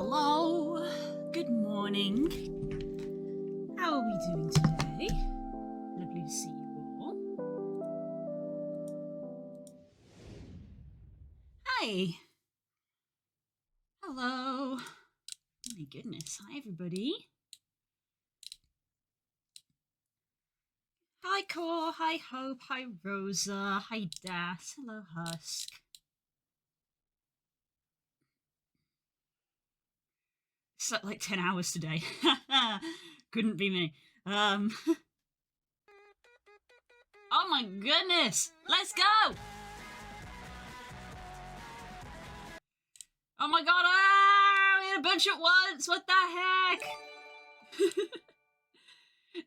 Hello, good morning. How are we doing today? Lovely to see you all. Hi. Hello. Oh my goodness. Hi, everybody. Hi, Core. Hi, Hope. Hi, Rosa. Hi, Das. Hello, Husk. Slept like 10 hours today. Couldn't be me. Oh my goodness! Let's go! Oh my god, we had a bunch at once! What the heck?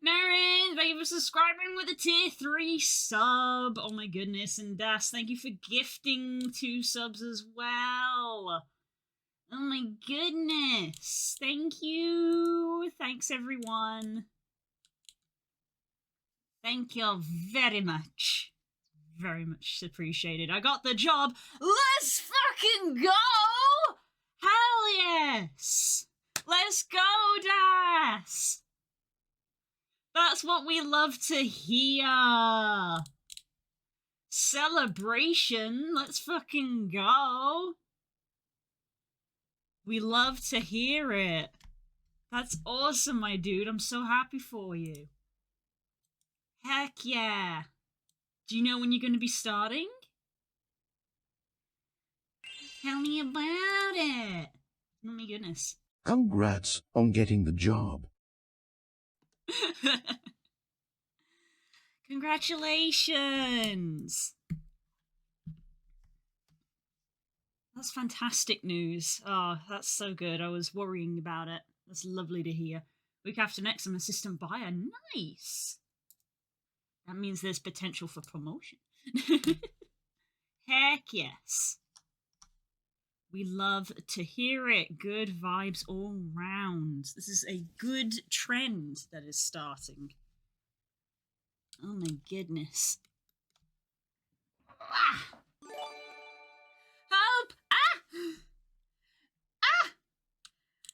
Naren, thank you for subscribing with a tier 3 sub. Oh my goodness, and Das, thank you for gifting 2 subs as well. Oh my goodness. Thank you. Thanks, everyone. Thank you very much. Very much appreciated. I got the job. Let's fucking go! Hell yes! Let's go, Das! That's what we love to hear. Celebration. Let's fucking go. We love to hear it. That's awesome, my dude. I'm so happy for you. Heck yeah. Do you know when you're going to be starting? Tell me about it. Oh my goodness. Congrats on getting the job. Congratulations. That's fantastic news. Oh, that's so good. I was worrying about it. That's lovely to hear. Week after next, I'm assistant buyer. Nice. That means there's potential for promotion. Heck yes. We love to hear it. Good vibes all round. This is a good trend that is starting. Oh my goodness. Ah! Hope! Ah! Ah!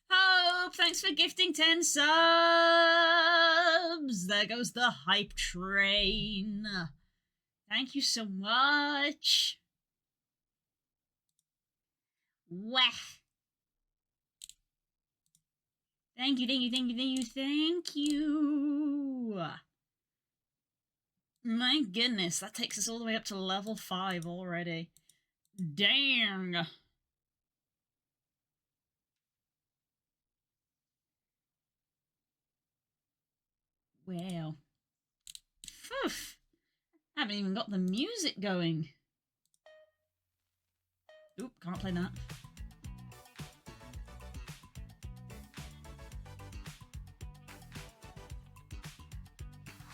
Hope! Thanks for gifting 10 subs! There goes the hype train. Thank you so much. Wah! Thank you, thank you, thank you, thank you, thank you. My goodness, that takes us all the way up to level 5 already. Dang. Wow. Phew. Haven't even got the music going. Oop, can't play that.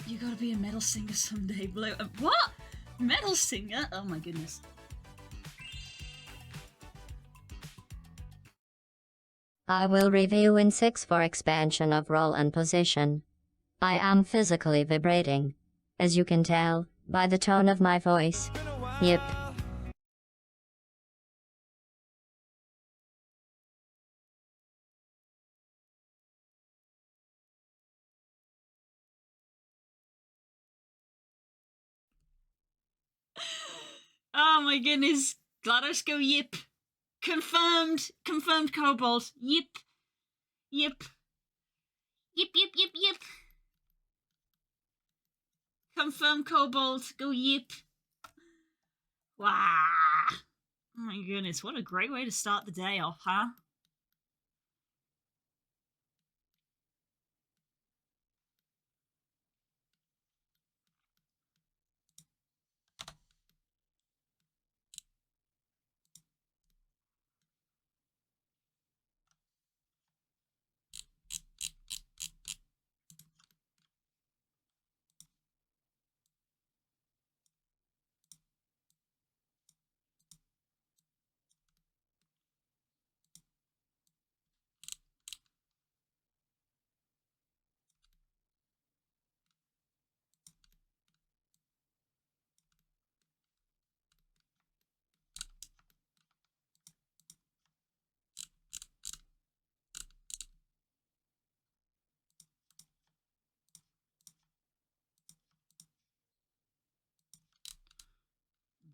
You gotta be a metal singer someday, Blue. What? Metal singer? Oh my goodness. I will review in 6 for expansion of role and position. I am physically vibrating, as you can tell, by the tone of my voice. Yep. Oh my goodness. GLaDOS go yip. Confirmed. Confirmed Kobold. Yip. Yip. Yip, yip, yip, yip. Confirmed Kobold. Go yip. Wow. Oh my goodness. What a great way to start the day off, huh?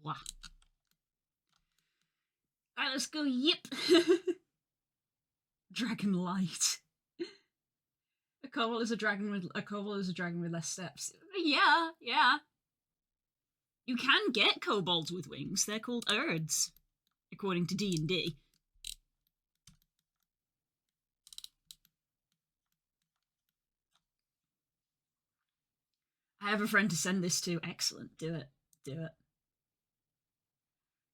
Blah. Alright, let's go. Yip. Dragon light. A kobold is a dragon with less steps. Yeah, yeah. You can get kobolds with wings. They're called Urds, according to D&D. I have a friend to send this to. Excellent. Do it. Do it.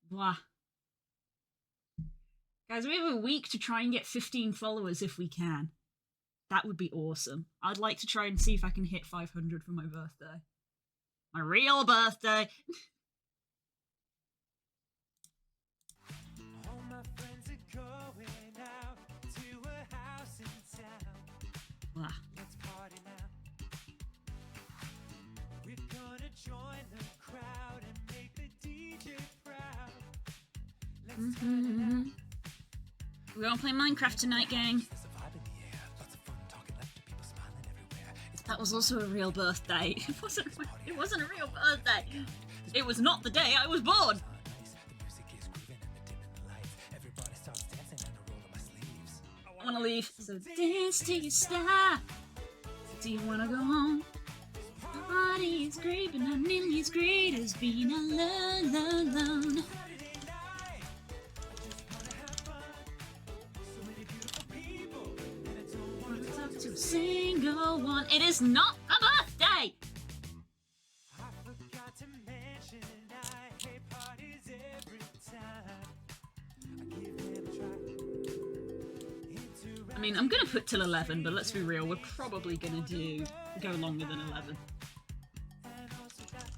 Blah. Guys, we have a week to try and get 15 followers if we can. That would be awesome. I'd like to try and see if I can hit 500 for my birthday. My real birthday! All my friends are going out to a house in town. Blah. Let's party now. We're gonna join the crowd and make the DJ proud. Let's turn it out. We're gonna play Minecraft tonight, gang. There's a vibe in the air. Lots of fun talking left to people smiling everywhere. It's That was also a real birthday. It wasn't a real birthday. It was not the day I was born. nice. The music is grooving and the dim and the lights. Everybody starts dancing and I roll up my sleeves. I wanna leave. So dance till you stop. Do you wanna go home? My body is great, but not nearly as great as being alone. Saturday night. I just wanna have fun. So many beautiful people and I don't wanna talk To a single one. It is not a birthday. I forgot to mention I hate parties every time. I give them a try. I mean, I'm gonna put till 11, but let's be real, we're probably gonna go longer than 11. And also that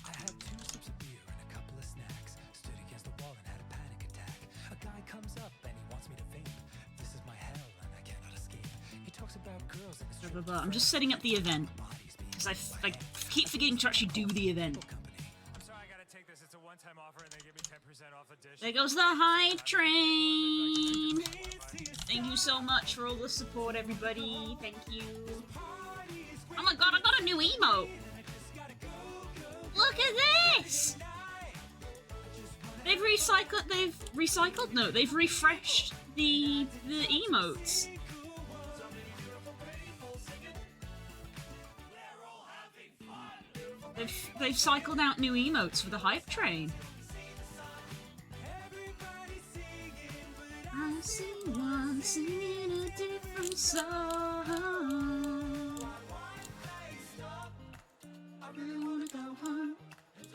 I had 2 sips of beer and a couple of snacks. Stood against the wall and had a panic attack. A guy comes up and he wants me to vape. This is my hell and I cannot escape. He talks about girls and his Blah, blah, blah. I'm just setting up the event because I keep forgetting to actually do the event. I'm sorry, I gotta take this. It's a one-time offer and they give me 10% off a dish. There goes the Hive Train. Thank you so much for all the support, everybody. Thank you. Oh my god, I got a new emote. Look at this. They've recycled. No, they've refreshed the emotes. They've cycled out new emotes for the Hype Train. I see one singing a different song. I really wanna go home.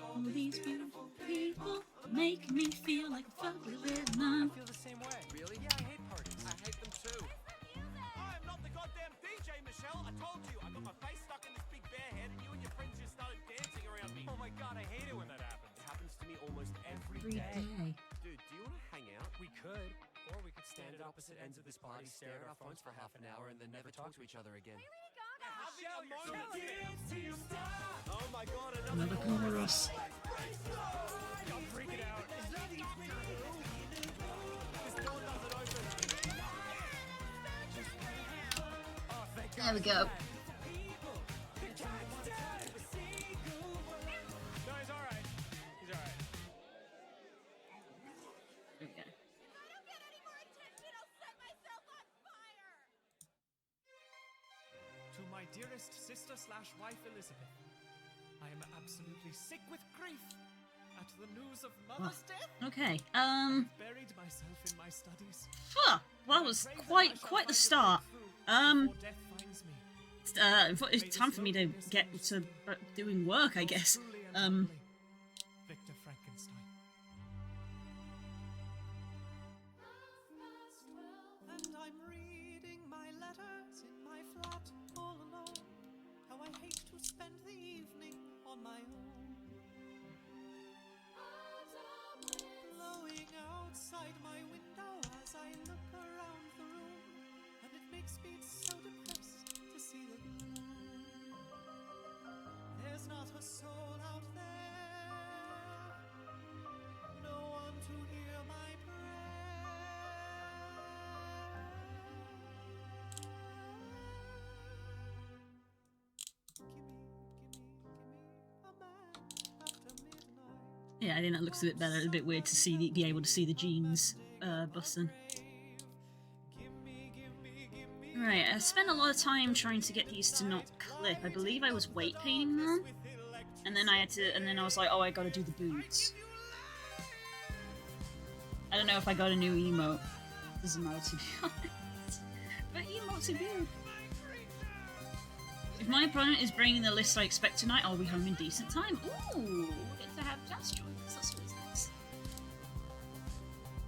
All these beautiful people make me feel like a fuck with them. I feel the same way. Really? Yeah, I hate parties. I hate them too. I am not the goddamn DJ, Michelle. I told you. I got my face stuck in this big bear head and you and your friends just started dancing around me. Oh my god, I hate it when that happens. It happens to me almost every Every day. day. Dude, do you want to hang out? We could, or we could stand at opposite ends of this party, stare at our phones for half an hour, and then never talk to each other again. Oh my god, Another chorus. I'm freaking out. This door doesn't open. Oh, thank God. There we go. No, he's alright. He's alright. Okay. To my dearest sister/wife Elizabeth, I am absolutely sick with grief at the news of Mother's death. Okay. Buried myself in my studies. Well, that was quite the start. Before death finds me. It's time for me to get to doing work, I guess. Truly and humbly, Victor Frankenstein. And I'm reading my letters in my flat all alone. How I hate to spend the evening on my own. Blowing outside my window as I look around the room, and it makes me so depressed to see the gloom. There's not a soul out there, no one to hear my prayer. Gimme a man after midnight. Yeah, I think that looks a bit better. It's a bit weird to see be able to see the jeans button. Right, I spent a lot of time trying to get these to not clip. I believe I was weight painting them, and then I was like, oh, I gotta do the boots. I don't know if I got a new emote. Doesn't matter to be honest. But emotes are good. If my opponent is bringing the list I expect tonight, I'll be home in decent time. Ooh, we get to have Jazz join us. That's always nice.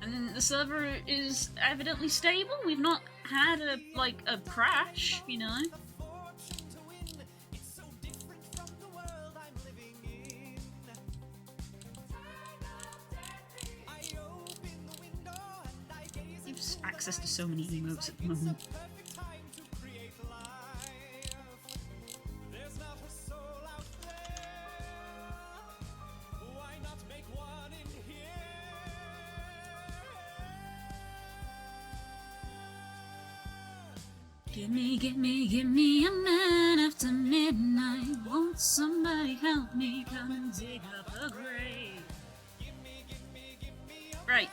And then the server is evidently stable. We've not had a crash, you know. Gives access to so many emotes at the moment. Give me a man after midnight. Won't somebody help me come and dig up a grave? Right,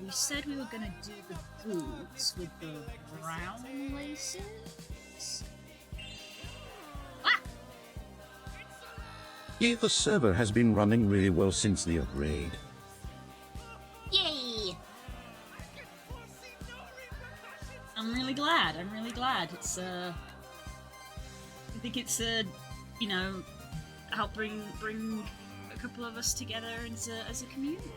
we said we were gonna do the boots with the brown laces. Ah! Yeah, the server has been running really well since the upgrade. Yay! I'm really glad. It's I think it's you know, help bring a couple of us together as a community.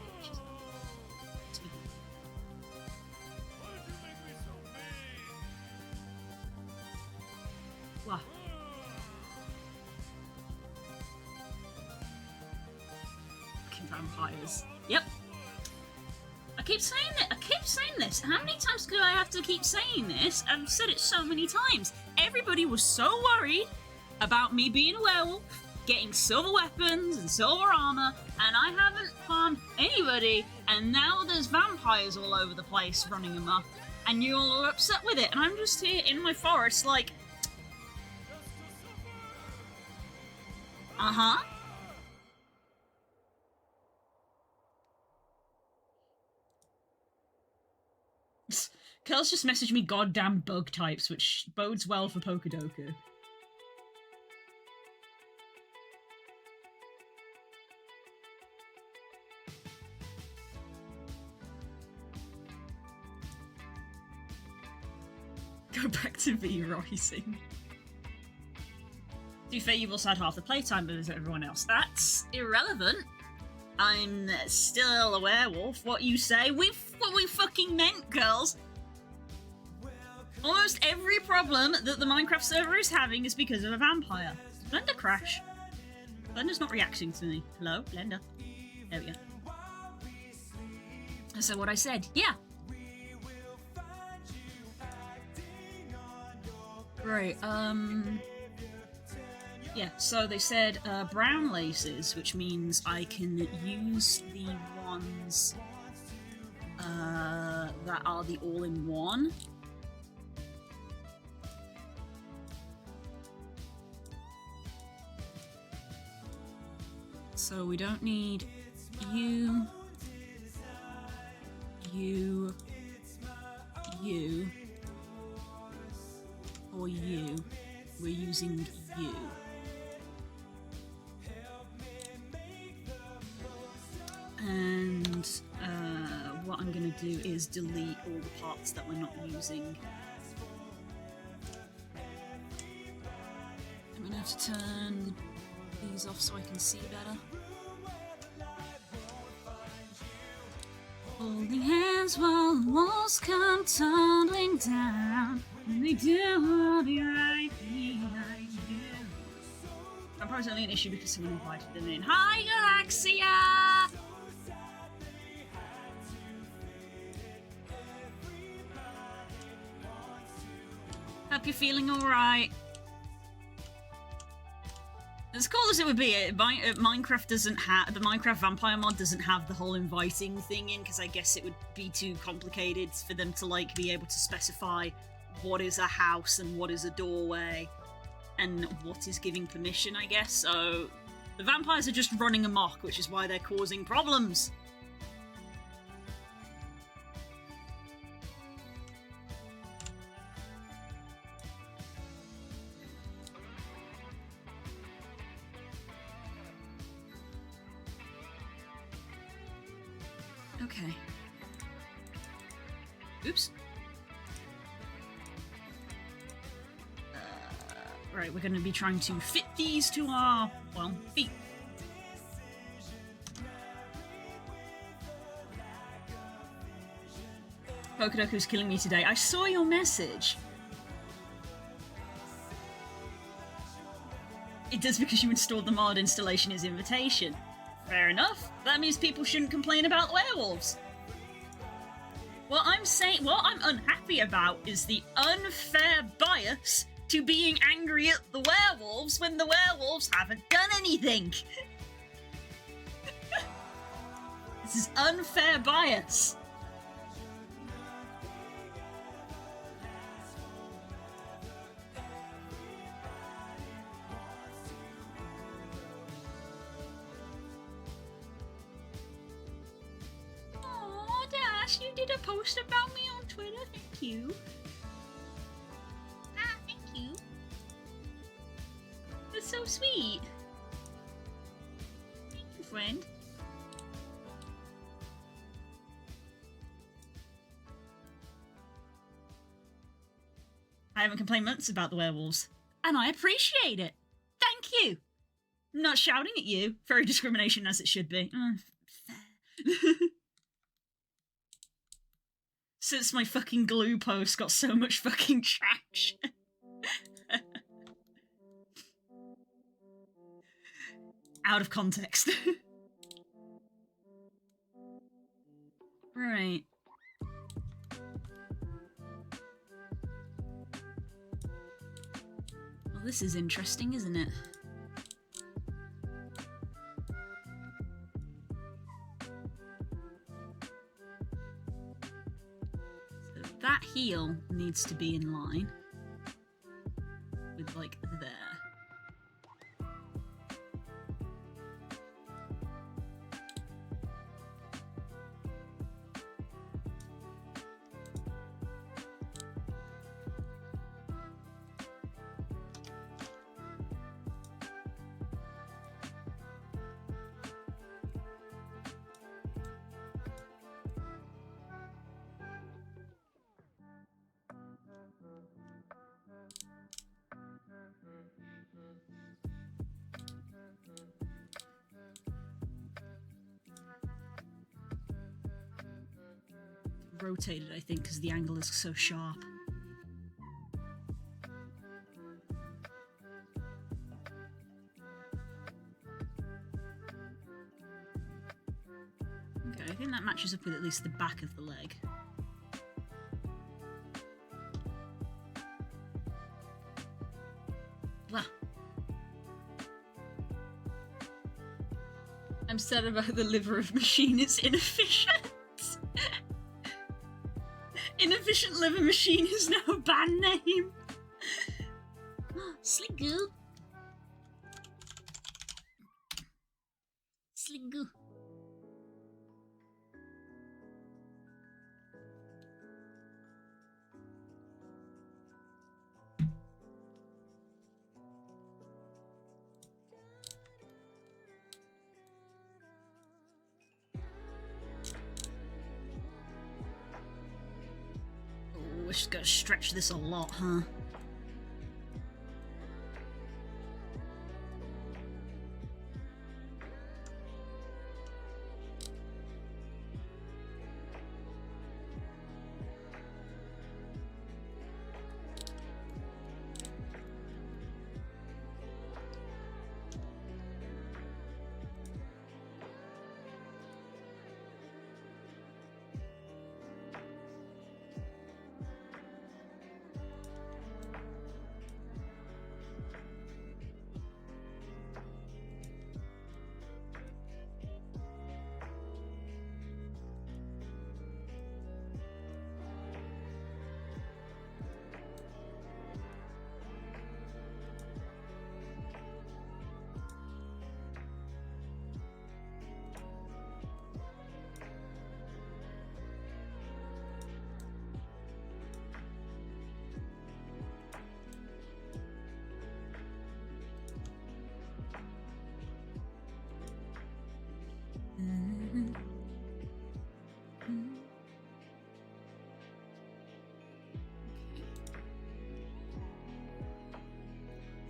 What? Fucking vampires. Yep. I keep saying this. How many times do I have to keep saying this? I've said it so many times. Everybody was so worried about me being a werewolf, getting silver weapons and silver armor, and I haven't harmed anybody, and now there's vampires all over the place running amok, and you all are upset with it, and I'm just here in my forest like... Uh-huh. Curls just messaged me goddamn bug types, which bodes well for Pokedoku. Go back to V-Rising. To be fair, you've also had half the playtime as everyone else. That's irrelevant. I'm still a werewolf. What you say? What we fucking meant, girls. Almost every problem that the Minecraft server is having is because of a vampire. Blender crash. Blender's not reacting to me. Hello, Blender. There we go. So what I said, yeah. Right, yeah, so they said brown laces, which means I can use the ones that are the all-in-one. So we don't need you, or you. We're using you. And what I'm going to do is delete all the parts that we're not using. I'm going to have to turn these off so I can see better. Holding hands while the walls come tumbling down. When they do, I'll be right behind you. I'm probably only an issue because someone invited them in. Hi, Galaxia! Hope you're feeling alright. As cool as it would be, Minecraft doesn't have the Minecraft Vampire mod doesn't have the whole inviting thing in, because I guess it would be too complicated for them to like be able to specify what is a house and what is a doorway and what is giving permission, I guess. So The vampires are just running amok, which is why they're causing problems. Okay. Oops. Right, we're going to be trying to fit these to our, well, feet. Pokedoku's killing me today. I saw your message. It does because you installed the mod installation as invitation. Fair enough. That means people shouldn't complain about werewolves. What I'm unhappy about is the unfair bias to being angry at the werewolves when the werewolves haven't done anything. This is unfair bias. Aw, Dash, you did a post about me on Twitter. Thank you. Thank you. That's so sweet. Thank you, friend. I haven't complained months about the werewolves, and I appreciate it. Thank you. I'm not shouting at you. Very discrimination as it should be. Fair. Since my fucking glue post got so much fucking traction. Out of context. Right. Well, this is interesting, isn't it? So that heel needs to be in line with, like, there. Rotated, I think, because the angle is so sharp. Okay, I think that matches up with at least the back of the leg. Blah. I'm sad about the liver of machine, it's inefficient. Inefficient liver machine is now a band name. Sligoo. Sligoo. We're just gonna stretch this a lot, huh?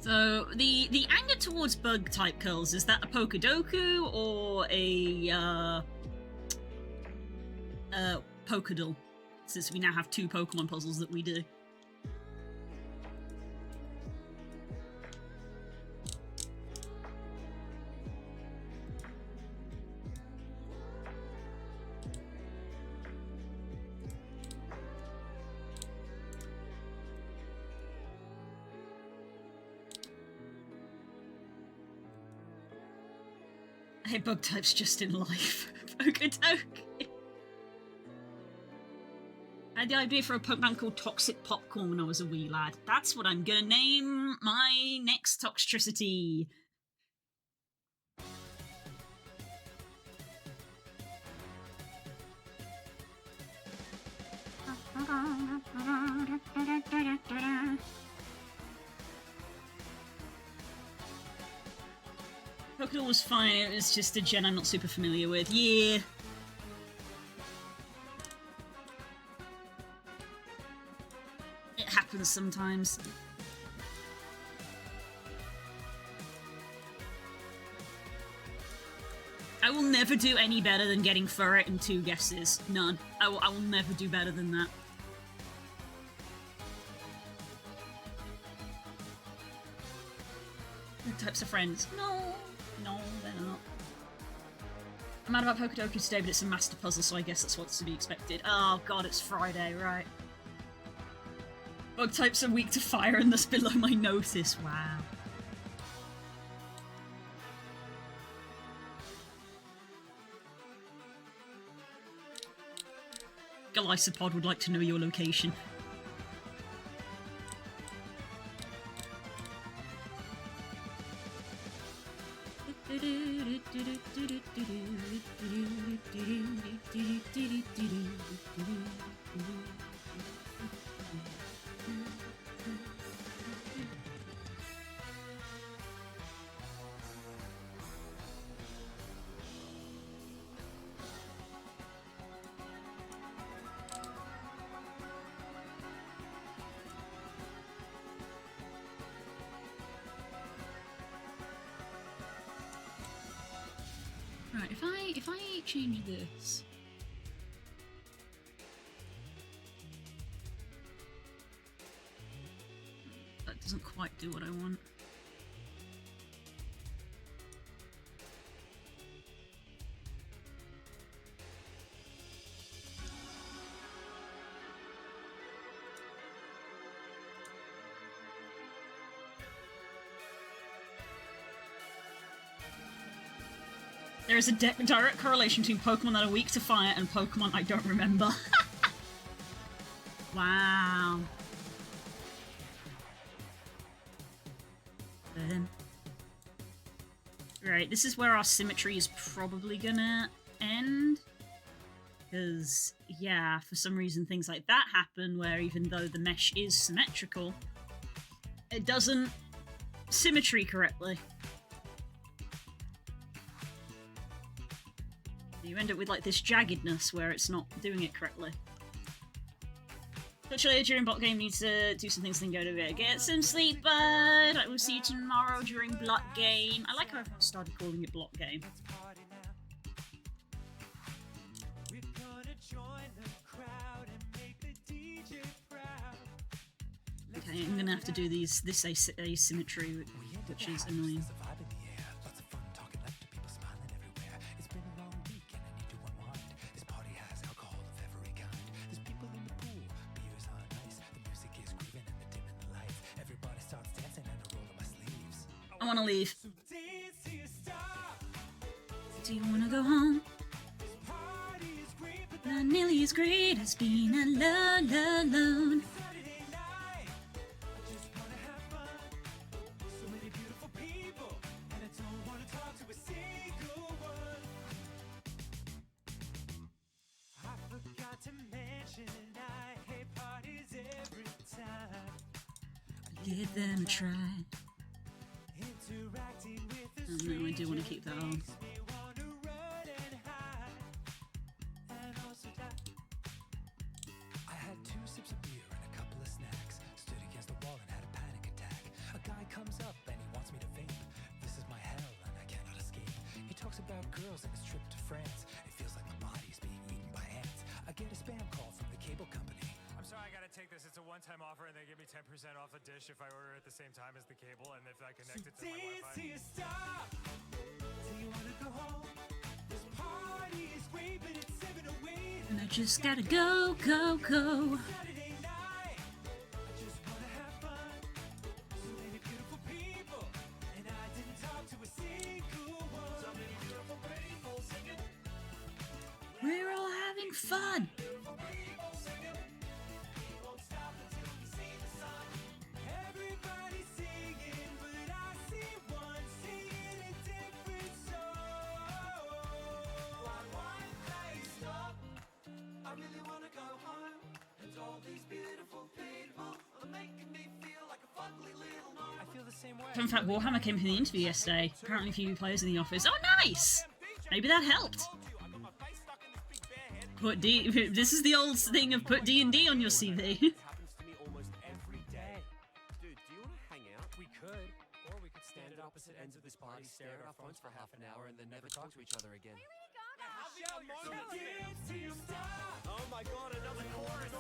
So the anger towards bug type kills, is that a Pokedoku or a Pokedal? Since we now have 2 Pokemon puzzles that we do. Hey, bug types just in life. Pokedoku. I had the idea for a Pokemon called Toxic Popcorn when I was a wee lad. That's what I'm gonna name my next Toxtricity. Pokedol was fine, it was just a gen I'm not super familiar with. Yeah. It happens sometimes. I will never do any better than getting Furret in 2 guesses. None. I will never do better than that. The types of friends. No, they're not. I'm mad about Pokedoku today, but it's a master puzzle, so I guess that's what's to be expected. Oh god, it's Friday, right. Bug types are weak to fire and thus below my notice. Wow. Galisopod would like to know your location. Right, if I change this. That doesn't quite do what I want. There is a direct correlation between Pokemon that are weak to fire and Pokemon I don't remember. Wow. Right, this is where our symmetry is probably gonna end. Because, yeah, for some reason things like that happen where even though the mesh is symmetrical, it doesn't symmetry correctly. You end up with like this jaggedness where it's not doing it correctly. Literally, during bot game, needs to do some things, then go to bed. Get some sleep, bud. I will see you tomorrow during block game. I like how everyone started calling it block game. Okay, I'm gonna have to do this asymmetry, which is annoying. I want to leave. Do you want to go home? Not nearly as great as being alone. Give them a try. Oh no, I do want to keep that on. I had 2 sips of beer and a couple of snacks. Stood against the wall and had a panic attack. A guy comes up girls and his trip to France. It feels like my body's being eaten by ants. I get a spam call from the cable company. I'm sorry, I gotta take this. It's a one-time offer, and they give me 10% off the dish if I order at the same time as the cable, and if I connect it to my Dance Wi-Fi. till you stop. Till you wanna go home. This party is great, but it's 7 away. And I just gotta go, go, go. Saturday night. I just wanna have fun. So many beautiful people, and I didn't talk to a single one. So many beautiful people singing. We're all having fun. Beautiful people singing. We won't stop until we see the sun. Everybody's singing, but I see one singing a different song. Why they stop? I really wanna go home. And all these beautiful people are making me feel like a fugly little gnome. I feel the same way. Fun fact, Warhammer came for the interview yesterday. Apparently a few players in the office. Oh, nice! Maybe that helped. Told you, I got my face stuck in this big bear head. Put D. This is the old thing of put D&D on your CV. This happens to me almost every day. Dude, do you want to hang out? We could, or we could Stand at opposite ends of this party, stare at our phones for half an hour, and then never talk to each other again. Dance till you stop. Oh my god, another chorus!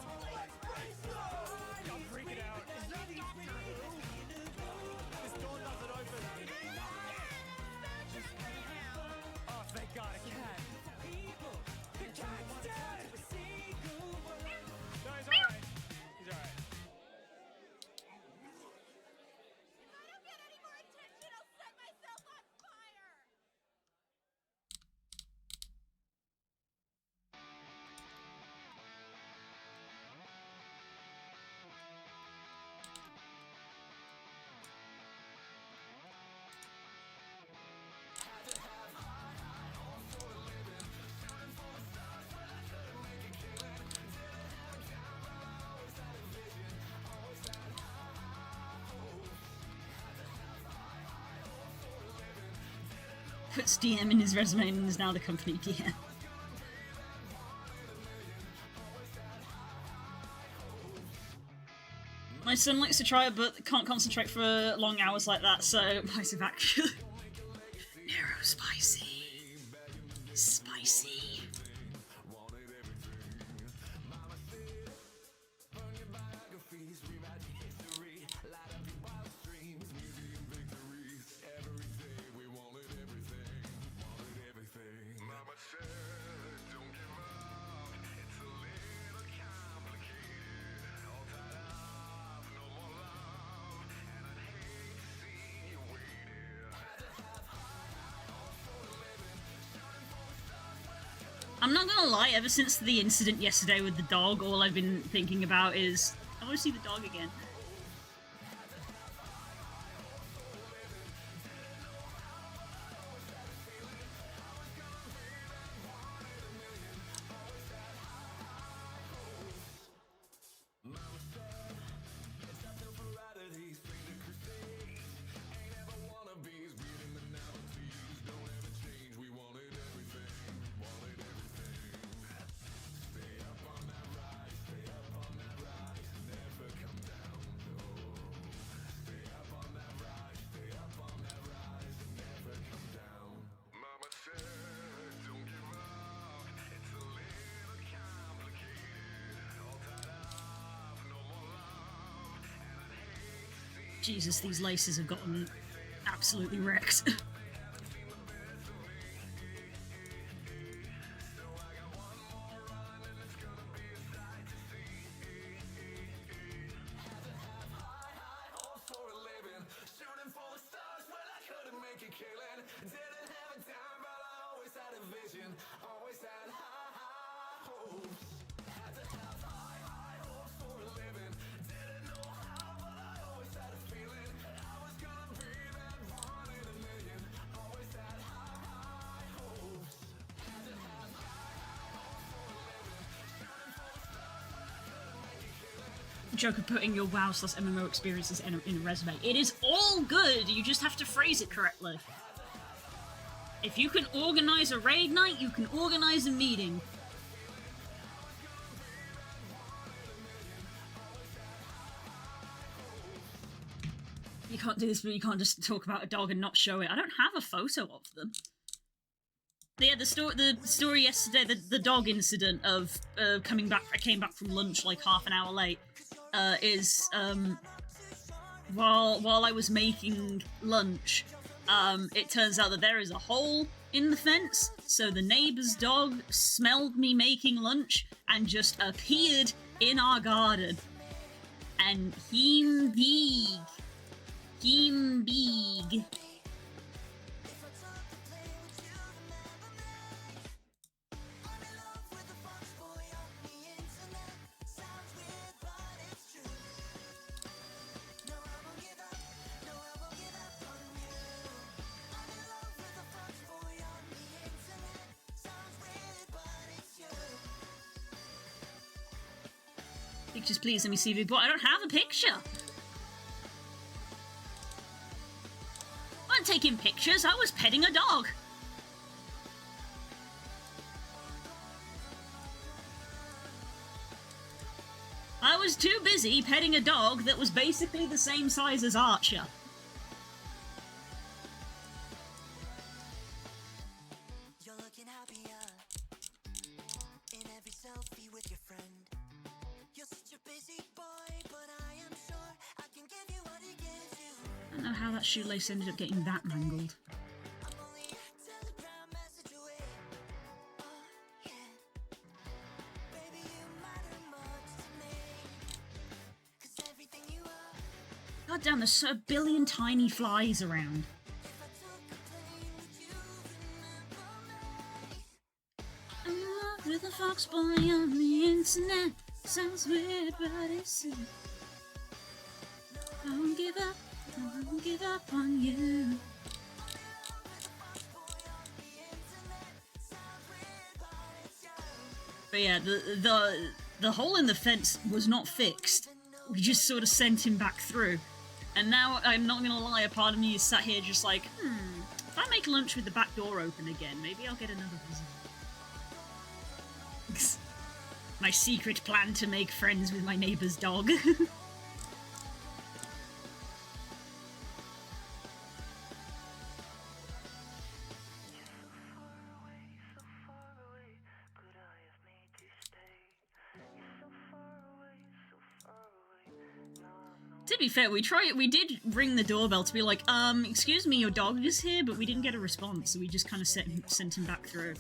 I'm freaking out. This door doesn't open! Oh, thank God, a cat. The cat's dead. A single word. No, he's alright. He's alright. If I don't get any more attention, I'll set myself on fire! Puts DM in his resume and is now the company DM. My son likes to try it, but can't concentrate for long hours like that, so massive action. Nero spicy. Spicy. I'm not gonna lie, ever since the incident yesterday with the dog, all I've been thinking about is, I want to see the dog again. Jesus, these laces have gotten absolutely wrecked. Joke of putting your WoW/MMO experiences in a resume. It is all good, you just have to phrase it correctly. If you can organize a raid night, you can organize a meeting. You can't do this, but you can't just talk about a dog and not show it. I don't have a photo of them. Yeah, the story yesterday, the dog incident of coming back. I came back from lunch like half an hour late. Is while I was making lunch, it turns out that there is a hole in the fence. So the neighbor's dog smelled me making lunch and just appeared in our garden. And him big. Pictures, please. Let me see, big boy. I don't have a picture. I wasn't taking pictures. I was petting a dog. I was too busy petting a dog that was basically the same size as Archer. You're looking happier in every selfie with your friend. You're such a busy boy, but I am sure I can give you what he gives you. I don't know how that shoelace ended up getting that mangled. I'm only a telegram message away. Oh, yeah. Baby, you matter much to me. 'Cause everything you are, God damn, there's so a billion tiny flies around. if I took a plane, would you remember me? I'm in love with a fox boy on the internet. Sounds weird, but it's true. I won't give up on you. But yeah, the hole in the fence was not fixed. We just sort of sent him back through. And now, I'm not gonna lie, a part of me is sat here just like, if I make lunch with the back door open again, maybe I'll get another visitor. My secret plan to make friends with my neighbor's dog. To be fair, we did ring the doorbell to be like, excuse me, your dog is here, but we didn't get a response, so we just kind of sent him back through.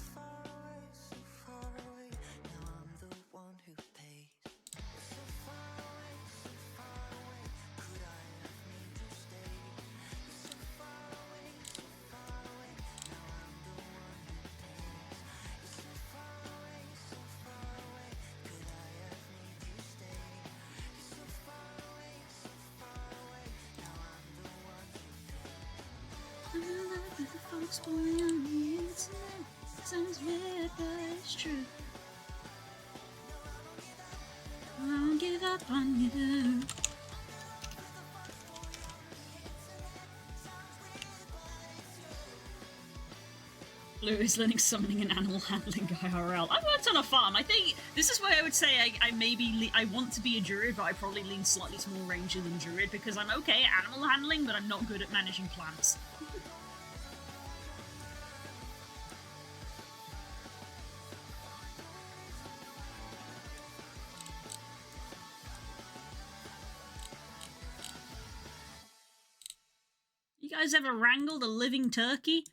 I'm in love with a fox boy on the internet. Sounds weird, but it's true. I won't give up on you. Blue is learning summoning and animal handling IRL. I worked on a farm. I think this is why I would say I want to be a druid, but I probably lean slightly to more ranger than druid because I'm okay at animal handling, but I'm not good at managing plants. You guys ever wrangled a living turkey?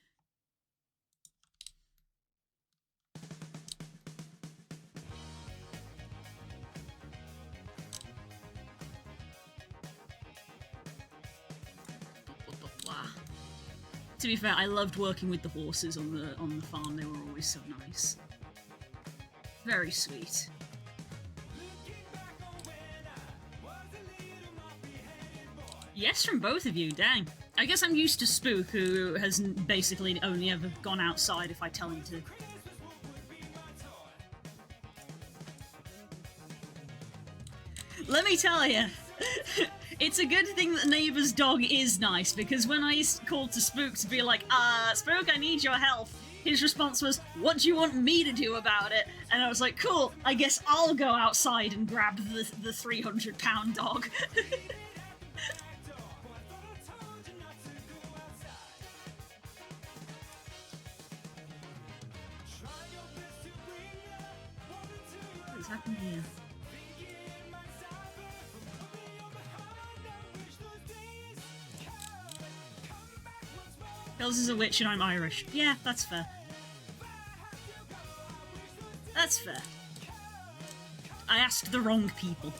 To be fair, I loved working with the horses on the farm. They were always so nice. Very sweet. Yes, from both of you, dang. I guess I'm used to Spook, who has basically only ever gone outside if I tell him to. Let me tell you, it's a good thing that the neighbour's dog is nice, because when I called to Spook to be like, Spook, I need your help, his response was, what do you want me to do about it? And I was like, cool, I guess I'll go outside and grab the 300-pound dog. happened here? Girls is a witch and I'm Irish. Yeah, that's fair. That's fair. I asked the wrong people.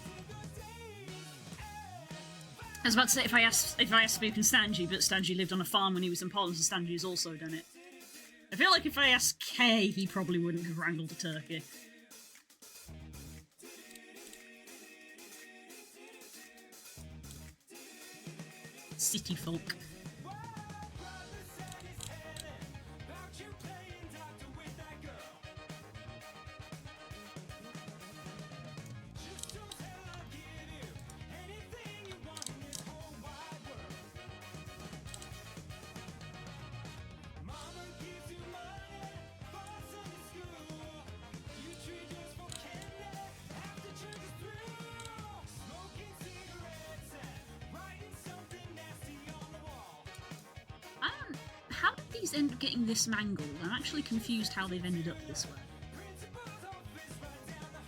I was about to say if I asked Spook and Stangy, but Stangy lived on a farm when he was in Poland, so Stangy has also done it. I feel like if I asked Kay, he probably wouldn't have wrangled a turkey. City folk. How did these end up getting this mangled? I'm actually confused how they've ended up this way.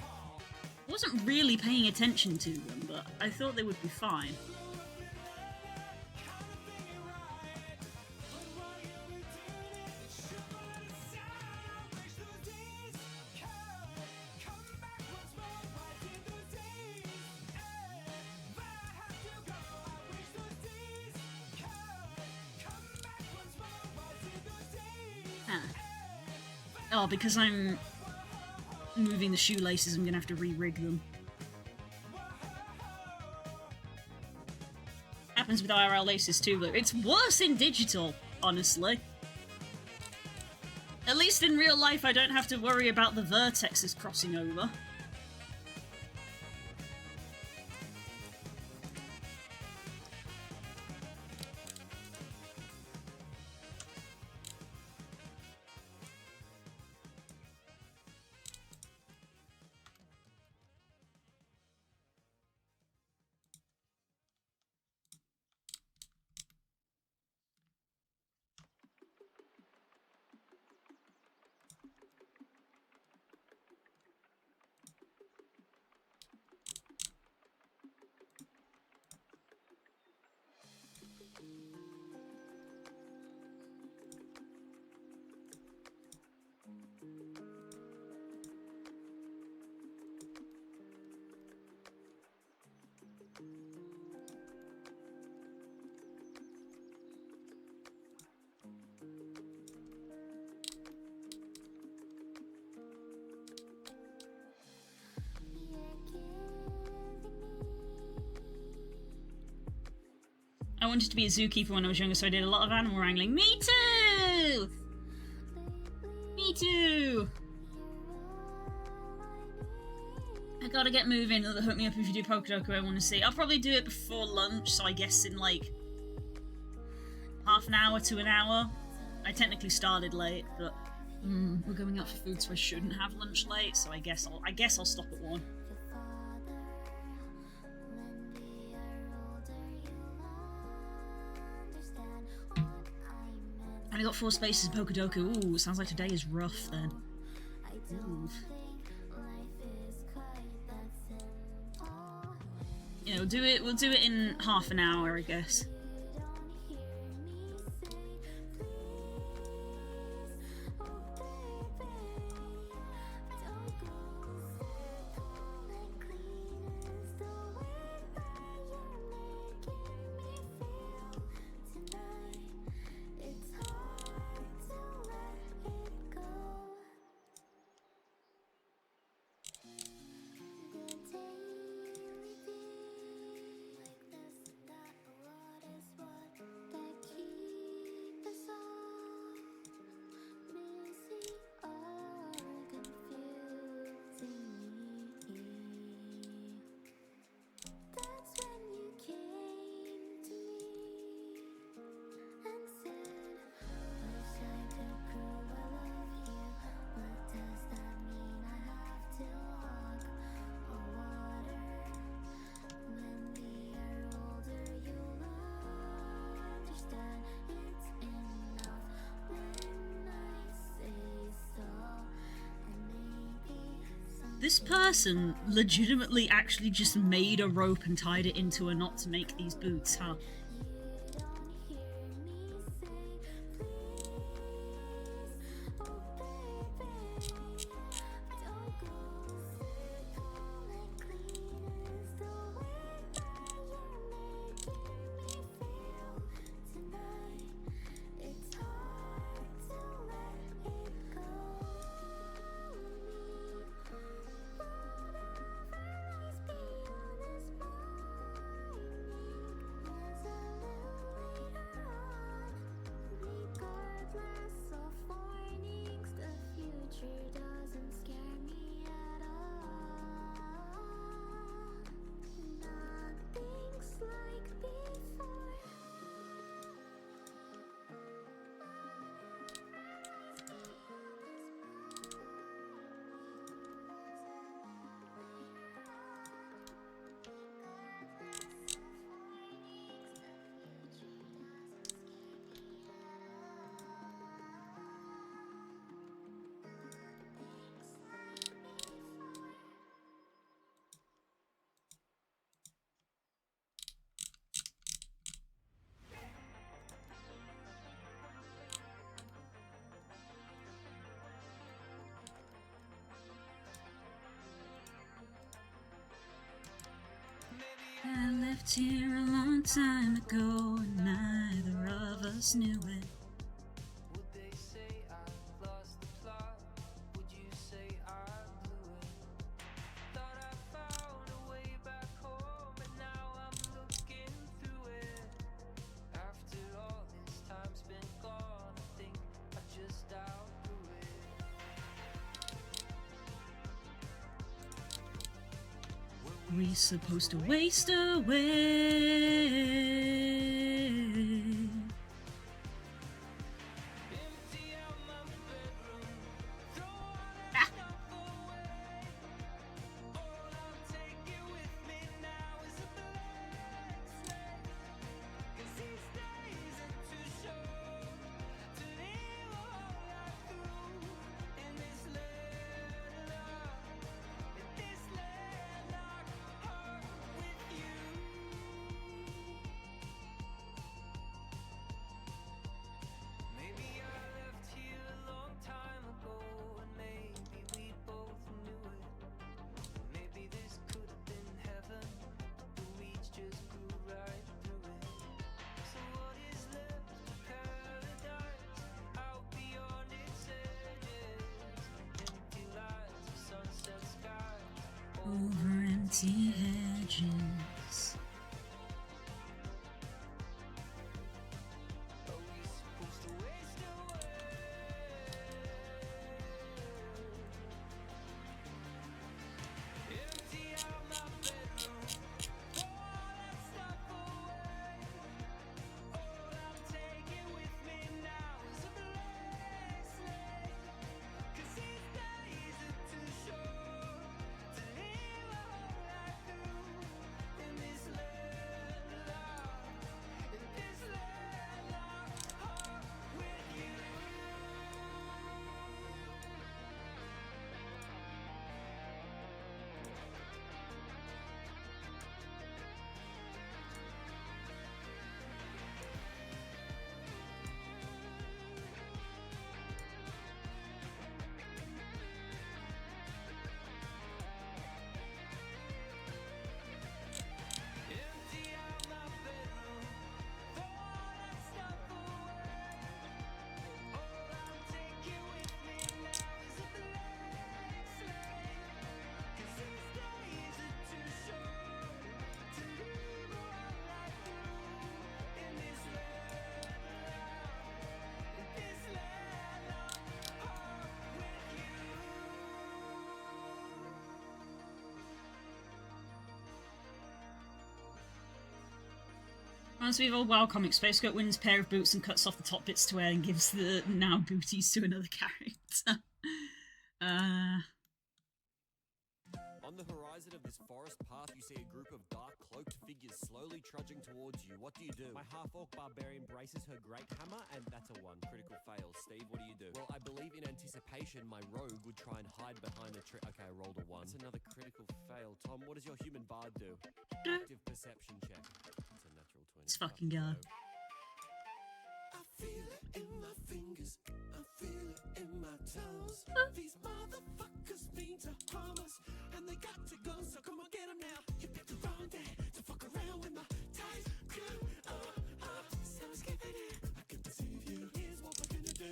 I wasn't really paying attention to them, but I thought they would be fine. Oh, because I'm moving the shoelaces, I'm gonna have to re-rig them. Happens with IRL laces too, though. It's worse in digital, honestly. At least in real life, I don't have to worry about the vertexes crossing over. I wanted to be a zookeeper when I was younger, so I did a lot of animal wrangling. Me too! Me too! I gotta get moving. Hook me up if you do Pokedoku, I want to see. I'll probably do it before lunch, so I guess in like half an hour to an hour. I technically started late, but we're going out for food, so I shouldn't have lunch late, so I guess I'll stop at 1. I got 4 spaces in Pokedoku. Ooh, sounds like today is rough then. Ooh. Yeah, we'll do it in half an hour, I guess. This person legitimately actually just made a rope and tied it into a knot to make these boots, huh? I left here a long time ago and neither of us knew it. Would they say I lost the plot? Would you say I blew it? Thought I found a way back home, but now I'm looking through it. After all this time spent gone, I think I just outgrew it. We supposed to waste away. Empty out my bedroom, throw all that Ah. stuff away. All I'll take it with me now is a blank slate. 'Cause these days are too short to live all life through in this landlocked, heart with you. Maybe I left here a long time ago, and maybe we both knew it. Maybe this could have been heaven, the weeds just grew right through it. So what is left of paradise out beyond its edges? Empty lights, a sunset sky. Over empty hedges. Are we supposed to waste away? Empty out my bedroom, throw all that stuff away. All I'm taking with me now is a blank slate. 'Cause these days are too short to live a whole life through in this landlocked heart with you. Empty out my bedroom, throw all that stuff away. All I'm taking with me now is a blank slate. 'Cause these days are too short to live a whole life through in this landlocked heart with you. Reminds me of old WoW comics. Space Goat wins a pair of boots and cuts off the top bits to wear and gives the now booties to another character. On On the horizon of this forest path, you see a group of dark, cloaked figures slowly trudging towards you. What do? My half-orc barbarian braces her great hammer, and that's a 1. Critical fail. Steve, what do? Well, I believe in anticipation, my rogue would try and hide behind a tree. Okay, I rolled a 1. That's another critical fail. Tom, what does your human bard do? Active perception check. It's a natural 20. This fucking guy. I feel it in my fingers, I feel it in my toes. These motherfuckers mean to harm us, and they got to go, so come on, get them now. You picked the wrong day to fuck around with my tight crew. So skipping it, I can perceive you. Here's what we're gonna do.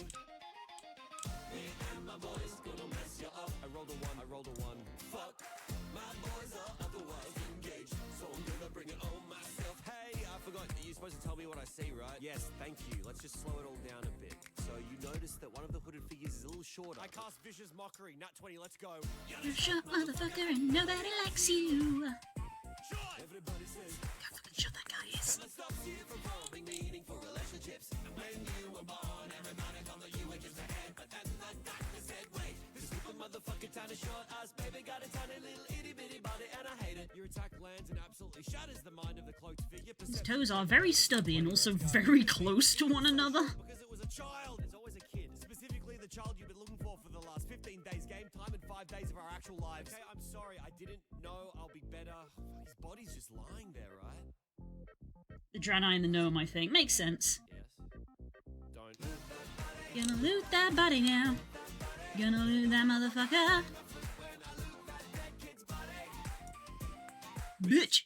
Me and my boys gonna mess you up. I rolled a 1. Fuck, my boys are otherwise engaged, so I'm gonna bring it on myself. Hey, I forgot. You're supposed to tell me what I see, right? Yes, thank you. Let's just slow it all down a bit. So you notice that one of the hooded figures is a little shorter. I cast Vicious Mockery. Nat 20, let's go. You're a short motherfucker and nobody likes you. Everybody says, How fucking short that guy is. let's stop you from forming meaningful relationships. And when you were born, everybody thought that you were just a head. But then the doctor said, wait, this stupid motherfucker tiny short ass baby got a tiny little itty bitty body, and I hate it. Your attack lands and absolutely shatters the mind of the cloaked figure. His toes are very stubby and also very close to one another. Because it was a child. There's always a kid. Specifically the child you've been looking for the last 15 days game time and 5 days of our actual lives. Okay, I'm sorry. I didn't know. I'll be better. His body's just lying there, right? The Draenei and the Gnome, I think. Makes sense. Yes. Don't. Gonna loot that body now. Gonna loot that motherfucker. Bitch.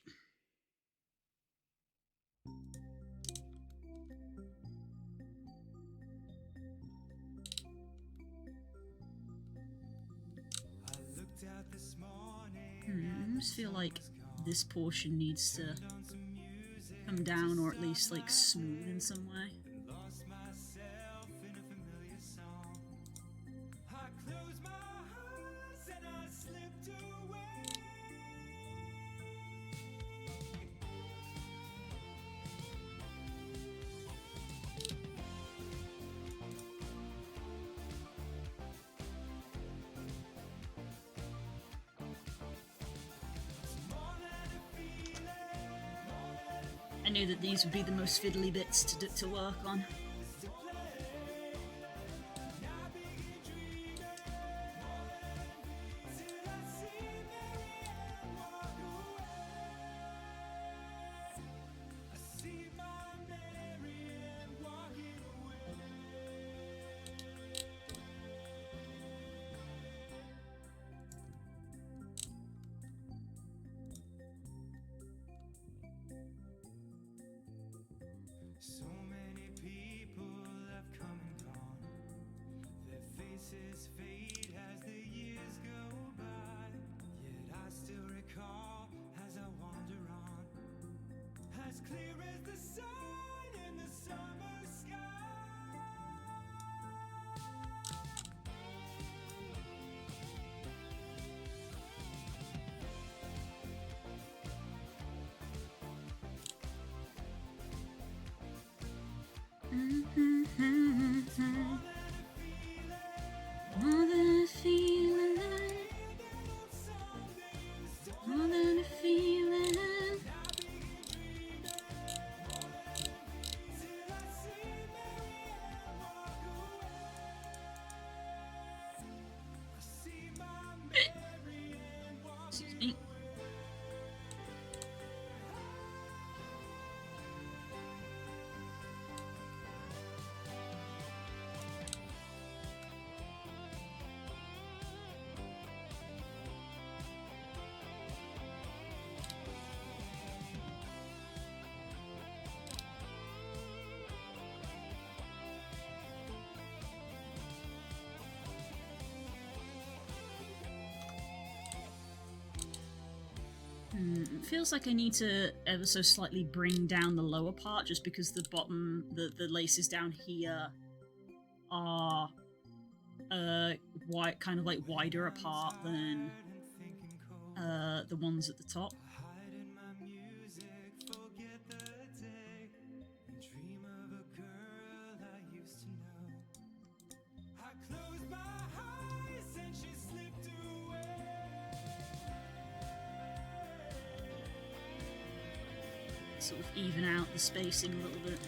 I looked out this morning. I just feel like this portion needs to come down or at least like smooth in some way. Lost myself in a familiar song. I closed my eyes and I slipped away. I knew that these would be the most fiddly bits to work on. So many people have come and gone. Their faces fade as the years go by. Yet I still recall as I wander on, as clear as the sun in the summer sky. More than a feeling, more than a feeling. Excuse me. It feels like I need to ever so slightly bring down the lower part just because the bottom, the laces down here are wide, kind of like wider apart than the ones at the top. Hide in my music, forget the day, and dream of a girl I used to know. I closed my eyes and she slipped away. sort of even out the spacing a little bit.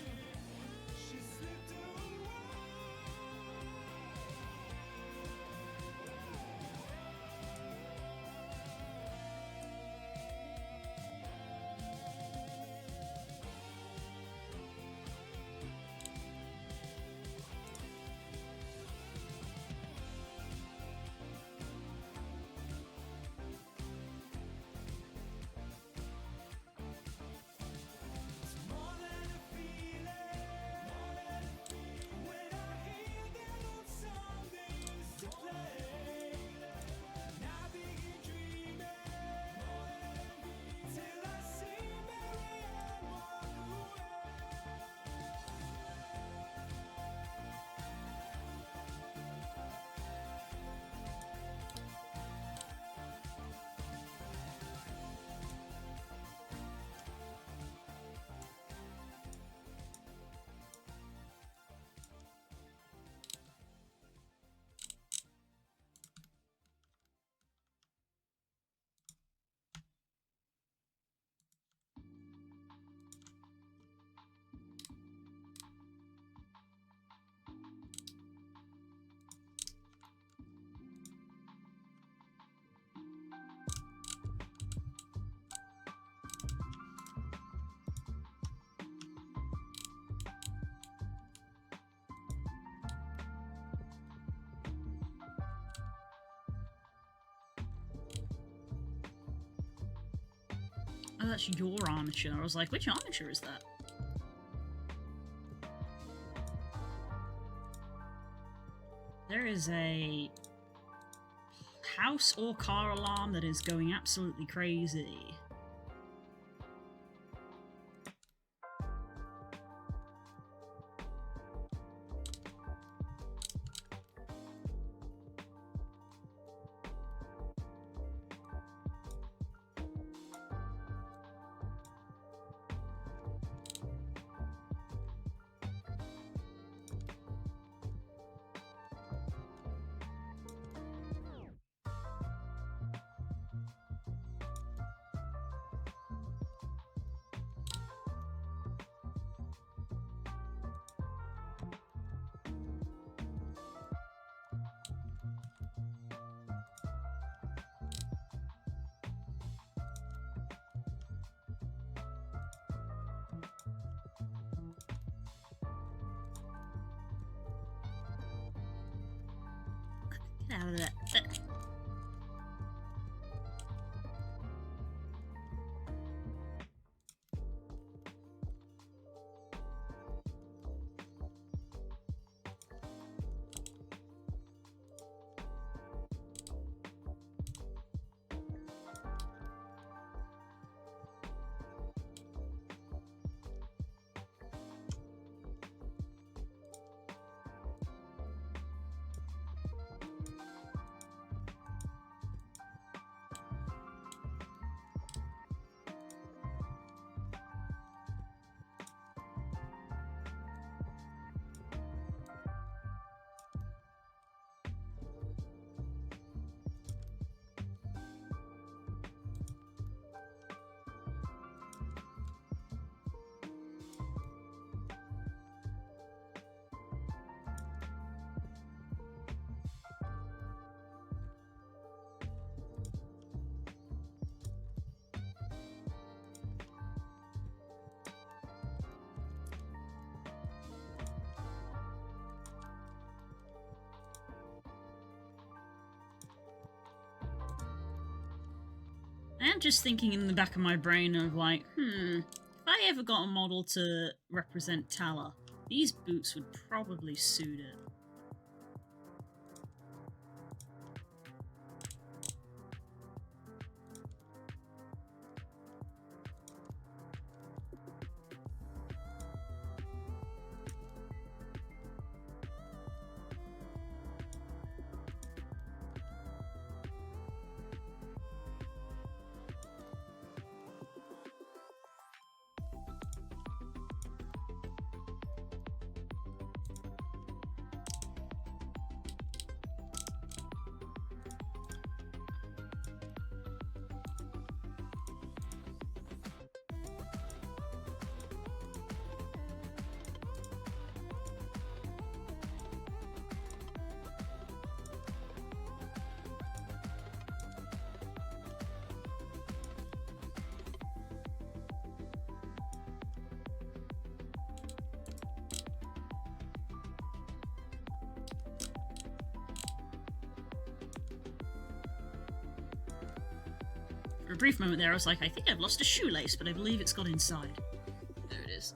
Oh, that's your armature. I was like, which armature is that? There is a house or car alarm that is going absolutely crazy. Get out of that. I'm just thinking in the back of my brain of like, if I ever got a model to represent Tala, these boots would probably suit it. a brief moment there, I was like, I think I've lost a shoelace, but I believe it's got inside. There it is.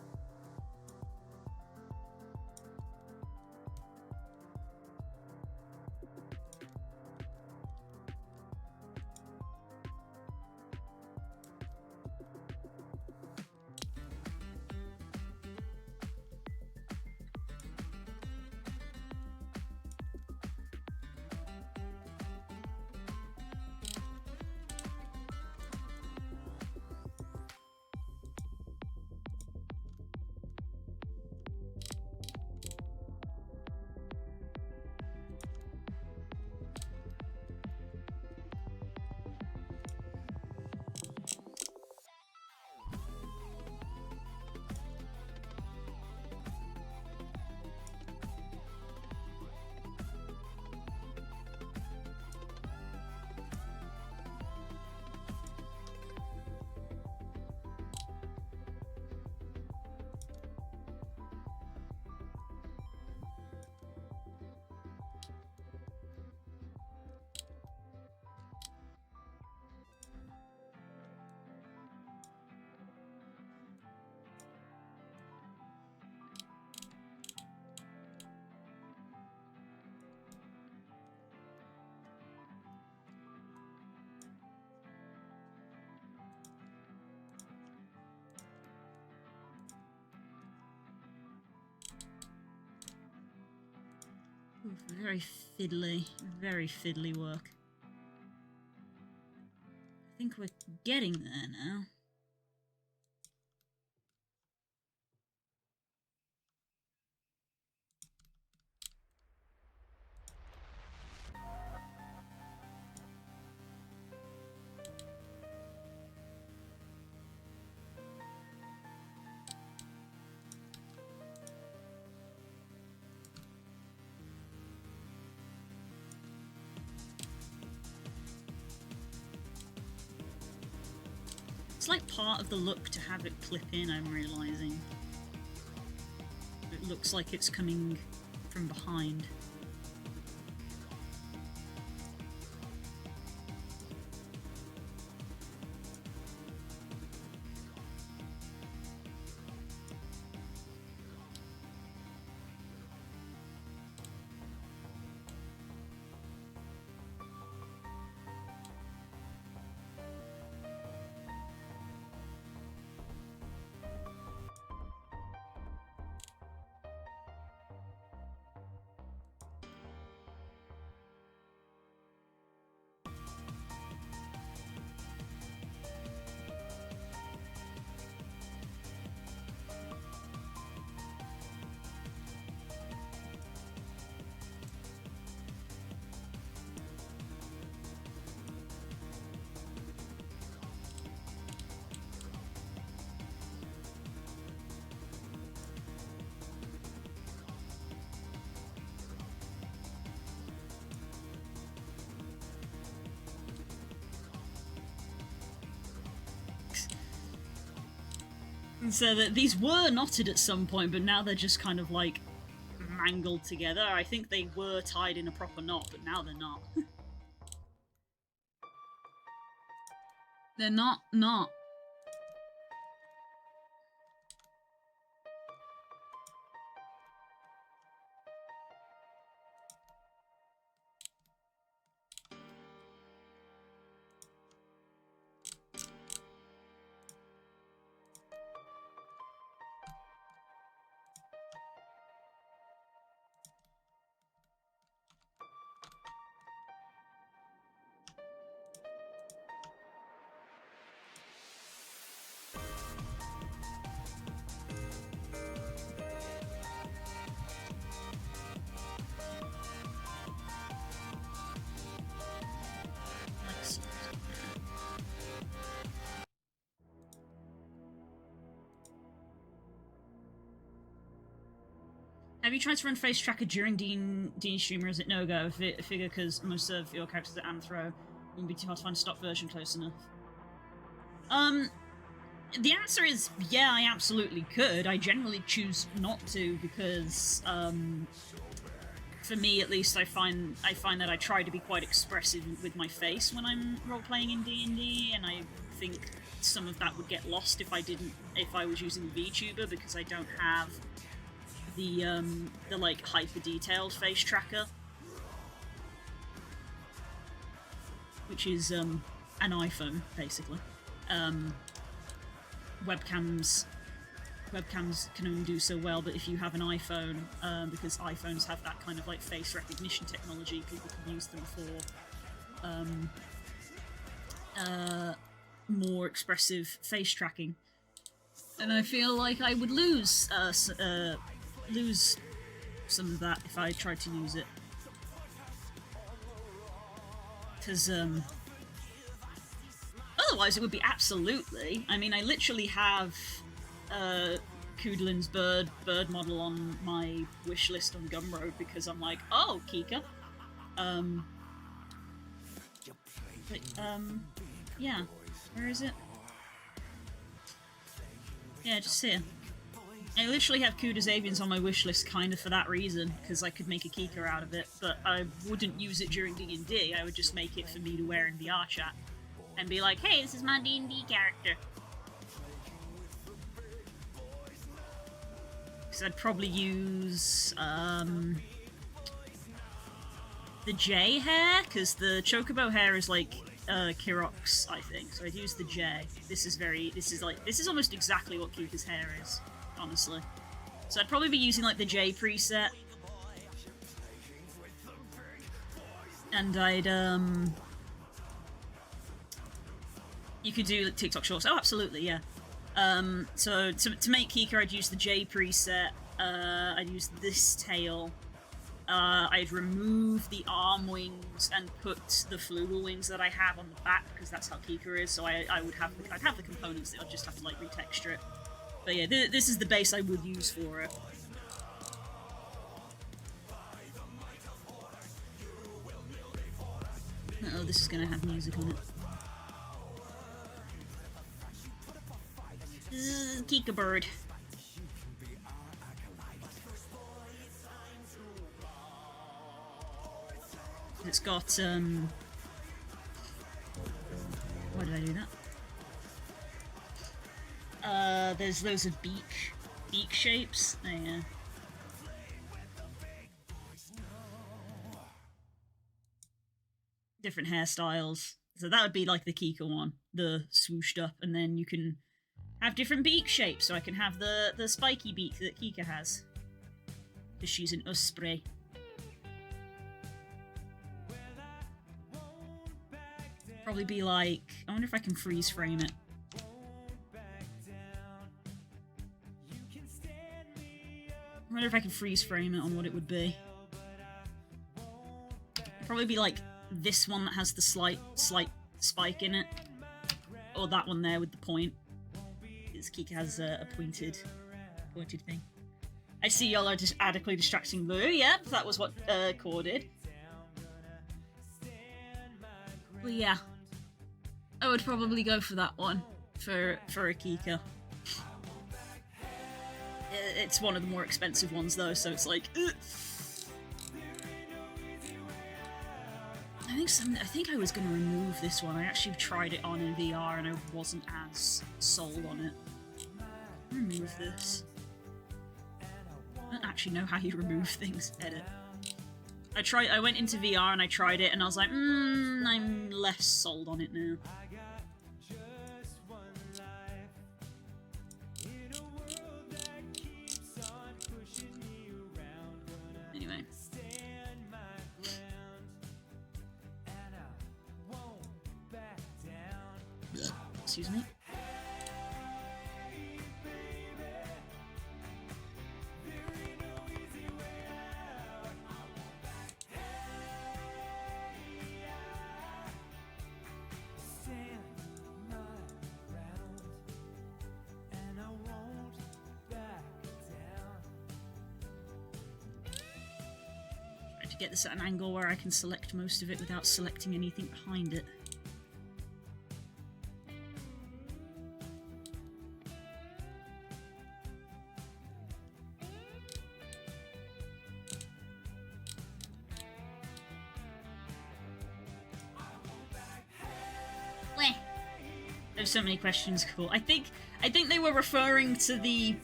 Ooh, very fiddly work. I think we're getting there now. It's like part of the look to have it clip in, I'm realizing. It looks like it's coming from behind. So that these were knotted at some point, but now they're just kind of like mangled together. I think they were tied in a proper knot, but now they're not. They're not. Have you tried to run Face Tracker during D&D stream, or is it no-go? I figure because most of your characters are Anthro, it wouldn't be too hard to find a stock version close enough. The answer is, yeah, I absolutely could. I generally choose not to because, for me at least, I find that I try to be quite expressive with my face when I'm role-playing in D&D, and I think some of that would get lost if I was using VTuber, because I don't have the like hyper-detailed face tracker, which is an iPhone basically. Webcams can only do so well, but if you have an iPhone, because iPhones have that kind of like face recognition technology, people can use them for more expressive face tracking. And I feel like I would lose some of that if I tried to use it. Because otherwise it would be absolutely... I mean, I literally have Koodlin's bird model on my wish list on Gumroad because I'm like, oh, Kika. Yeah. Where is it? Yeah, just here. I literally have Kuda's Avians on my wish list kind of for that reason, because I could make a Kika out of it, but I wouldn't use it during D&D, I would just make it for me to wear in VR chat. And be like, hey, this is my D&D character. Because I'd probably use the J hair, because the Chocobo hair is like Kirox, I think. So I'd use the J. This is almost exactly what Kika's hair is, honestly. So I'd probably be using like the J preset. And I'd you could do TikTok shorts. Oh, absolutely, yeah. So to make Kika, I'd use the J preset. I'd use this tail. I'd remove the arm wings and put the flugel wings that I have on the back, because that's how Kika is. So I'd have the components that I'd just have to like retexture it. But yeah, this is the base I would use for it. Uh-oh, this is gonna have music on it. Kika bird. It's got, why did I do that? There's loads of beak shapes. Oh, yeah. Different hairstyles. So that would be like the Kika one, the swooshed up, and then you can have different beak shapes, so I can have the spiky beak that Kika has. Because she's an osprey. Probably be like... I wonder if I can freeze frame it. I wonder if I can freeze frame it on what it would be. It'd probably be like this one that has the slight spike in it. Or that one there with the point. Because Kika has a pointed thing. I see y'all are just adequately distracting Blue. Yep, that was what Core did. Well, yeah. I would probably go for that one. For a Kika. It's one of the more expensive ones though, so it's like... Ugh. I think I was going to remove this one. I actually tried it on in VR and I wasn't as sold on it. Remove this. I don't actually know how you remove things. Edit. I went into VR and I tried it and I was like, I'm less sold on it now. Anyway. Excuse me. Try to get this at an angle where I can select most of it without selecting anything behind it. There's so many questions. Cool. I think they were referring to the,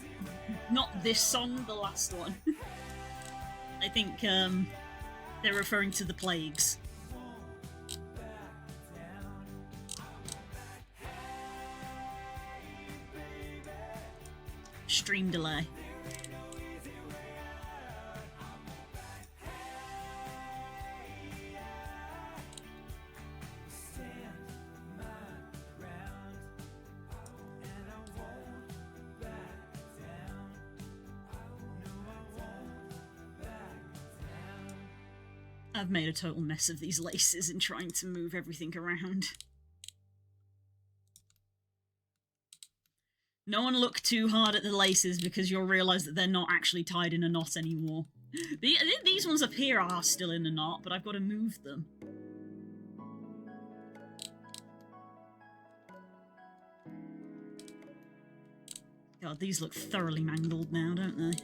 not this song, the last one. I think they're referring to the plagues. Stream delay. I've made a total mess of these laces in trying to move everything around. No one look too hard at the laces because you'll realise that they're not actually tied in a knot anymore. These ones up here are still in a knot, but I've got to move them. God, these look thoroughly mangled now, don't they?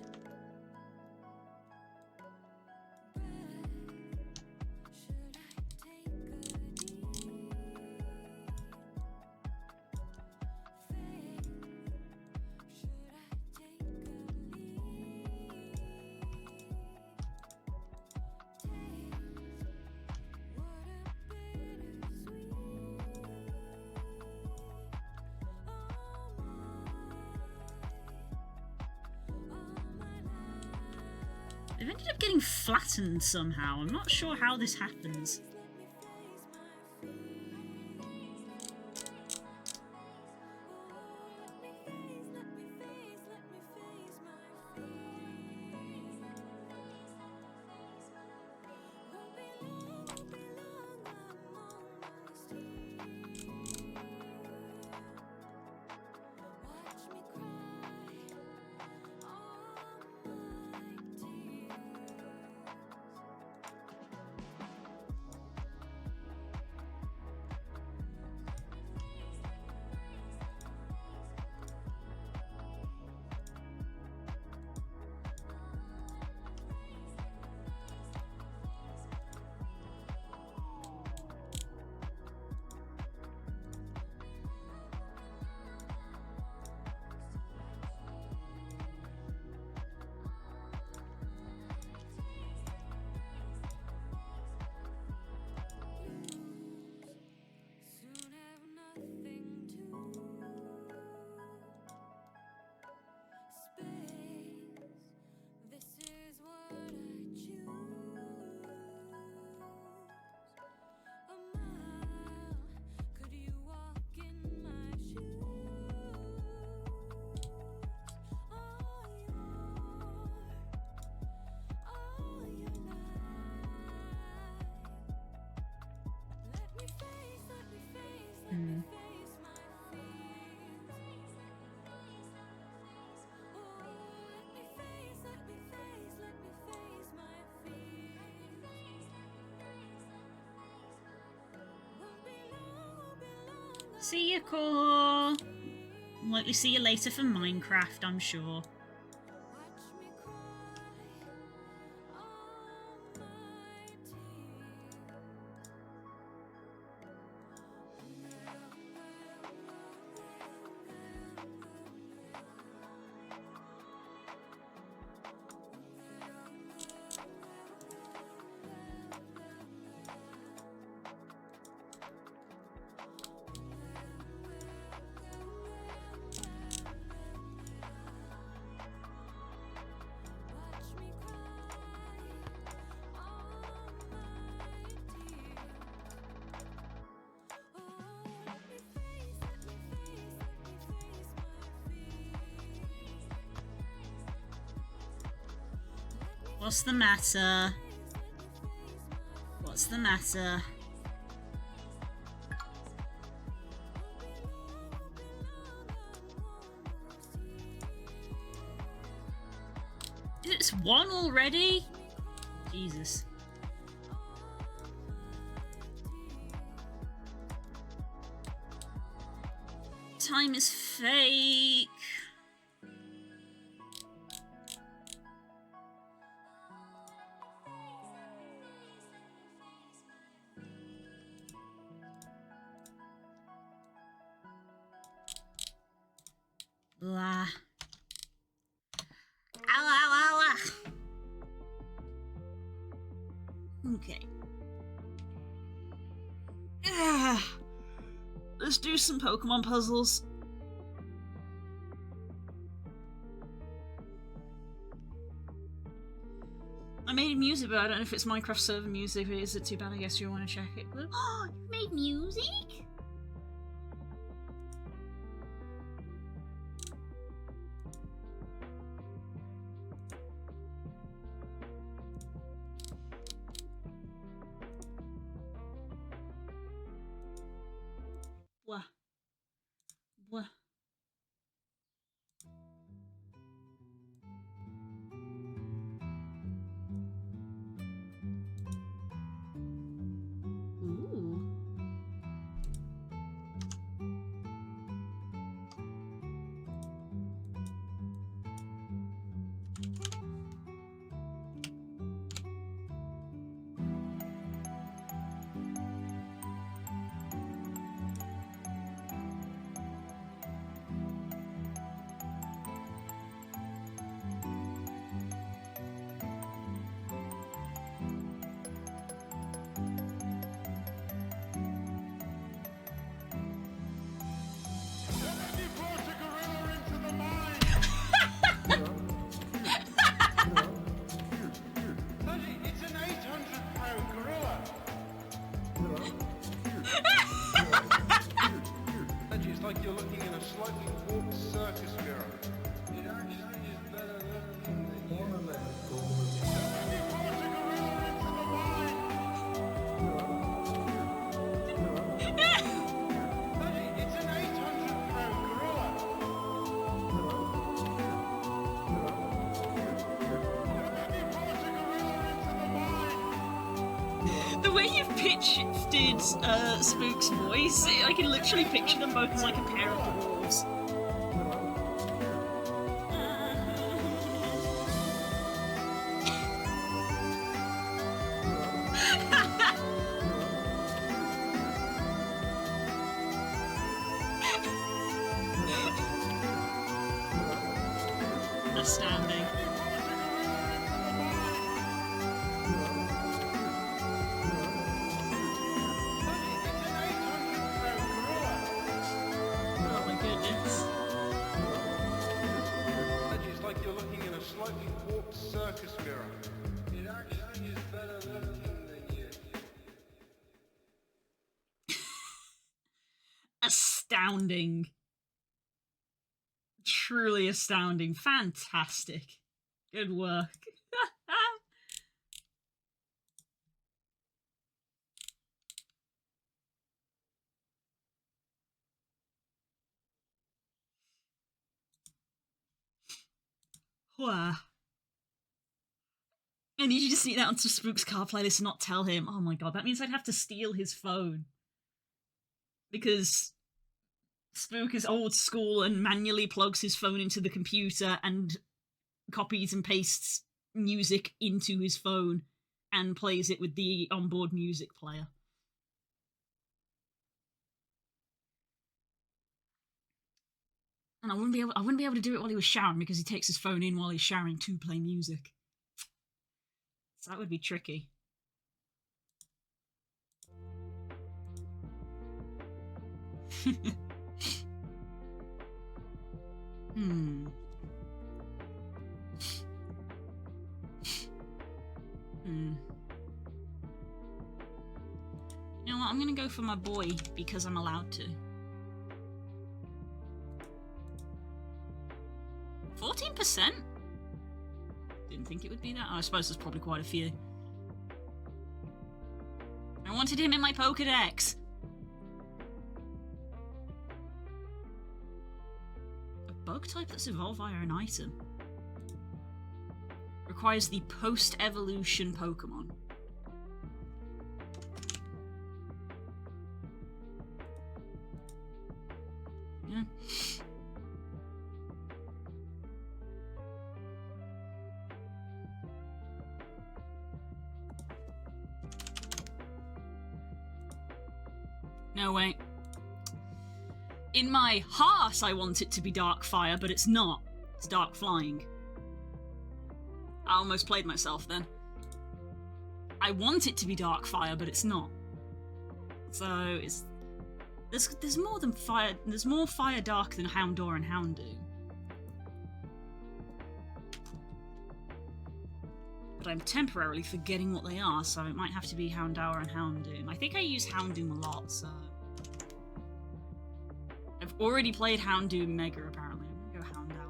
They've ended up getting flattened somehow. I'm not sure how this happens. See you, Core. Likely see you later for Minecraft, I'm sure. What's the matter? What's the matter? It's one already? Jesus. Time is fake. Blah. Ow, ow, ow, ow. Okay. Let's do some Pokemon puzzles. I made music, but I don't know if it's Minecraft server music. But is it too bad? I guess you want to check it. Oh, you made music? Blah. Blah. Ooh. It's an 800-pound gorilla. It's like you're looking in a slightly warped circus mirror. It actually is better looking than you. It's an 800-pound gorilla. The way you've pitched Spook's voice, I can literally picture them both as like a pair of dwarves. Astounding. Oh my goodness. It's like you're looking in a slightly warped circus mirror. It actually is better looking than you. Astounding. Truly astounding. Fantastic. Good work. Wow. I need you to sneak that onto Spook's car playlist and not tell him. Oh my god, that means I'd have to steal his phone. Because Spook is old school and manually plugs his phone into the computer and copies and pastes music into his phone and plays it with the onboard music player. And I wouldn't be able to do it while he was showering because he takes his phone in while he's showering to play music. So that would be tricky. Hmm. You know what? I'm gonna go for my boy because I'm allowed to. 14%? Didn't think it would be that. Oh, I suppose there's probably quite a few. I wanted him in my Pokedex. A bug type that's evolved via an item. Requires the post-evolution Pokemon. Yeah. No way. In my heart, I want it to be dark fire, but it's not. It's dark flying. I almost played myself then. I want it to be dark fire, but it's not. So it's there's more than fire. There's more fire dark than Houndour and Houndoom. But I'm temporarily forgetting what they are, so it might have to be Houndour and Houndoom. I think I use Houndoom a lot, so I've already played Houndoom Mega. Apparently, I'm gonna go Houndour.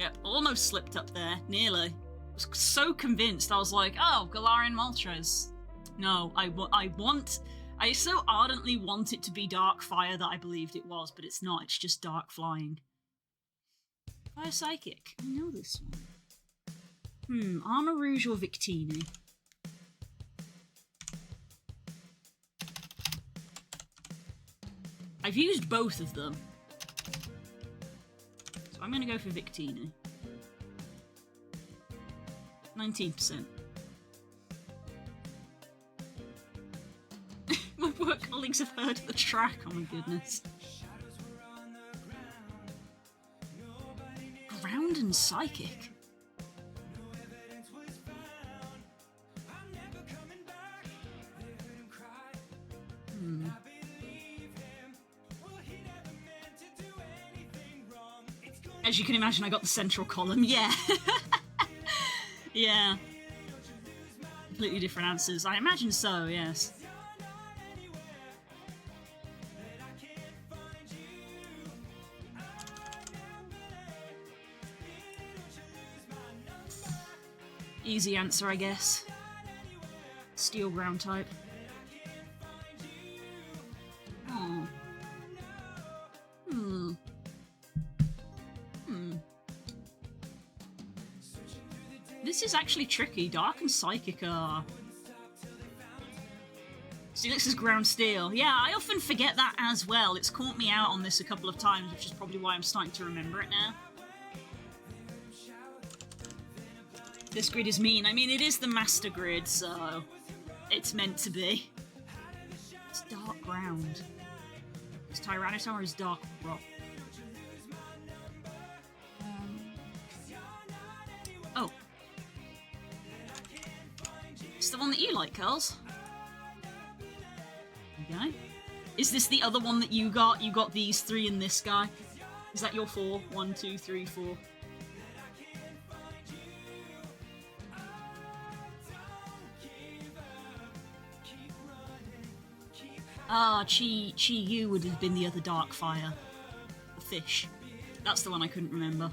Yep, almost slipped up there. Nearly. I was so convinced. I was like, oh, Galarian Moltres. No, I so ardently want it to be Dark Fire that I believed it was, but it's not. It's just Dark Flying. Fire Psychic. I know this one. Armor Rouge or Victini? I've used both of them. So I'm gonna go for Victini. 19%. My work colleagues have heard the track, oh my goodness. Ground and Psychic? As you can imagine, I got the central column, yeah. Yeah. Completely different answers. I imagine so, yes. Easy answer, I guess. Steel ground type. Oh. This is actually tricky. Dark and Psychic are... See, this is ground steel. Yeah, I often forget that as well. It's caught me out on this a couple of times, which is probably why I'm starting to remember it now. This grid is mean. I mean, it is the master grid, so it's meant to be. It's dark ground. Is Tyranitar or is dark rock? Oh. It's the one that you like, Curls. Okay. Is this the other one that you got? You got these three and this guy? Is that your 4? 1, 2, 3, 4. Ah, Chi-Yu would have been the other dark fire. The fish. That's the one I couldn't remember.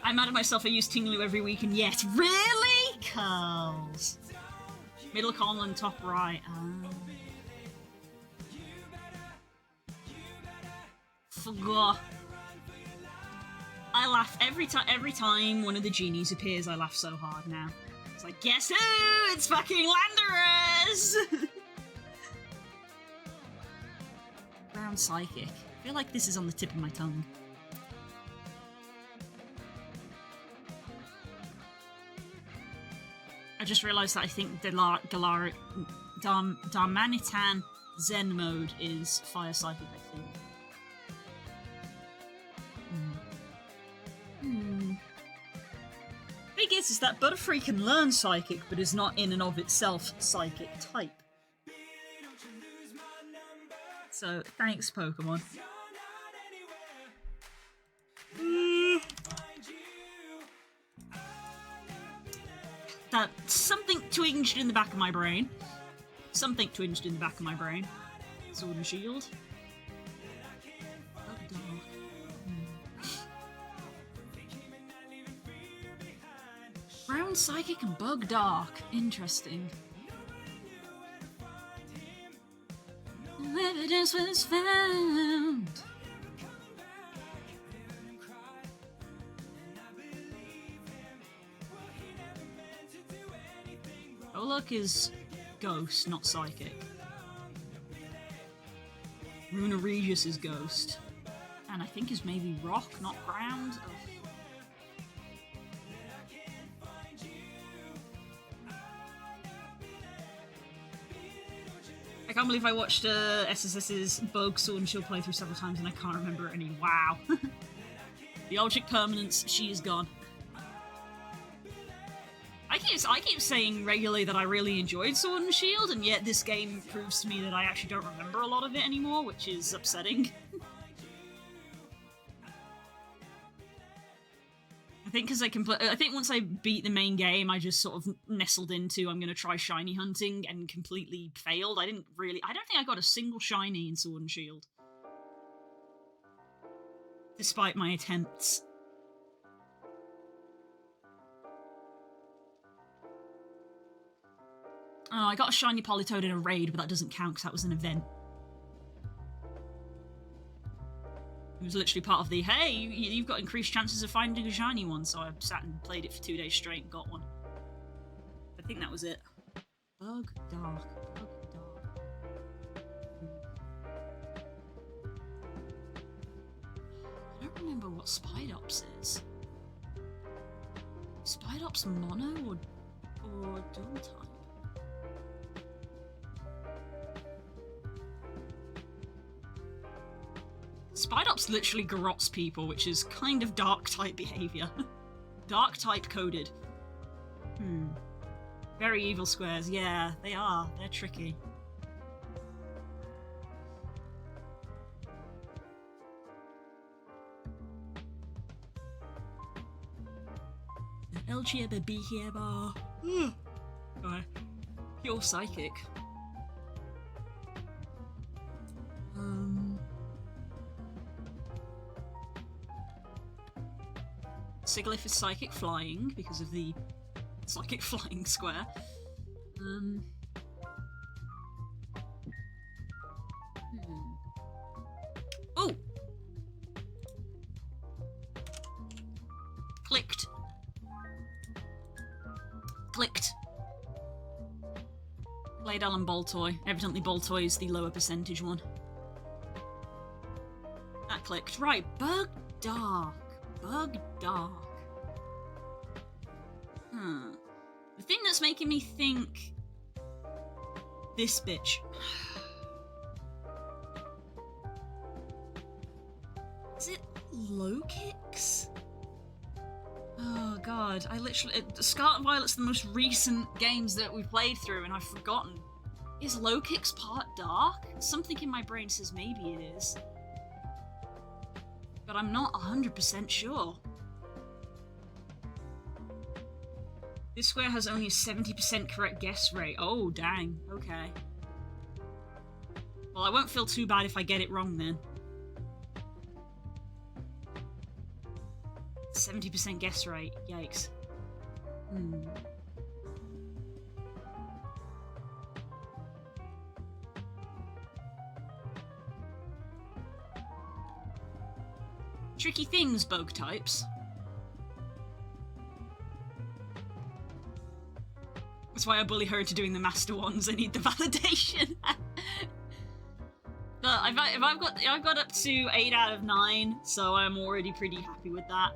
I'm mad at myself, I use Tinglu every week and yet. Really? Curls. Middle column, top right. Forgot. I laugh every time one of the genies appears. I laugh so hard now. It's like, guess who? It's fucking Landorus! Ground Psychic. I feel like this is on the tip of my tongue. I just realised that I think Darmanitan Zen mode is Fire Psychic, I think. Thing is that Butterfree can learn Psychic, but is not in and of itself Psychic type. So, thanks, Pokemon. That something twinged in the back of my brain. Something twinged in the back of my brain. Sword and Shield. Brown Psychic and Bug Dark. Interesting. No evidence was found. Golurk is Ghost, not Psychic. Runa Regis is Ghost. And I think is maybe Rock, not Ground. Oh. I can't believe I watched SSS's Bug Sword and Shield playthrough several times and I can't remember any. Wow. The object permanence, she is gone. I keep saying regularly that I really enjoyed Sword and Shield, and yet this game proves to me that I actually don't remember a lot of it anymore, which is upsetting. I think because I think once I beat the main game, I just sort of nestled into I'm gonna try shiny hunting and completely failed. I don't think I got a single shiny in Sword and Shield. Despite my attempts. Oh, I got a shiny Politoed in a raid, but that doesn't count because that was an event. It was literally part of the, hey, you've got increased chances of finding a shiny one, so I sat and played it for 2 days straight and got one. I think that was it. Bug Dark. Bug Dark. I don't remember what Spidops is. Spidops mono or dual type? Spidops literally garrots people, which is kind of dark-type behaviour. Dark-type coded. Very evil squares, yeah, they are. They're tricky. LGBT. God. Pure psychic. Sigilyph is psychic flying because of the psychic flying square. Oh! Clicked. Claydol and Boltoy. Evidently Boltoy is the lower percentage one. That clicked. Right, Bug Dark. Bug Dark. The thing that's making me think... This bitch. Is it low kicks? Oh god, I literally... Scarlet and Violet's the most recent games that we've played through and I've forgotten. Is low kicks part dark? Something in my brain says maybe it is. But I'm not 100% sure. This square has only a 70% correct guess rate. Oh, dang. Okay. Well, I won't feel too bad if I get it wrong, then. 70% guess rate. Yikes. Tricky things, bug types. That's why I bully her into doing the master ones. I need the validation. But I've got up to 8 out of 9, so I'm already pretty happy with that.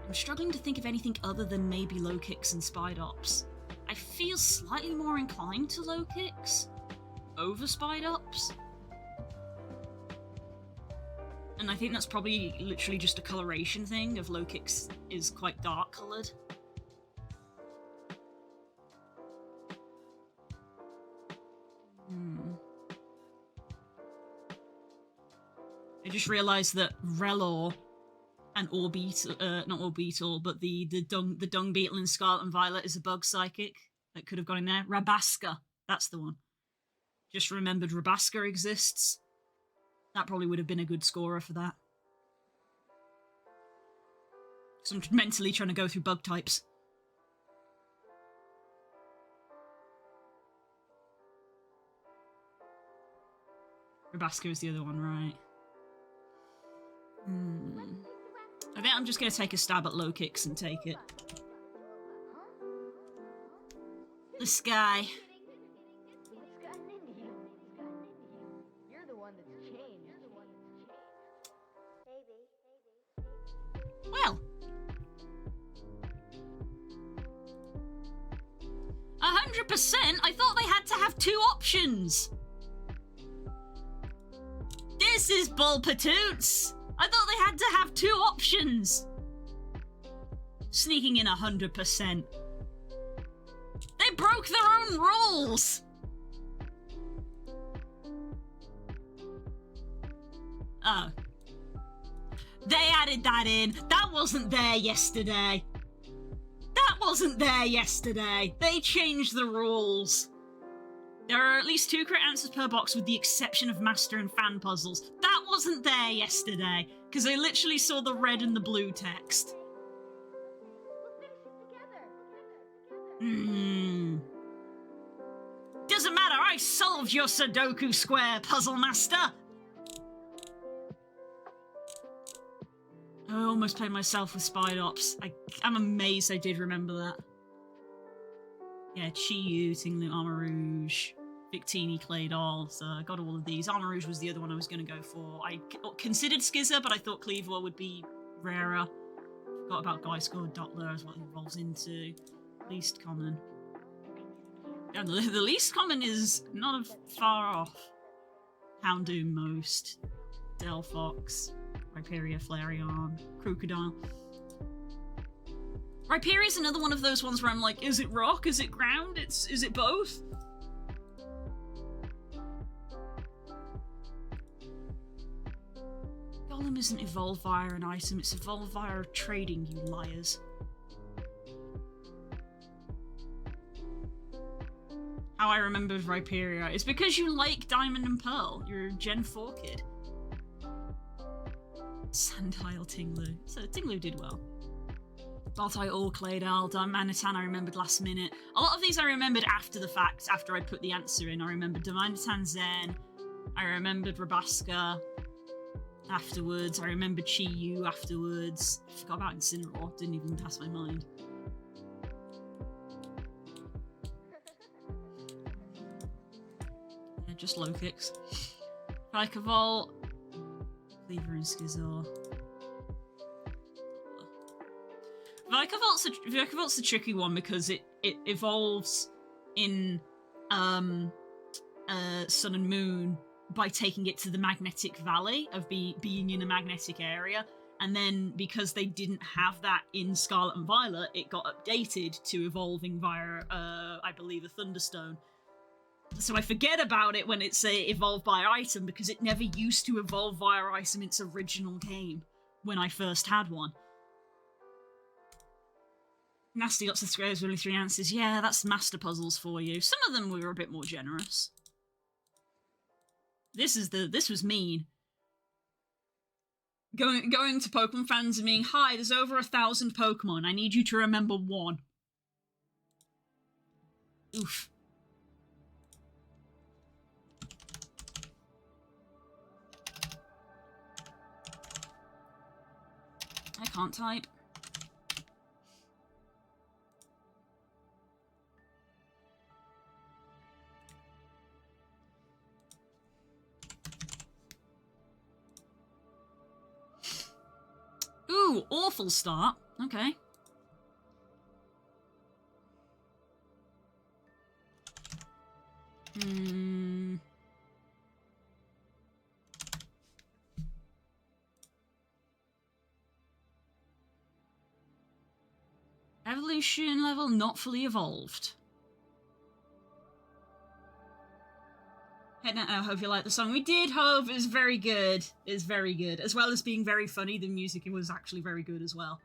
I'm struggling to think of anything other than maybe low kicks and Spidops. I feel slightly more inclined to low kicks over Spidops. And I think that's probably literally just a coloration thing of low kicks is quite dark coloured. I just realised that Relor and Orbeetle, not Orbeetle, but the dung beetle in Scarlet and Violet is a bug psychic that could have gone in there. Rabaska, that's the one. Just remembered Rabaska exists. That probably would have been a good scorer for that. So I'm mentally trying to go through bug types. Rabaska is the other one, right? I think I'm just going to take a stab at low kicks and take it. The sky. Well. 100%? I thought they had to have 2 options. This is bullpatoots. I thought they had to have 2 options. Sneaking in 100%. They broke their own rules. Oh. They added that in. That wasn't there yesterday. That wasn't there yesterday. They changed the rules. There are at least 2 correct answers per box with the exception of master and fan puzzles. That wasn't there yesterday, because I literally saw the red and the blue text. Doesn't matter, I solved your Sudoku square, Puzzle Master! I almost played myself with Spide Ops. I'm amazed I did remember that. Yeah, Chi-Yu, Tinglu, Armor Rouge, Victini, Clay Doll, so I got all of these. Armor Rouge was the other one I was going to go for. I considered Skizzer, but I thought Cleaver would be rarer. Forgot about Geisco, Doppler is what he evolves into. Least common. Yeah, the least common is not far off. Houndoom most. Delphox. Rhyperia, Flareon, Crocodile. Rhyperia's another one of those ones where I'm like, is it rock? Is it ground? Is it both? Golem isn't evolved via an item, it's evolved via trading, you liars. How I remembered Rhyperia is because you like Diamond and Pearl. You're a Gen 4 kid. Sandile Tinglu. So Tinglu did well. Baltai or Claydal, Dimanitan I remembered last minute. A lot of these I remembered after the fact, after I put the answer in. I remembered Dimanitan Zen. I remembered Rabaska afterwards. I remembered Chi-Yu afterwards. I forgot about Incineroar. Didn't even pass my mind. Yeah, just low kicks. Vikavolt. Cleaver and Skizor. Vikavoult's the tricky one because it evolves in Sun and Moon by taking it to the magnetic valley of being in a magnetic area, and then because they didn't have that in Scarlet and Violet, it got updated to evolving via I believe a Thunderstone. So I forget about it when it's evolved by item because it never used to evolve via item in its original game when I first had one. Nasty lots of squares, only 3 answers. Yeah, that's master puzzles for you. Some of them were a bit more generous. This was mean. Going to Pokemon fans and being, hi, there's over 1,000 Pokemon. I need you to remember 1. Oof. I can't type. Ooh, awful start. Okay. Evolution level not fully evolved. Headnet, I hope you like the song. We did, Hove. It's very good. It's very good. As well as being very funny, the music was actually very good as well.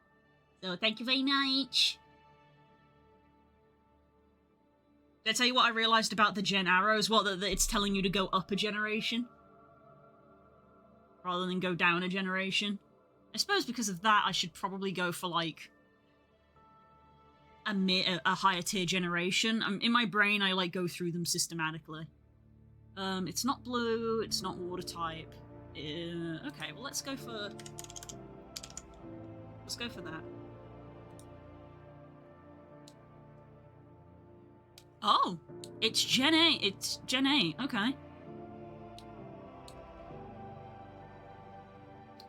So thank you very much. Did I tell you what I realised about the Gen arrows? What, that it's telling you to go up a generation? Rather than go down a generation? I suppose because of that, I should probably go for, like, a higher tier generation. In my brain, I, like, go through them systematically. It's not blue, it's not water type. Okay, well, let's go for that. Oh, it's Gen 8. It's Gen 8. Okay.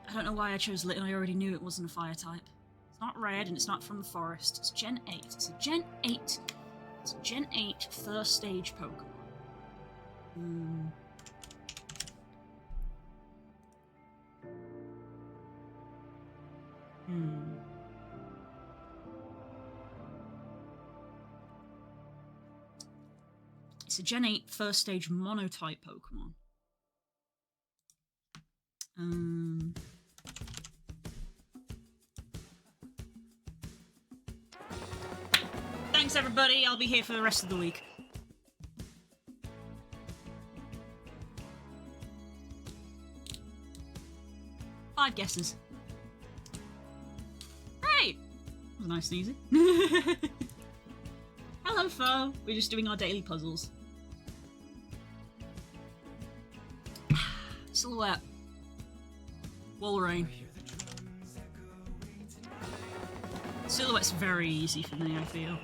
I don't know why I chose Lit, and I already knew it wasn't a fire type. It's not red, and it's not from the forest. It's Gen 8. It's a Gen 8 It's Gen 8 first stage Pokemon. It's a Gen 8 first stage monotype Pokemon. Thanks, everybody. I'll be here for the rest of the week. Five guesses. Right. That was nice and easy. Hello, foe. We're just doing our daily puzzles. Silhouette. Walrein. Silhouette's very easy for me, I feel.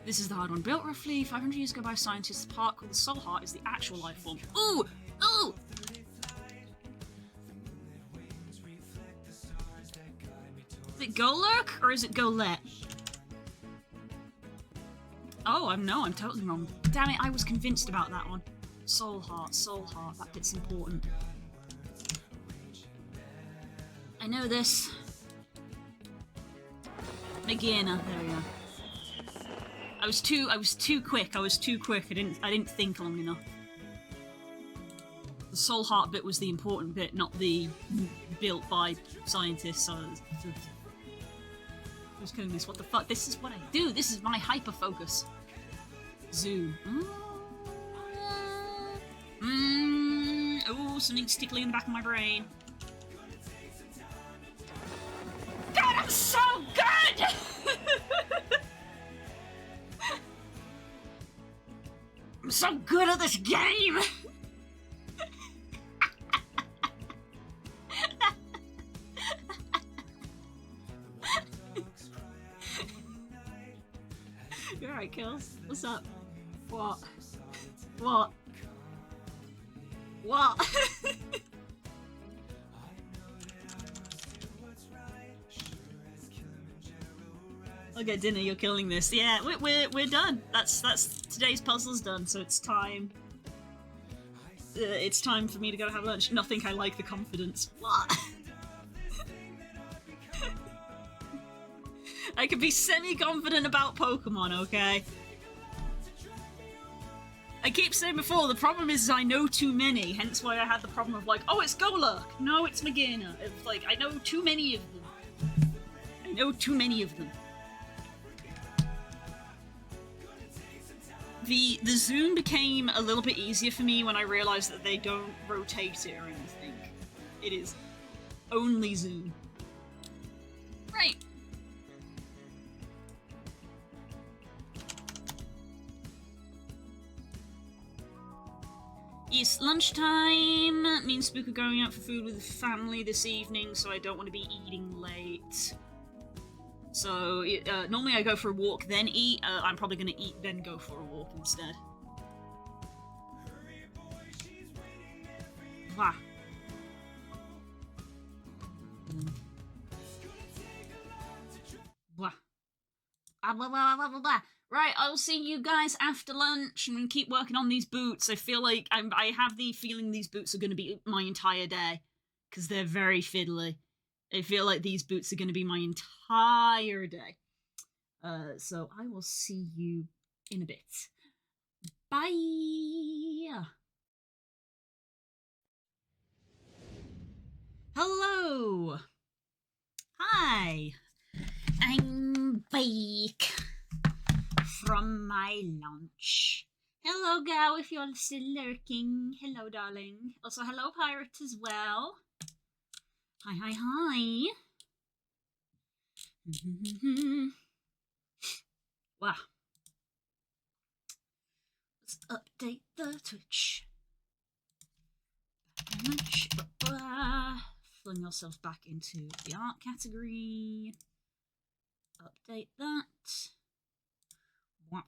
This is the hard one. Built roughly 500 years ago by scientists, the part called the Soul Heart is the actual life form. Ooh! Ooh! Is it Golurk or is it Golett? Oh, I'm totally wrong. Damn it, I was convinced about that one. Soul Heart, that bit's important. I know this. Magina, there we go. I was too quick. I didn't think long enough. The Soul Heart bit was the important bit, not the built by scientists. So who's killing this? What the fuck? This is what I do. This is my hyper focus. Zoo. Oh, something's tickling in the back of my brain. God, I'm so good! I'm so good at this game! You alright, Kills? What's up? What? What? What? Okay, Dinner, you're killing this. Yeah, we're done. That's today's puzzle's done. So it's time. It's time for me to go have lunch. Nothing. I like the confidence. What? I can be semi-confident about Pokemon, okay? I keep saying before, the problem is I know too many, hence why I had the problem of like, oh, it's Golurk! No, it's Magina. It's like, I know too many of them. I know too many of them. The zoom became a little bit easier for me when I realised that they don't rotate it or anything. It is only zoom. Right. Yes, lunchtime. Me and Spook are going out for food with the family this evening, so I don't want to be eating late. So, normally I go for a walk, then eat. I'm probably going to eat, then go for a walk instead. Wah. Blah. Blah, blah, blah, blah, blah, blah. Right, I'll see you guys after lunch and keep working on these boots. I feel like I have the feeling these boots are going to be my entire day because they're very fiddly. I feel like these boots are going to be my entire day. So I will see you in a bit. Bye! Hello! Hi! I'm back from my lunch. Hello, gal, if you're still lurking. Hello, darling. Also, hello, pirate, as well. Hi, hi, hi. Wow. Let's update the Twitch. Lunch. Fling yourself back into the art category. Update that. Wow.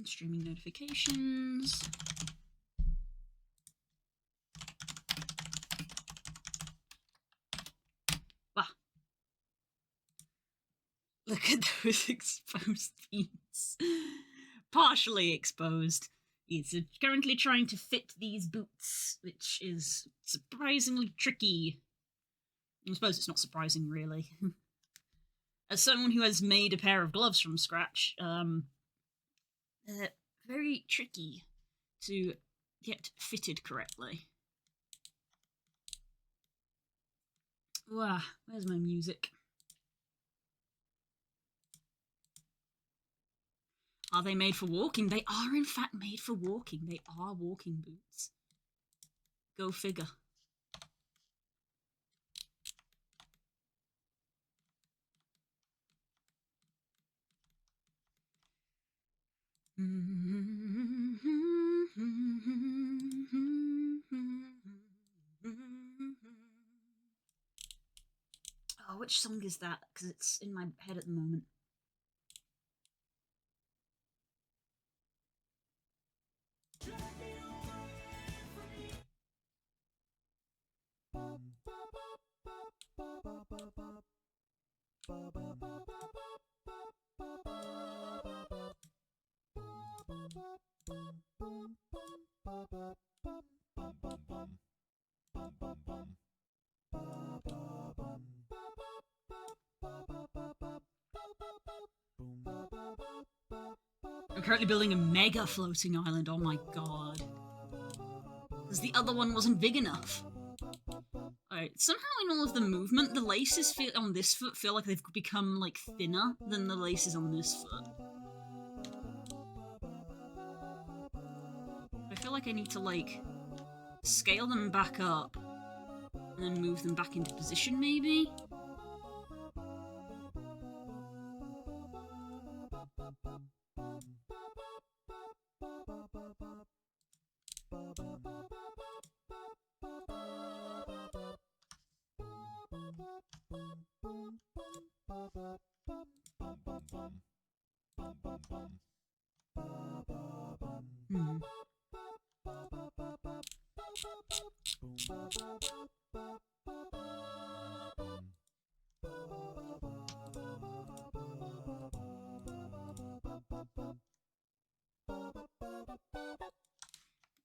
Streaming notifications. Look at those exposed feet. Partially exposed. It's currently trying to fit these boots, which is surprisingly tricky. I suppose it's not surprising, really. As someone who has made a pair of gloves from scratch, they're very tricky to get fitted correctly. Wow, where's my music? Are they made for walking? They are in fact made for walking. They are walking boots. Go figure. Oh, which song is that? Because it's in my head at the moment. I'm currently building a mega floating island, oh my god. Because the other one wasn't big enough. Alright, somehow in all of the movement, the laces on this foot feel like they've become, like, thinner than the laces on this foot. I feel like I need to, like, scale them back up and then move them back into position, maybe?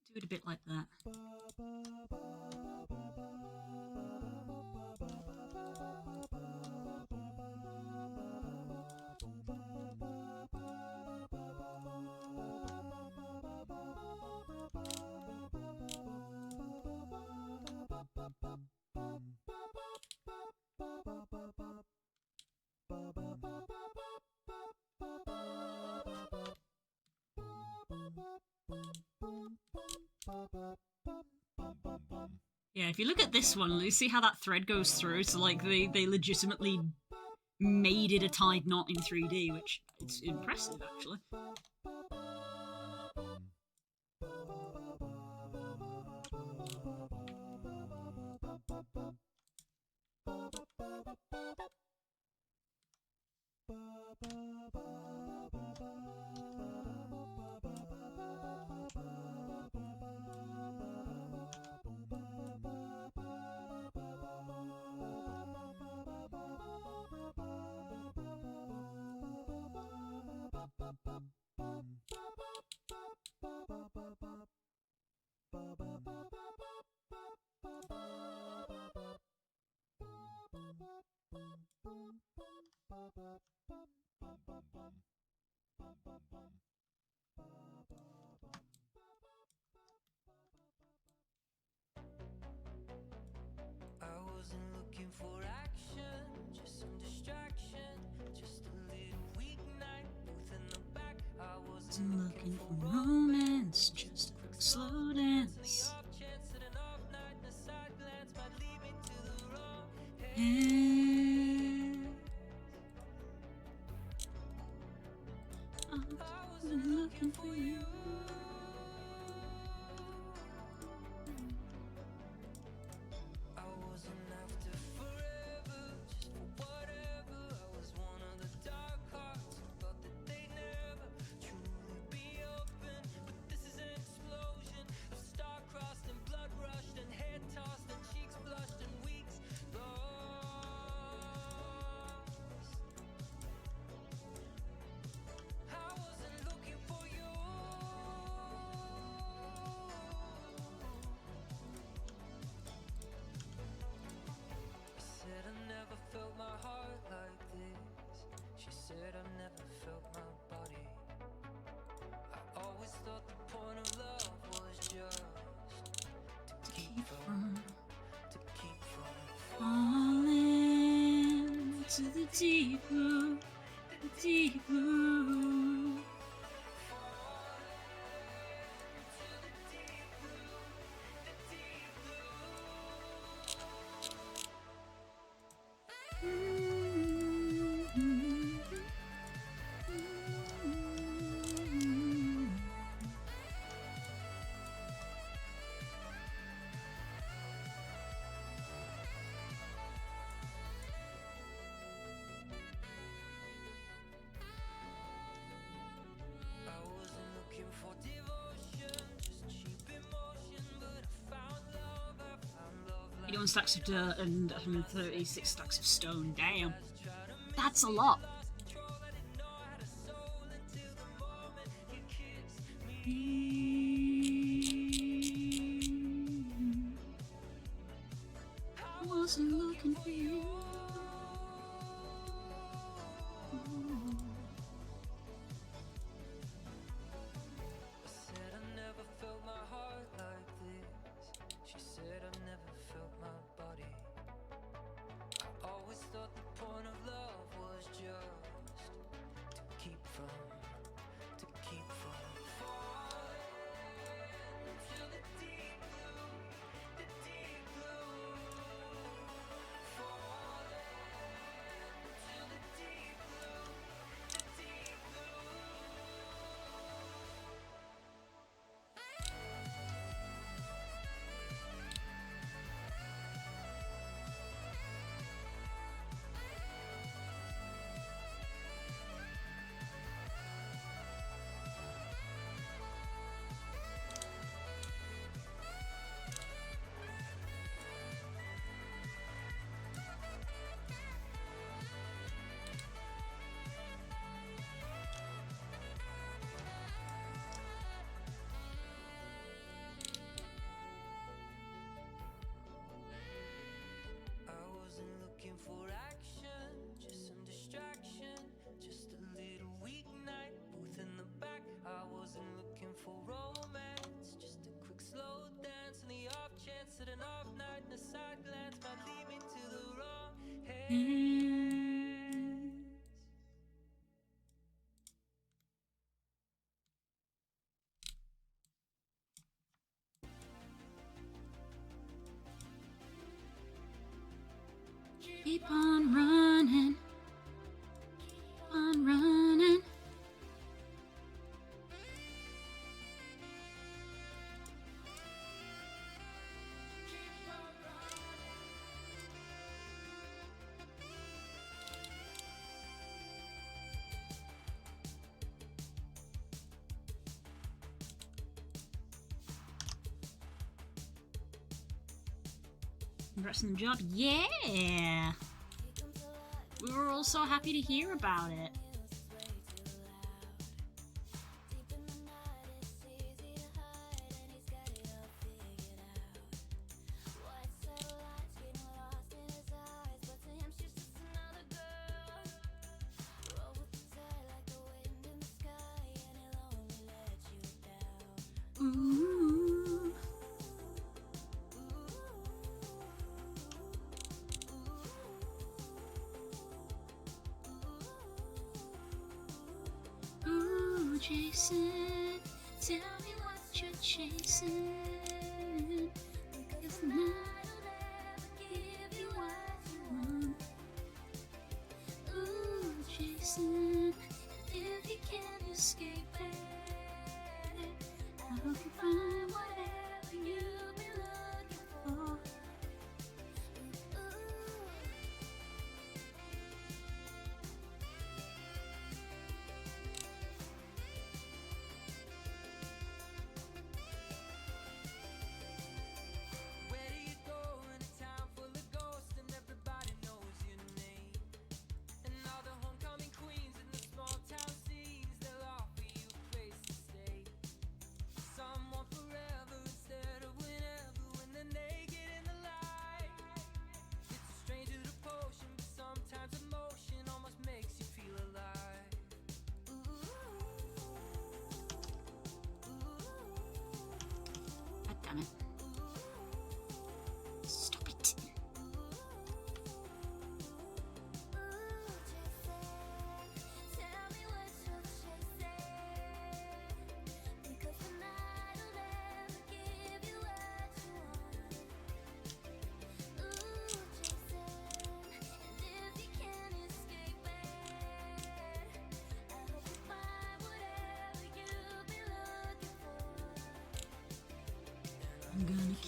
Do it a bit like that. Yeah, if you look at this one, you see how that thread goes through, so like they legitimately made it a tied knot in 3D, which is impressive actually. I wasn't looking for action, just some distraction, just a little weeknight, booth in the back. I wasn't Looking for romance, just a quick slow dance. off chance at an off night, and a side glance might lead me to the wrong head. I wasn't looking for you. I wasn't after forever, just for whatever. I was one of the dark hearts who thought that they'd never truly be open. But this is an explosion of star-crossed and blood-rushed and head-tossed and cheeks flushed and weeks lost. said I've never felt my body. I always thought the point of love was just to keep from falling to the deep blue, the deep blue. Eighty-one stacks of dirt and 136 stacks of stone. Damn, that's a lot. I wasn't looking for you. For action, just some distraction, just a little weeknight, booth in the back. I wasn't looking for romance, just a quick slow dance, and the off chance that an off night and a side glance might lead me to the wrong hands. Keep on running, keep on running. Congrats on the job. Yeah! We were all so happy to hear about it. Ooh. Ooh, Jason, tell me what you're chasing. Because tonight I'll never give you what you want. Ooh, Jason, if you can't escape it, I hope you find whatever you've been looking for. Where do you go in a town full of ghosts and everybody knows your name? And all the homecoming queens in the small town scenes, they'll offer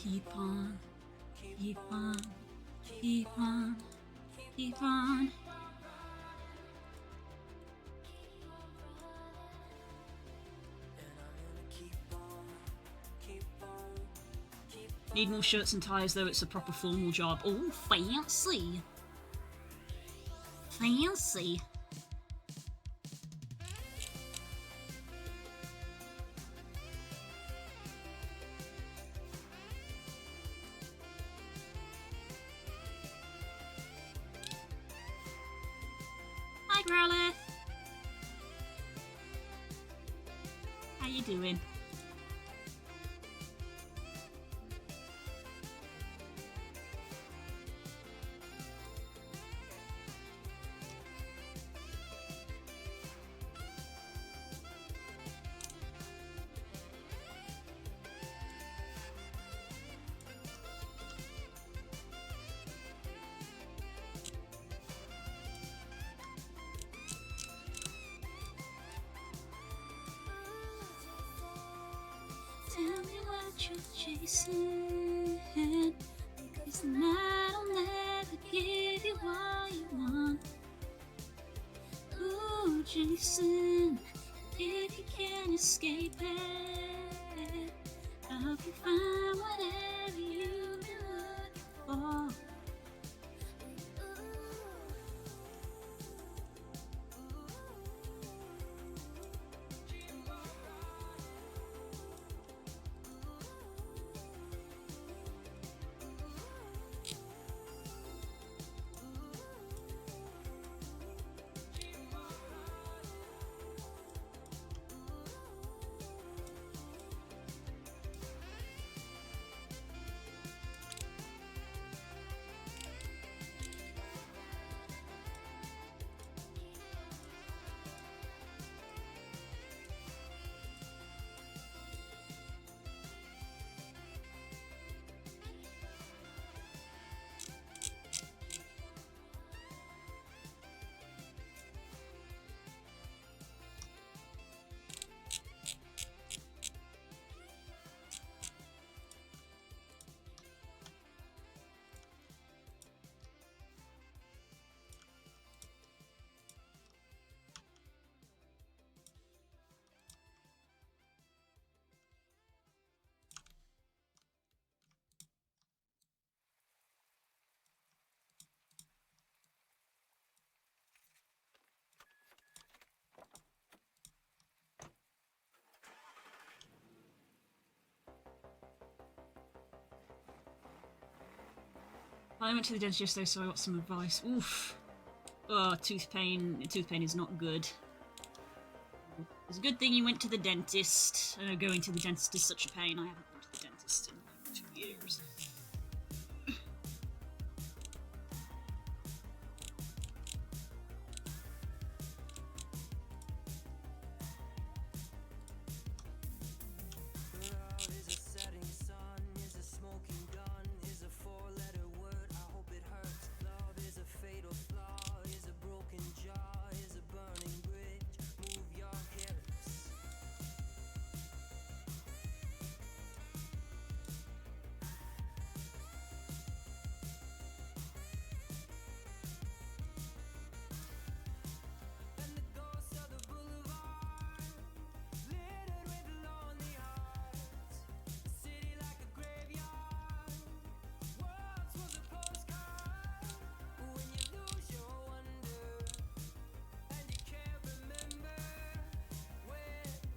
Keep on, keep on, keep on, keep on. Need more shirts and ties though, it's a proper formal job. Oh, fancy. Fancy. Hi, Growlith. How you doing? Tell me what you're chasing, because tonight I'll never give you what you want. Ooh, Jason, if you can't escape it, I hope you find whatever you've been looking for. I went to the dentist yesterday, so I got some advice. Oof. Oh, tooth pain. Tooth pain is not good. It's a good thing you went to the dentist. I know going to the dentist is such a pain. I haven't gone to the dentist in like 2 years.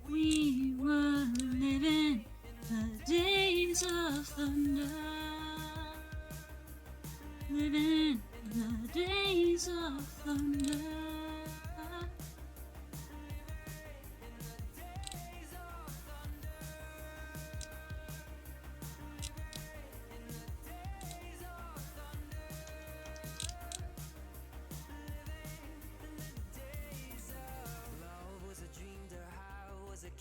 We were living the days of thunder. Living the days of thunder.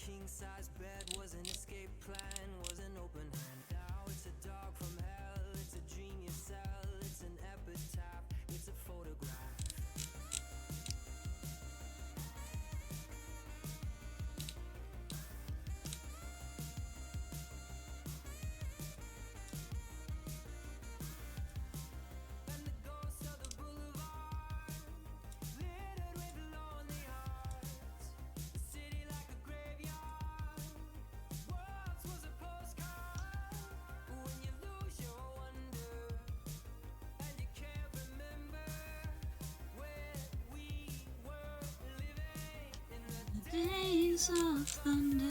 King-size bed was an escape plan, was an open hand. Now it's a dog from hell, it's a dream you sell, it's an epitaph, it's a photograph. days of thunder.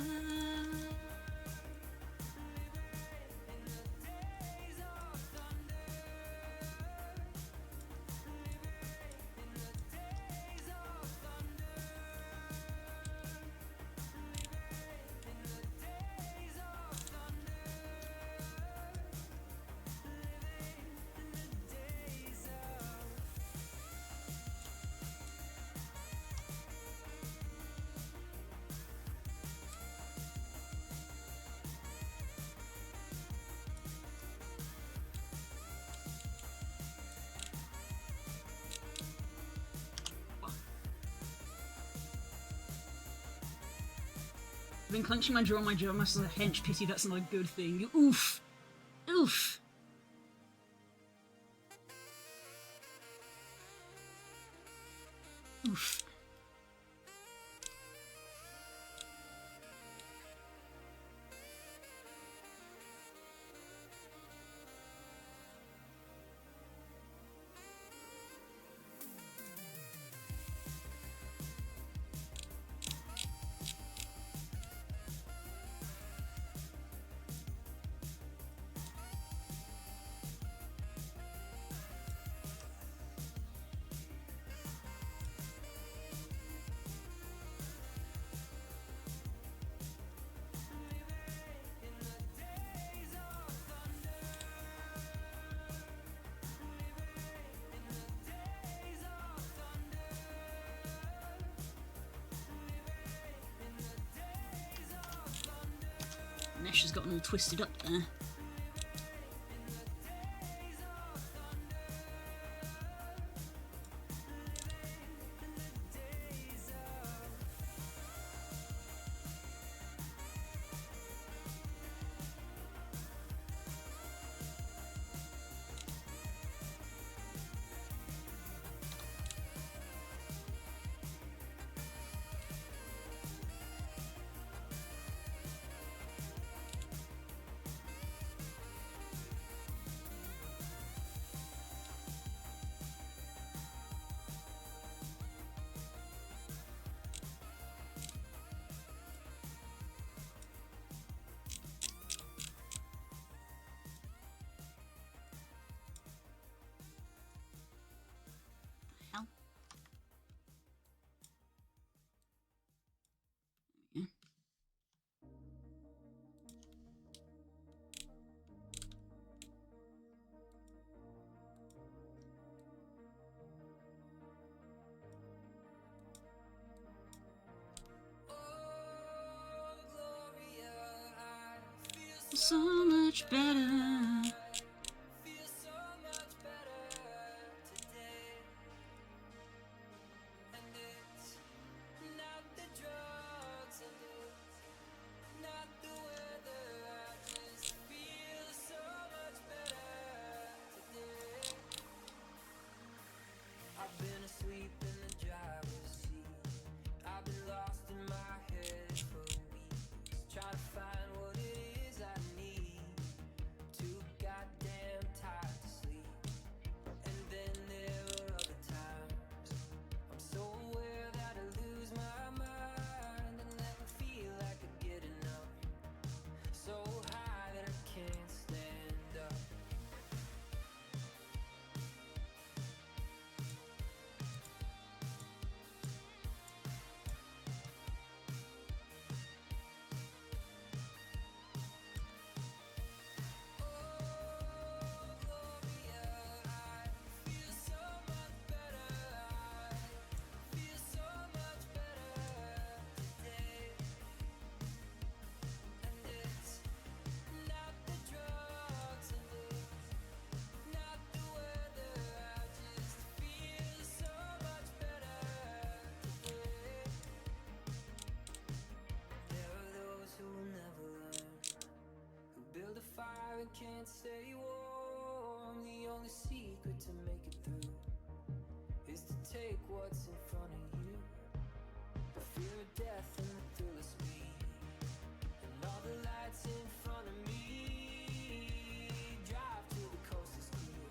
I've been clenching my jaw muscles a hench. Pity that's not a good thing. Oof. Oof. Oof. Nesh has gotten all twisted up there. Hell. Yeah. So much better. I've been asleep in the driver's seat. I've been lost in my head for weeks, trying to find what it is I need. Too goddamn tired to sleep. And then there were other times I'm so aware that I lose my mind and never feel I could get enough. So high that I can't stand up. Fire and can't stay warm. The only secret to make it through is to take what's in front of you. The fear of death and the thrill of speed, and all the lights in front of me. Drive till the coast is clear,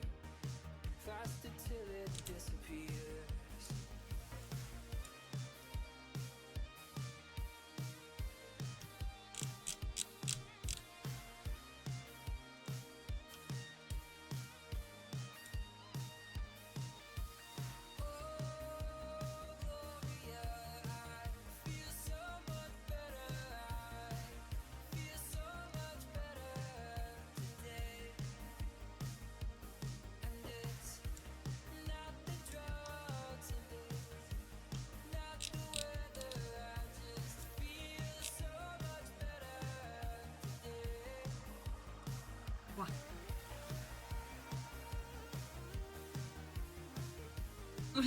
faster till it disappears.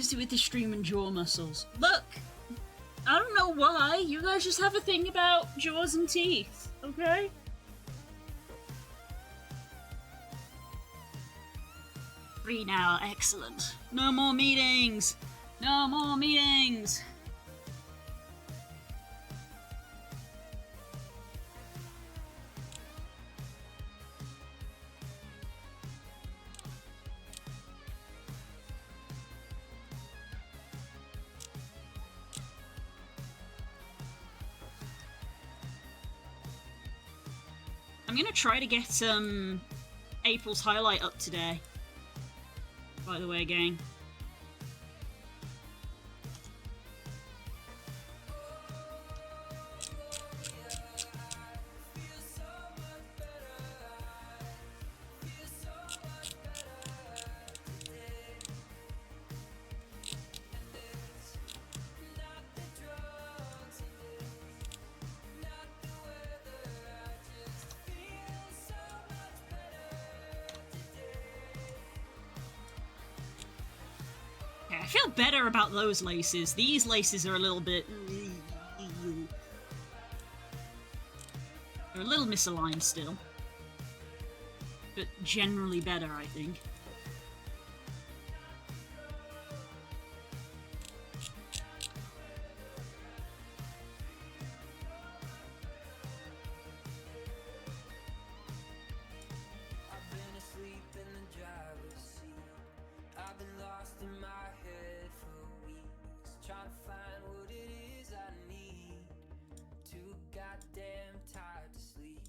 What is it with the stream and jaw muscles? Look! I don't know why. You guys just have a thing about jaws and teeth, okay? Free now, excellent. No more meetings! No more meetings! I'm gonna try to get April's highlight up today. By the way, gang. I feel better about those laces. These laces are a little bit... They're a little misaligned still. But generally better, I think. I've been asleep in the driver's seat. I've been lost in my head for weeks, trying to find what it is I need. Too goddamn tired to sleep.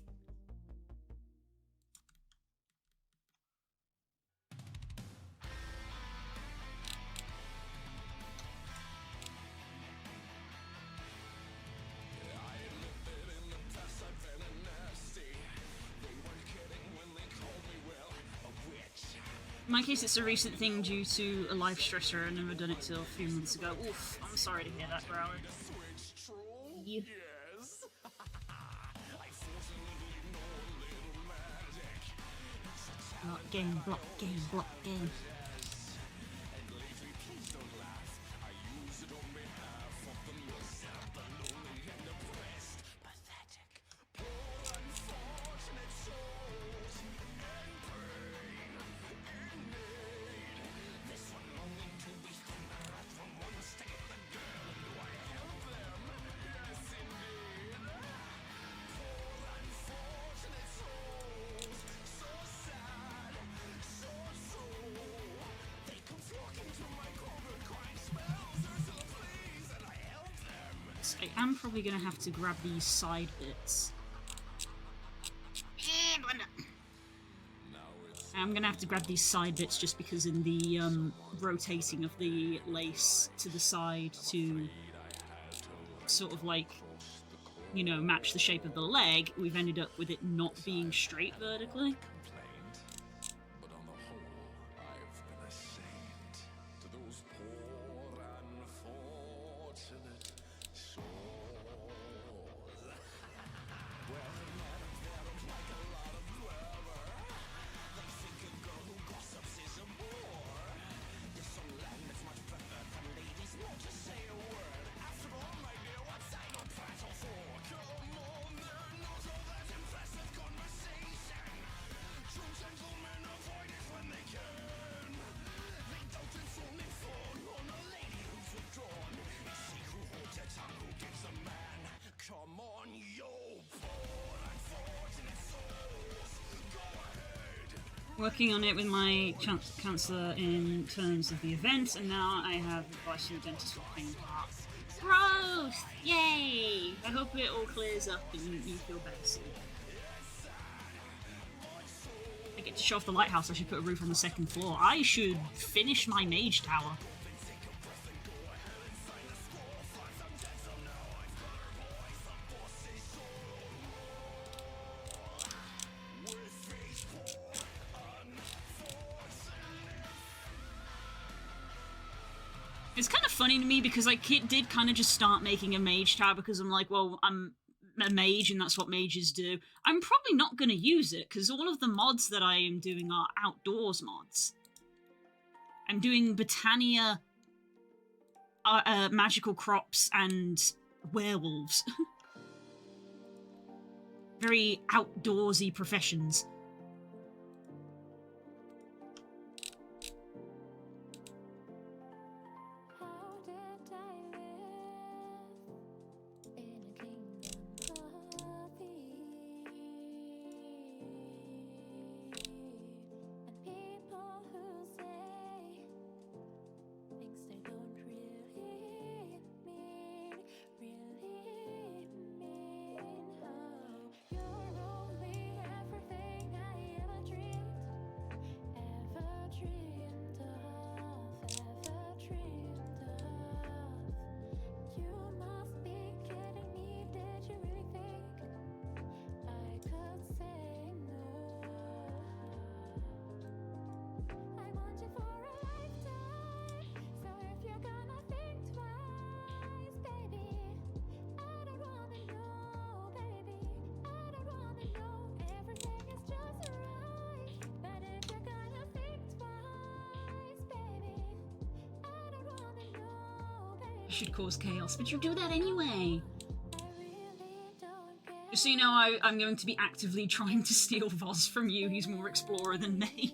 In my case, it's a recent thing due to a life stressor. I've never done it till a few months ago. Oof, I'm sorry to hear that, Growler. You. Block game, block game, block game. I am probably going to have to grab these side bits. I'm going to have to grab these side bits just because in the rotating of the lace to the side to sort of like, you know, match the shape of the leg, we've ended up with it not being straight vertically. Working on it with my counsellor in terms of the event, and now I have advice from the dentist for pain part. Growth! Yay! I hope it all clears up and you feel better soon. I get to show off the lighthouse. I should put a roof on the second floor. I should finish my mage tower. It's kind of funny to me because I did kind of just start making a mage tower because I'm like, well, I'm a mage and that's what mages do. I'm probably not going to use it because all of the mods that I am doing are outdoors mods. I'm doing Botania magical crops and werewolves. Very outdoorsy professions. How did I live in a kingdom of thieves? And people who say things they don't really mean. Oh, you're only everything I ever dreamed of. You must be kidding me. Did you really think I could say no? I want you for a lifetime. So if you're gonna think twice, baby, I don't wanna know, baby. I don't wanna know. Everything is just right. But if you're gonna think twice, baby, I don't wanna know, baby. You should cause chaos, but you do that anyway. I really don't care. Just so you know, I'm going to be actively trying to steal Voz from you. He's more explorer than me.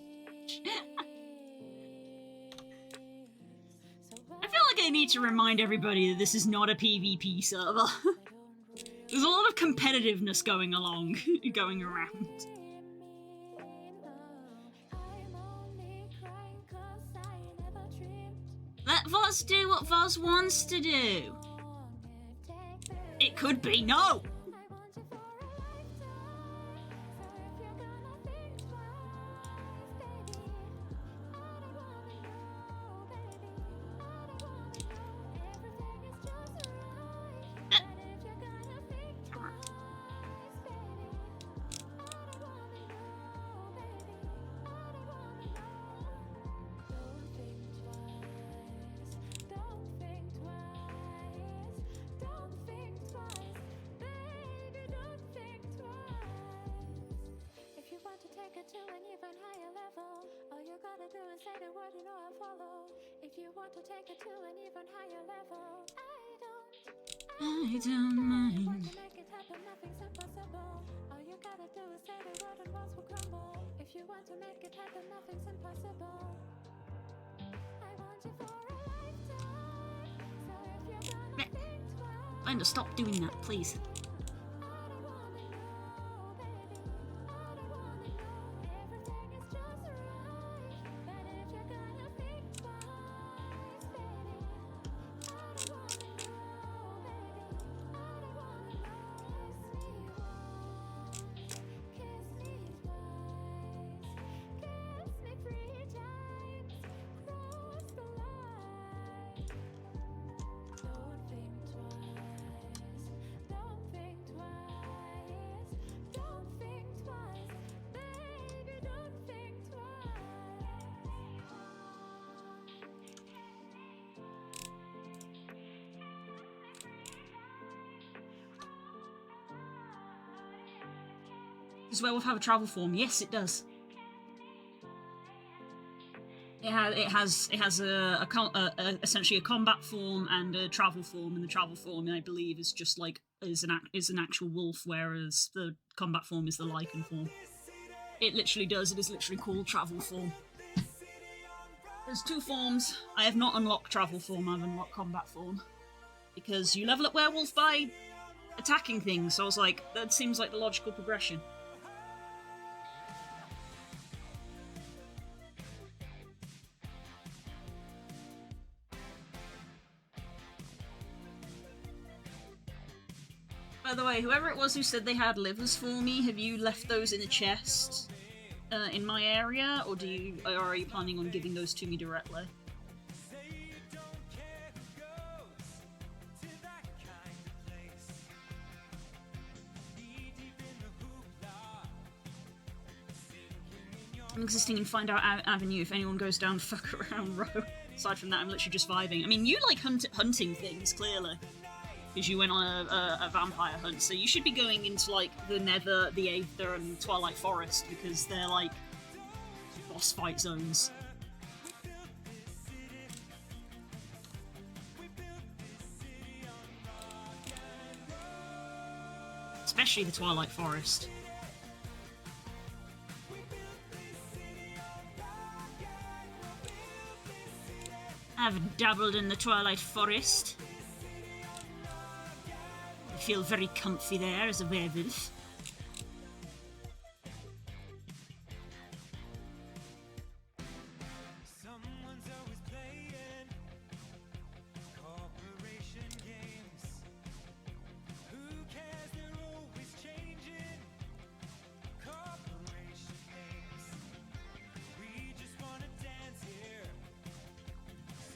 I feel like I need to remind everybody that this is not a PvP server. There's a lot of competitiveness going around. I'm only crying 'cause I never dreamed Let Voz do what Voz wants to do. It could be no. I want you for a lifetime. So if you're gonna think twice, baby, I don't wanna know, baby. I don't wanna know. Everything is just right. But if you're gonna think twice, baby, I don't wanna know, baby. I don't wanna know. Don't think twice. Don't think twice. Don't think twice, baby. Don't think twice. If you want to take it to an even higher level, all you gotta do is say the word, you know I follow. If you want to take it to an even higher level, I don't want mind. to make it happen, nothing's impossible. All you gotta do is say the word and walls will crumble. If you want to make it happen, nothing's impossible. I want you for a lifetime. So if you're gonna Meh. think twice, Linda, stop doing that, please. I don't wanna know, baby. I don't wanna know. Everything is just right. But if you're gonna think twice, baby, I don't wanna know, baby. I don't wanna know. Kiss me once, kiss me twice, kiss me 3 times, cross the line. Don't think twice. Don't think twice. Don't think twice. Baby, don't think twice. Does werewolf have a travel form? Yes, it does. It has essentially a combat form and a travel form, and the travel form, I believe, is just like is an actual wolf, whereas the combat form is the lichen form. It literally does. It is literally called travel form. There's 2 forms. I have not unlocked travel form. I've unlocked combat form because you level up werewolf by attacking things. So I was like, that seems like the logical progression. By the way, whoever it was who said they had livers for me, have you left those in a chest in my area, or are you planning on giving those to me directly? I'm existing in Find Out Avenue if anyone goes down fuck around row. Aside from that, I'm literally just vibing. I mean, you like hunting things, clearly. Because you went on a vampire hunt, so you should be going into, like, the Nether, the Aether, and Twilight Forest, because they're, like, boss fight zones. especially the Twilight Forest. I've dabbled in the Twilight Forest. I feel very comfy there as a werewolf. Someone's always playing corporation games. Who cares? They're always changing. Corporation games. We just wanna dance here.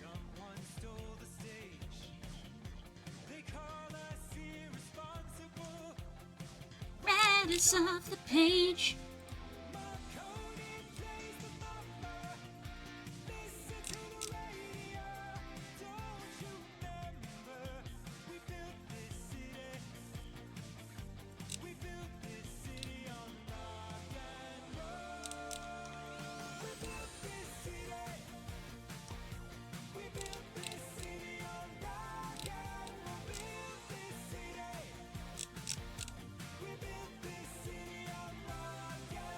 Someone stole the stage. They call us irresponsible. Read us off the page. Marconi plays the mama. Listen to the radio. Don't you remember? We built this city. We built this city on rock and roll. We built this city. We built this city on rock and roll. Built this city. We built this city on rock and roll.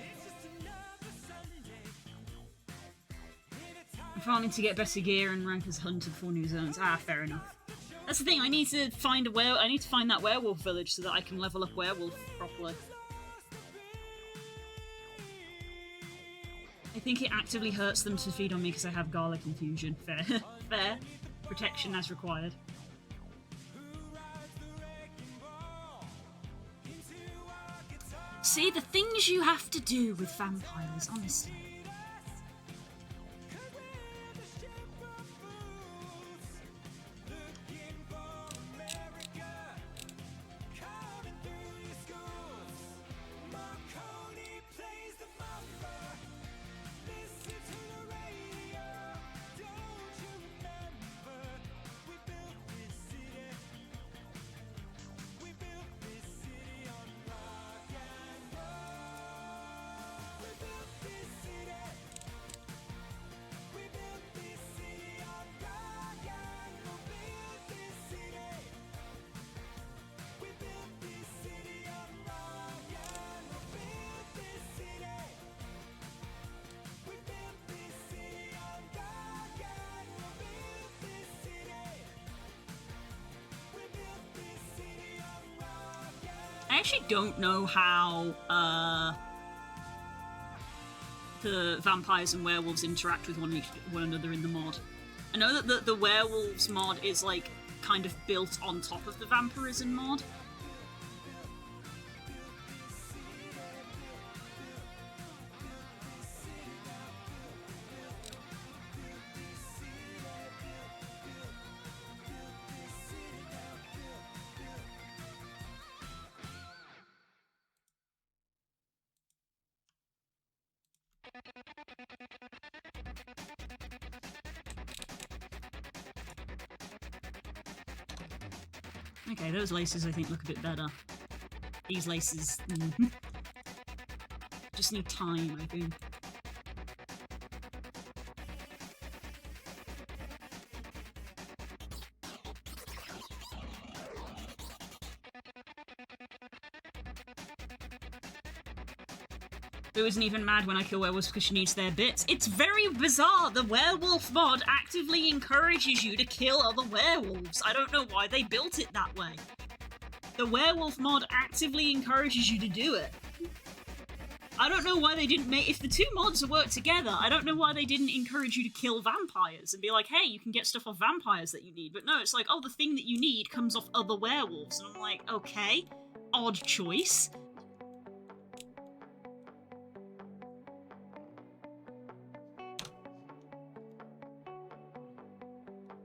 It's just another Sunday. In a time I'm farming to get better gear and rank as hunted for new zones. Ah, fair enough. That's the thing. I need to find I need to find that werewolf village so that I can level up werewolf properly. I think it actively hurts them to feed on me because I have garlic infusion. Fair, fair. Protection as required. See, the things you have to do with vampires, honestly. coming through your schools. Marconi plays the mama. Listen to the radio. Don't you remember? We built this city. We built this city on rock and roll. We built this city. We built this city on rock and roll. Built this city. We built this city on rock and roll. Built this city. We built this city on rock and roll. Built this city. We built this city on rock and I actually don't know how the vampires and werewolves interact with one another in the mod. I know that the werewolves mod is like kind of built on top of the vampirism mod. Okay, those laces I think look a bit better. These laces just need time, I think. Who isn't even mad when I kill werewolves because she needs their bits? It's very bizarre. The werewolf mod actively encourages you to kill other werewolves. I don't know why they built it that way. The werewolf mod actively encourages you to do it. I don't know why they didn't make... If the two mods work together, I don't know why they didn't encourage you to kill vampires and be like, hey, you can get stuff off vampires that you need. But no, it's like, oh, the thing that you need comes off other werewolves. And I'm like, okay, odd choice.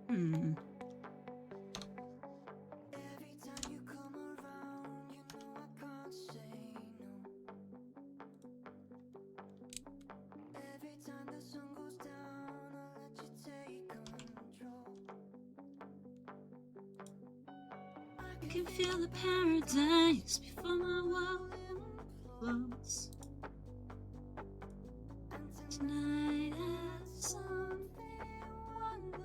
Every time you come around, you know I can't say no. Every time the sun goes down, I'll let you take control. I can feel the paradise before my world implodes. Tonight has something wonderful.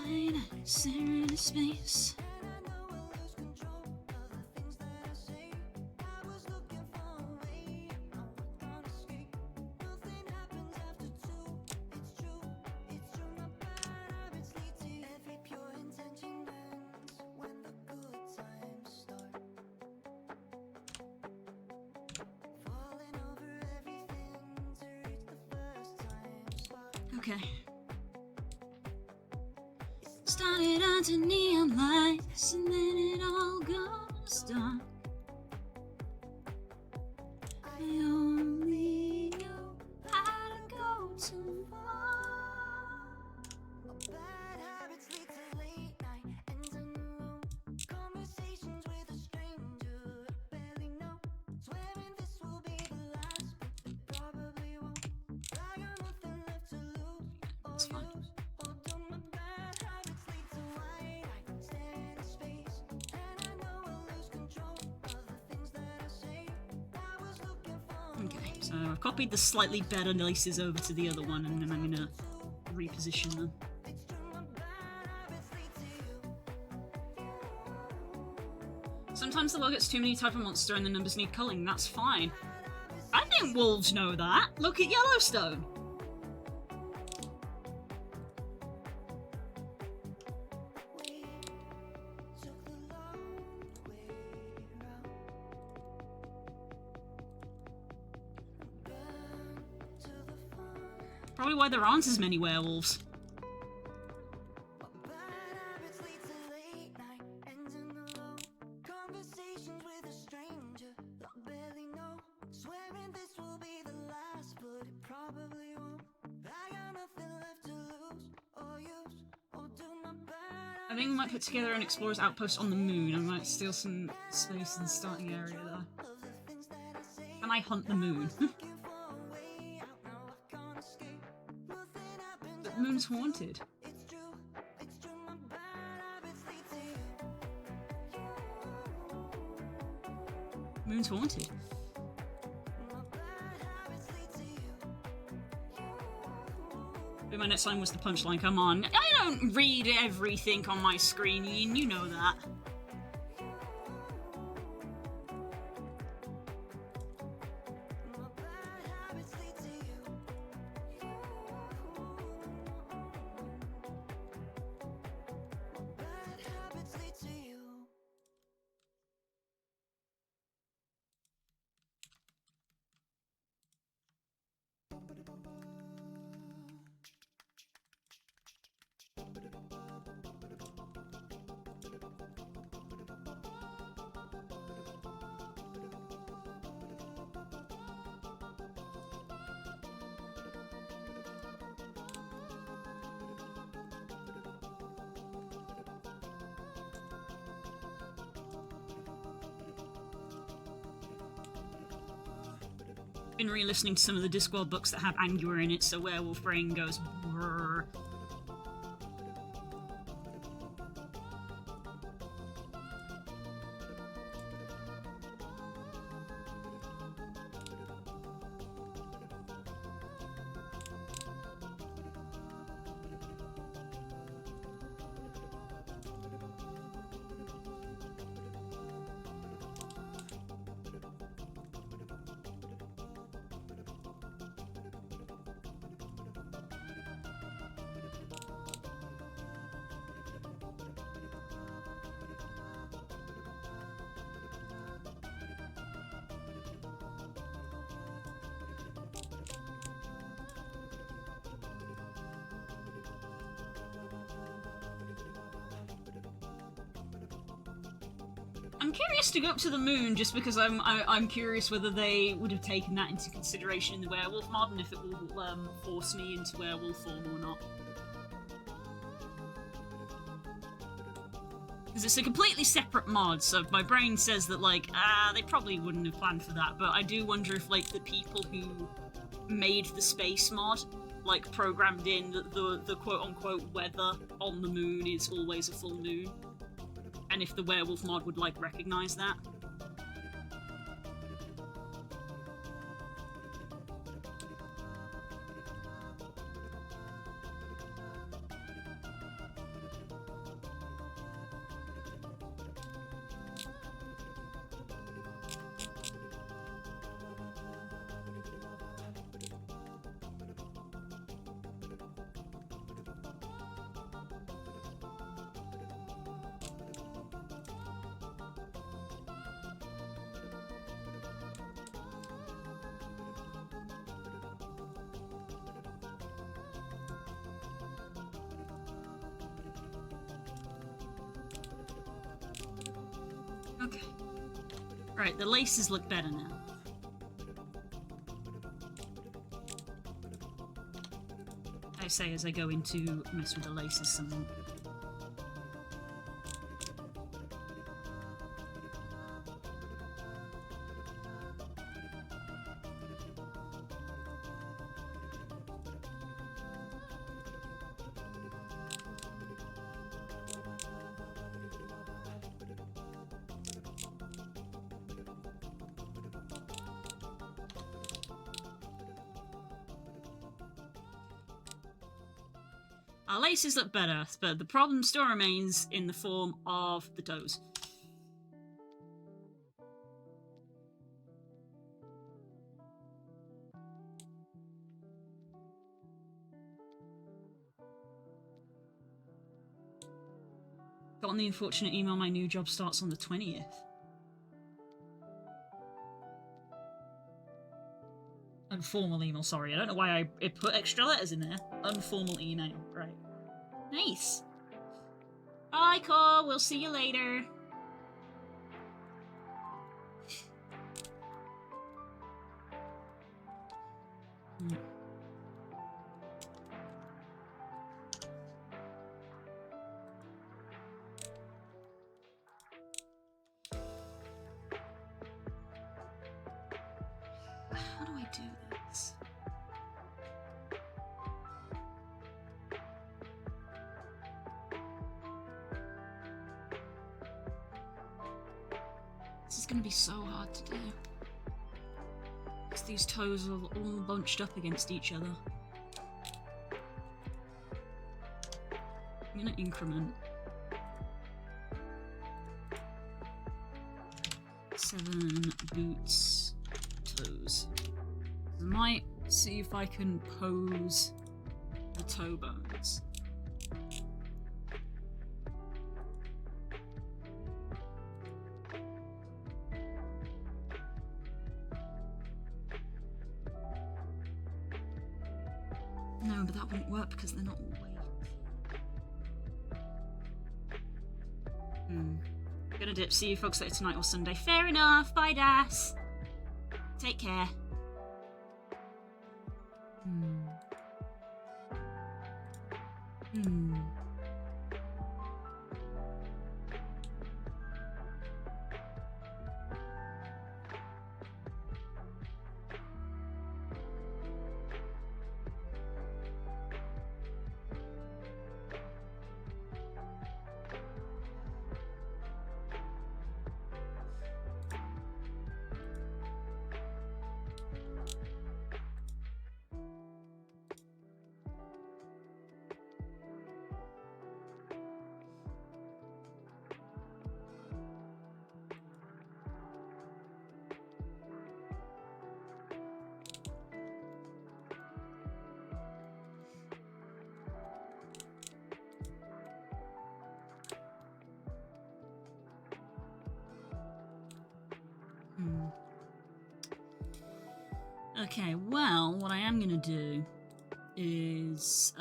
Wide, staring into space. Okay. Started out to neon lights and then it all goes dark. I only know how to go too far. Bad habits lead to late night ends alone. Conversations with a stranger I barely know. Swearing this will be the last, but it probably won't. I got nothing left to lose or It's fine. use. Although my bad habits lead to wide eyes, staring into space. And I know I'll lose control of the things that I say. I was looking for. Okay, so I've copied the slightly better laces over to the other one and then I'm gonna reposition them. Sometimes the world gets too many type of monster and the numbers need culling, that's fine. I think wolves know that. Look at Yellowstone. Probably why there aren't as many werewolves. Conversations with a stranger I barely know. Swearing this will be the last, but it probably won't. I got nothing left to lose or use or do my bad. I think we might put together an explorer's outpost on the moon. I might steal some space in the starting area there. Can I hunt the moon? But the moon's haunted. Moon's haunted. But my next line was the punchline, come on. I don't read everything on my screen, Ian, you know that. Been re-listening to some of the Discworld books that have Angua in it, so werewolf brain goes brrr. I'm curious to go up to the moon just because I'm curious whether they would have taken that into consideration in the werewolf mod and if it will force me into werewolf form or not. Because it's a completely separate mod, so my brain says that, like, they probably wouldn't have planned for that, but I do wonder if, like, the people who made the space mod, like, programmed in that the quote-unquote weather on the moon is always a full moon. And if the werewolf mod would, like, recognize that. Okay. Right, the laces look better now. I say as I go in to mess with the laces some more. Our laces look better, but the problem still remains in the form of the toes. Got the unfortunate email my new job starts on the 20th. Informal email, sorry. I don't know why I put extra letters in there. Informal email, right. Nice. Bye, Cole. We'll see you later. How do I do this? This is gonna be so hard to do. Because these toes are all bunched up against each other. I'm gonna increment. 7 boots, toes. I might see if I can pose the toe bones. No, but that wouldn't work because they're not all weight. Gonna dip. See you folks later tonight or Sunday. Fair enough. Bye, Das. Take care. Okay, well, what I am gonna do is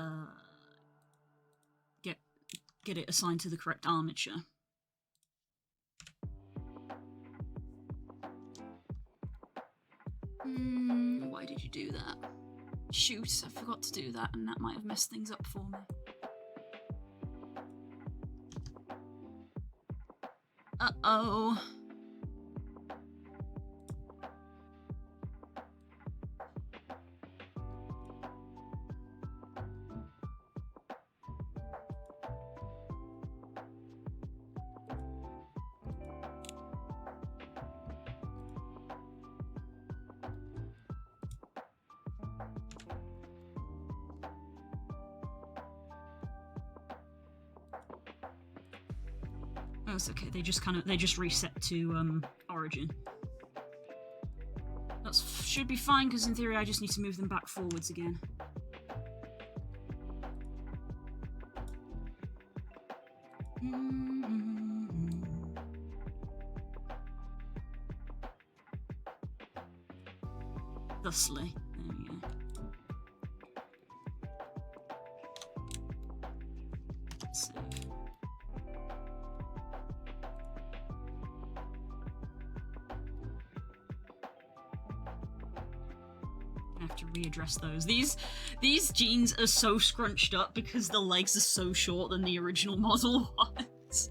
get it assigned to the correct armature. Why did you do that? Shoot, I forgot to do that, and that might have messed things up for me. Uh-oh. Oh, it's okay. They just reset to origin. That should be fine because in theory I just need to move them back forwards again. Thusly. There we go. Save. have to readdress those. These jeans are so scrunched up because the legs are so short than the original model was.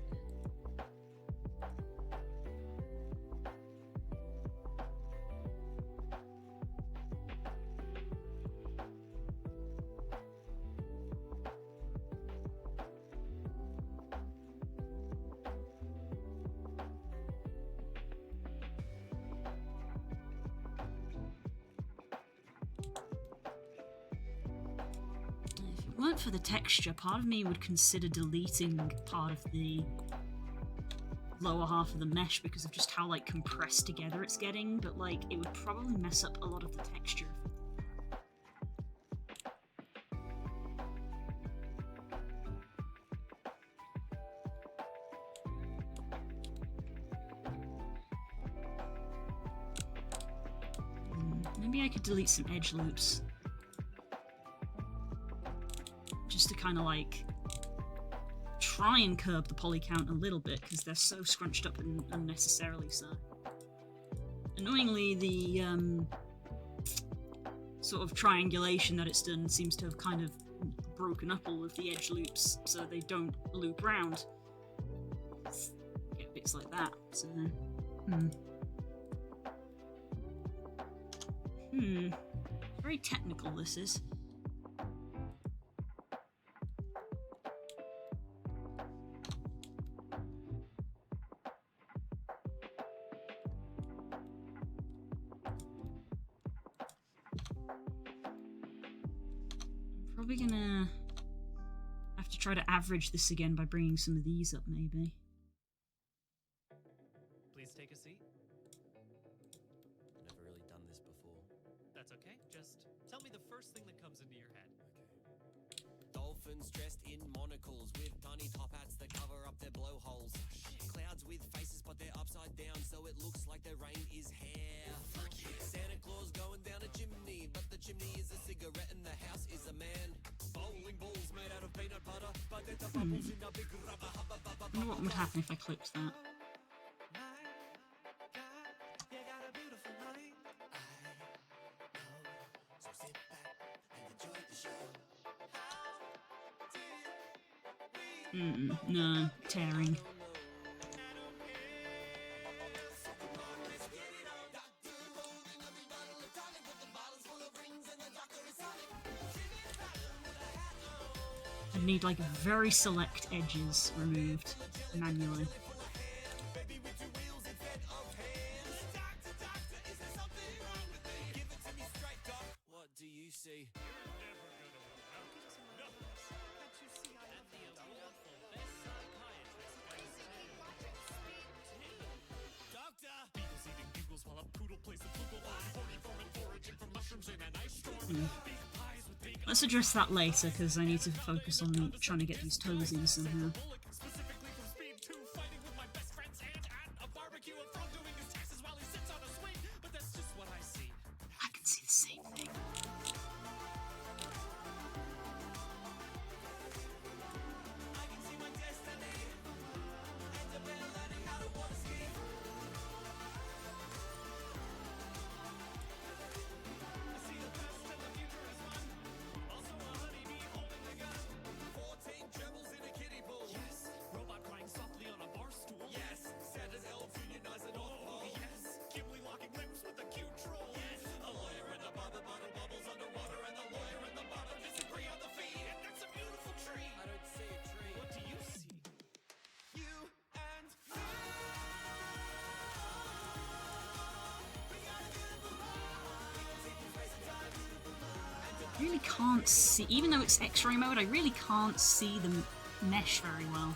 If it weren't for the texture, part of me would consider deleting part of the lower half of the mesh because of just how like compressed together it's getting, but like it would probably mess up a lot of the texture. Maybe I could delete some edge loops. Just to kind of like try and curb the poly count a little bit because they're so scrunched up and unnecessarily so. Annoyingly, the sort of triangulation that it's done seems to have kind of broken up all of the edge loops so they don't loop round. Get bits like that, so... Very technical, this is. I'm probably gonna have to try to average this again by bringing some of these up, maybe. Please take a seat. Never really done this before. That's okay. Just tell me the first thing that comes into your head. Dolphins dressed in monocles with tiny top hats that cover up their blowholes. Clouds with faces but they're upside down so it looks like the rain is hair. Santa Claus going down a chimney but the chimney is a cigarette and the house is a man. Bowling balls made out of peanut butter but they're the bubbles in a big rubber hubba bubba. I wonder what would happen if I clipped that. You got a beautiful mind. So sit back and enjoy the show. No, tearing. I need like very select edges removed manually. What do you see? Let's address that later because I need to focus on trying to get these toes in somehow. I can see the same thing. I really can't see, even though it's X-ray mode, I really can't see the mesh very well.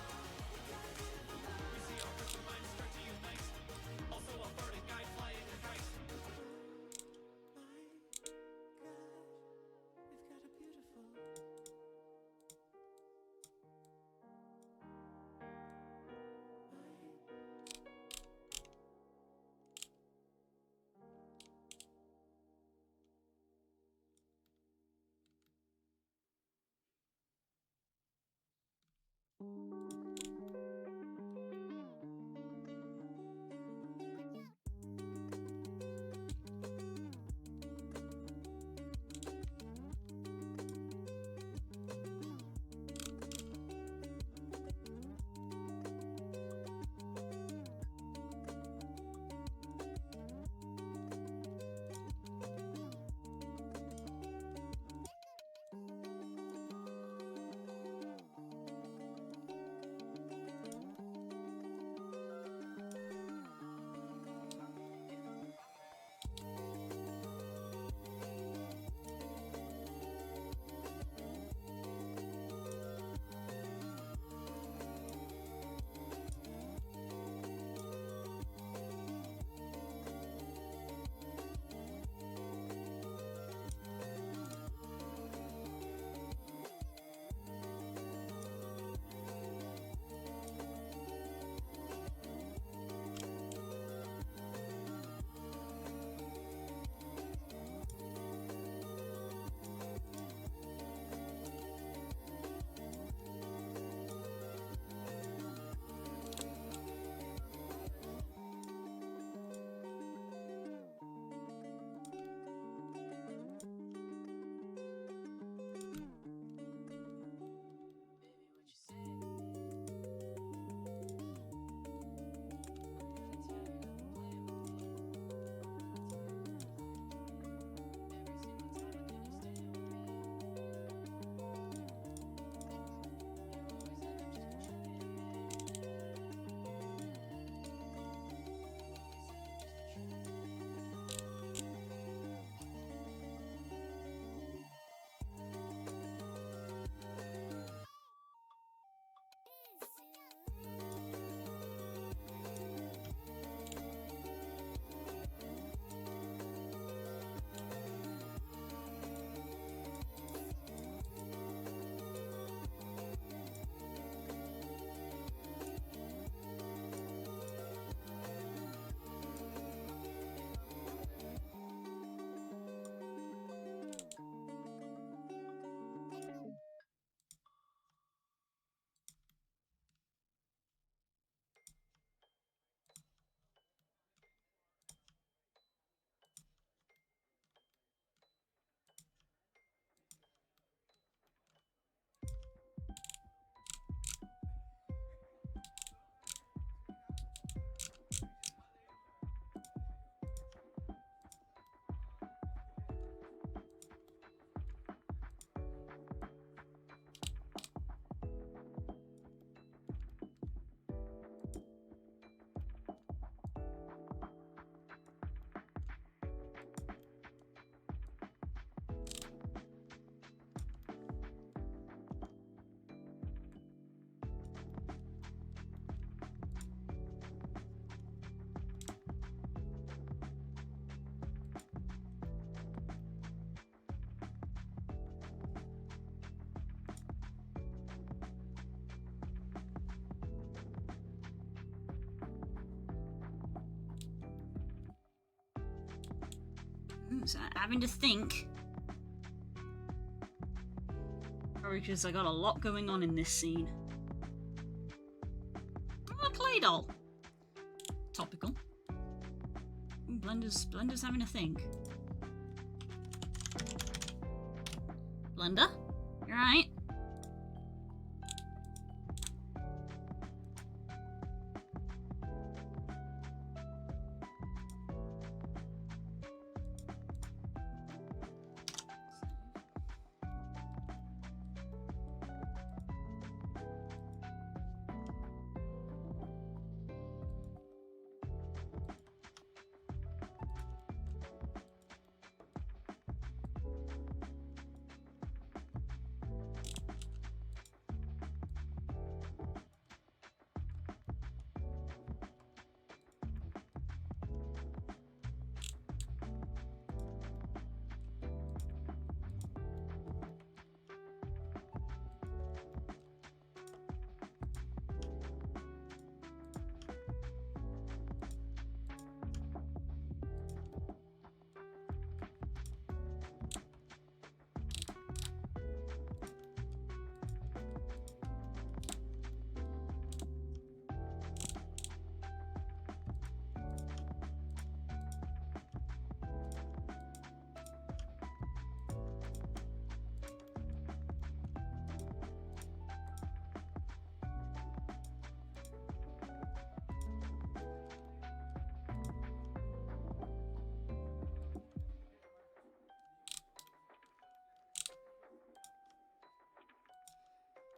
So having to think. Probably because I got a lot going on in this scene. Oh, a clay doll. Topical. Ooh, Blender's having a think. Blender? You alright?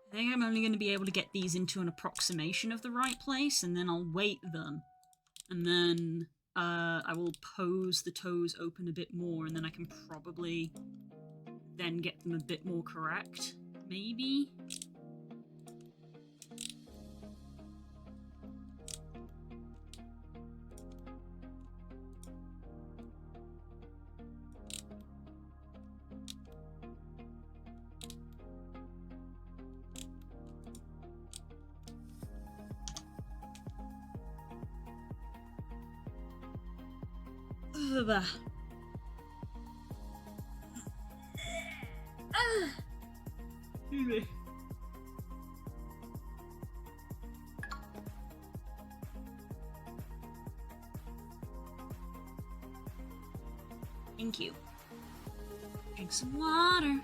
I think I'm only going to be able to get these into an approximation of the right place, and then I'll weight them. And then I will pose the toes open a bit more, and then I can probably then get them a bit more correct. Maybe? Ugh. Excuse me. Thank you. Drink some water.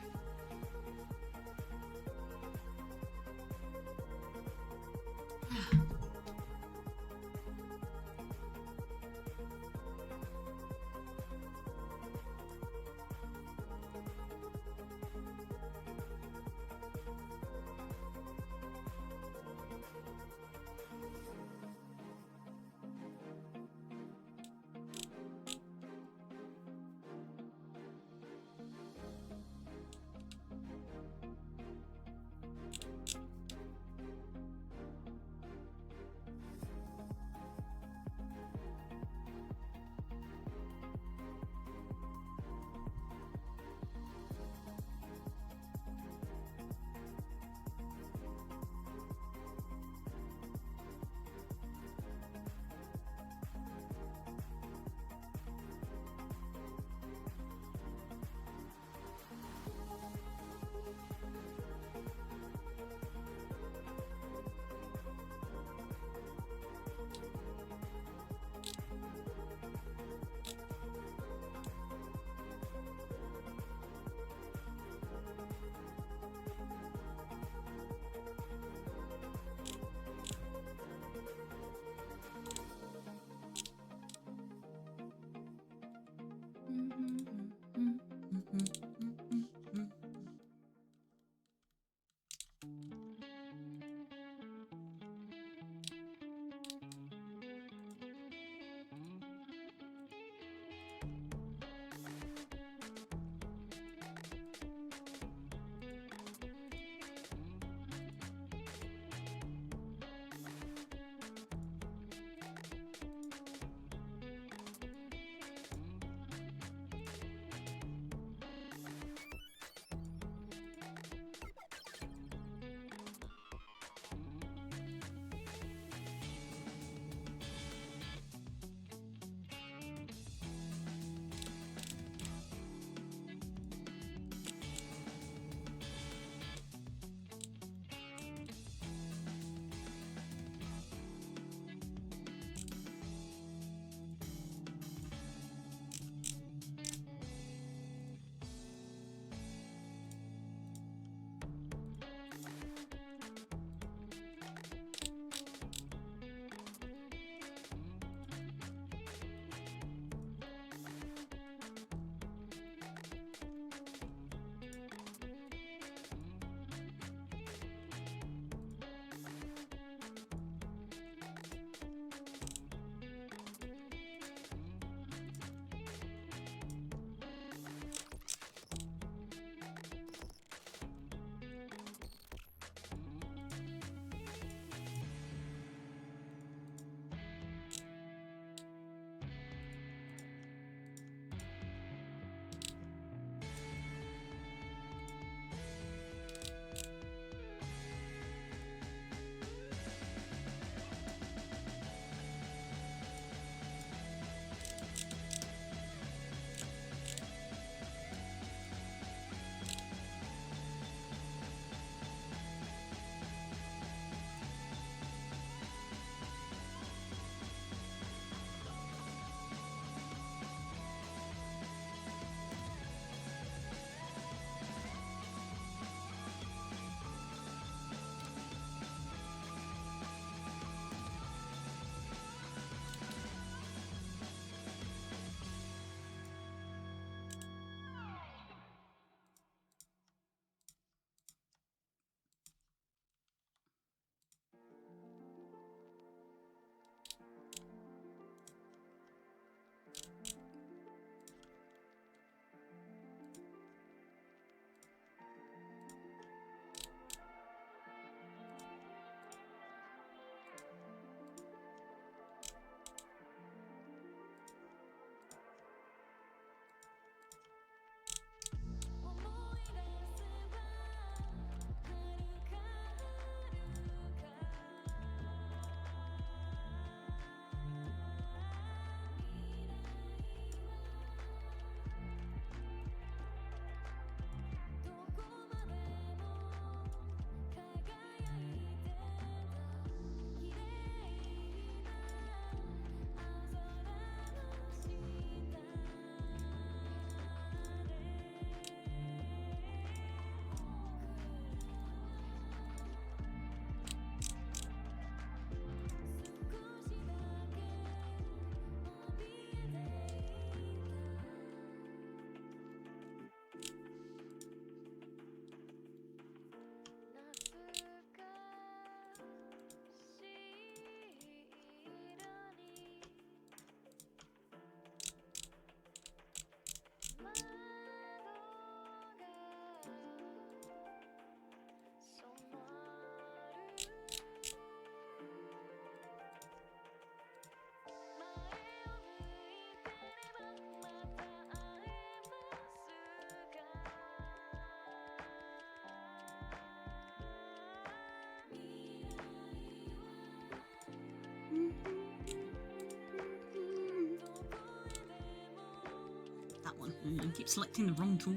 I keep selecting the wrong tool.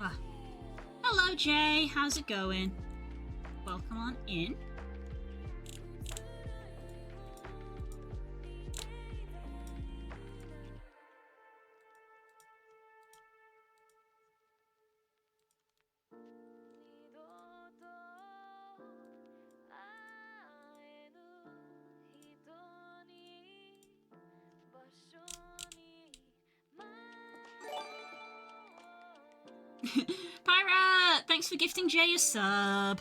Ah. Hello, Jay. How's it going? Welcome on in. Pirate! Thanks for gifting Jay a sub.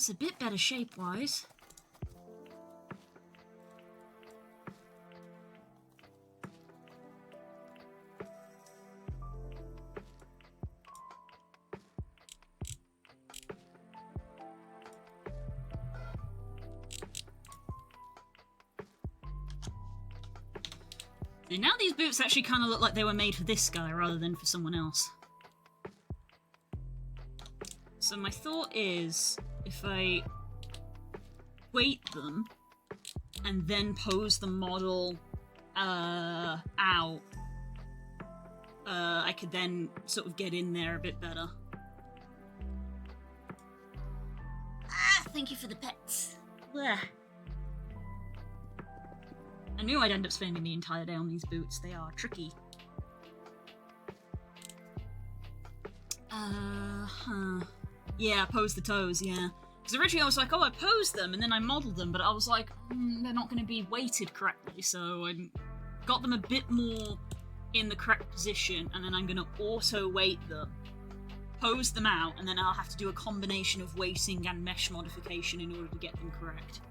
That's a bit better shape-wise. See, now these boots actually kind of look like they were made for this guy rather than for someone else. So my thought is, if I weight them and then pose the model out, I could then sort of get in there a bit better. Ah, thank you for the pets. Blech. I knew I'd end up spending the entire day on these boots. They are tricky. Yeah, pose the toes, yeah. Because originally I was like, oh, I posed them, and then I modelled them, but I was like, they're not going to be weighted correctly, so I got them a bit more in the correct position, and then I'm going to auto-weight them, pose them out, and then I'll have to do a combination of weighting and mesh modification in order to get them correct.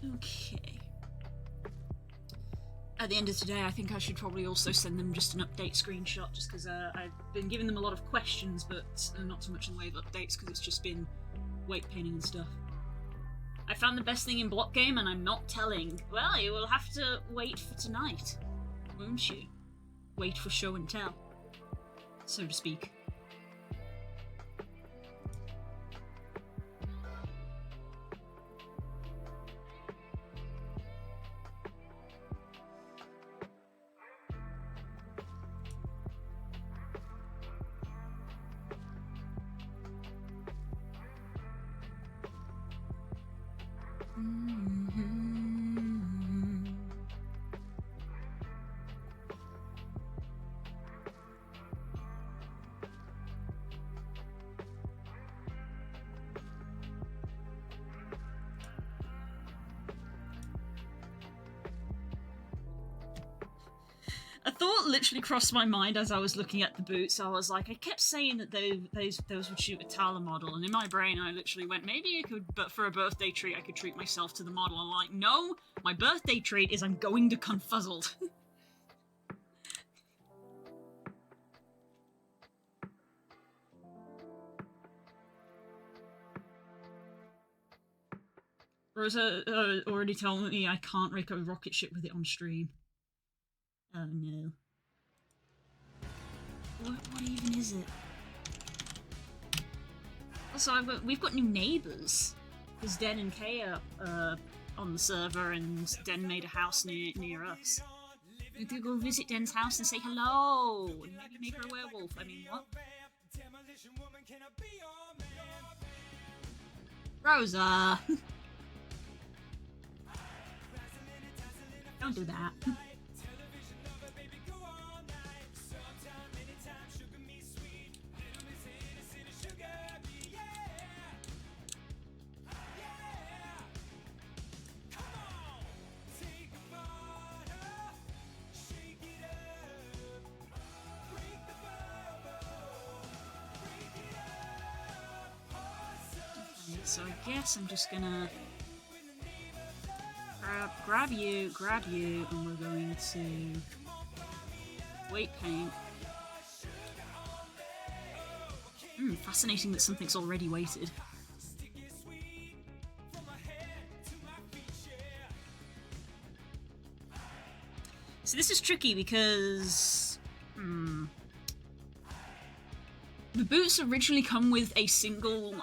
Okay. At the end of today, I think I should probably also send them just an update screenshot, just because I've been giving them a lot of questions, but not so much in the way of updates, because it's just been weight painting and stuff. I found the best thing in block game, and I'm not telling. Well, you will have to wait for tonight, won't you? Wait for show and tell, so to speak. A thought literally crossed my mind as I was looking at the boots. I was like, I kept saying that those would shoot a Tala model, and in my brain I literally went, maybe I could, but for a birthday treat I could treat myself to the model. I'm like, no, my birthday treat is I'm going to Confuzzled. Rosa already told me I can't make a rocket ship with it on stream. Oh no. What even is it? Also, we've got new neighbours. Because Den and Kay are on the server, and Den made a house near us. We could go visit Den's house and say hello, and maybe make her a werewolf. I mean, what? Rosa! Don't do that. So I guess I'm just gonna grab you, and we're going to weight paint. Fascinating that something's already weighted. So this is tricky because the boots originally come with a single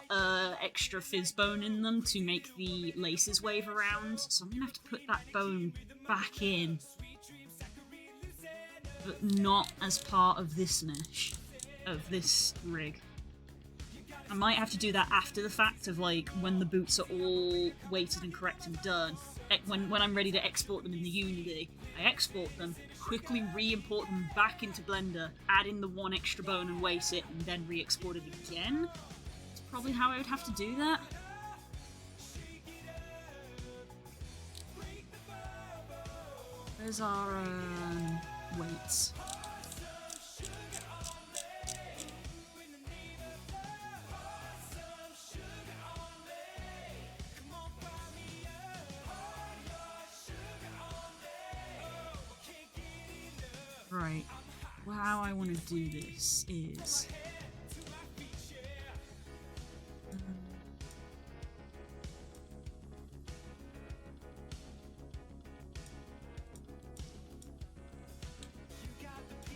extra fizz bone in them to make the laces wave around, so I'm gonna have to put that bone back in, but not as part of this mesh, of this rig. I might have to do that after the fact, of like when the boots are all weighted and correct and done. When I'm ready to export them in the Unity, I export them, quickly re-import them back into Blender, add in the one extra bone and weight it, and then re-export it again. That's probably how I would have to do that. Where's our weights? Right, well, how I want to do this is...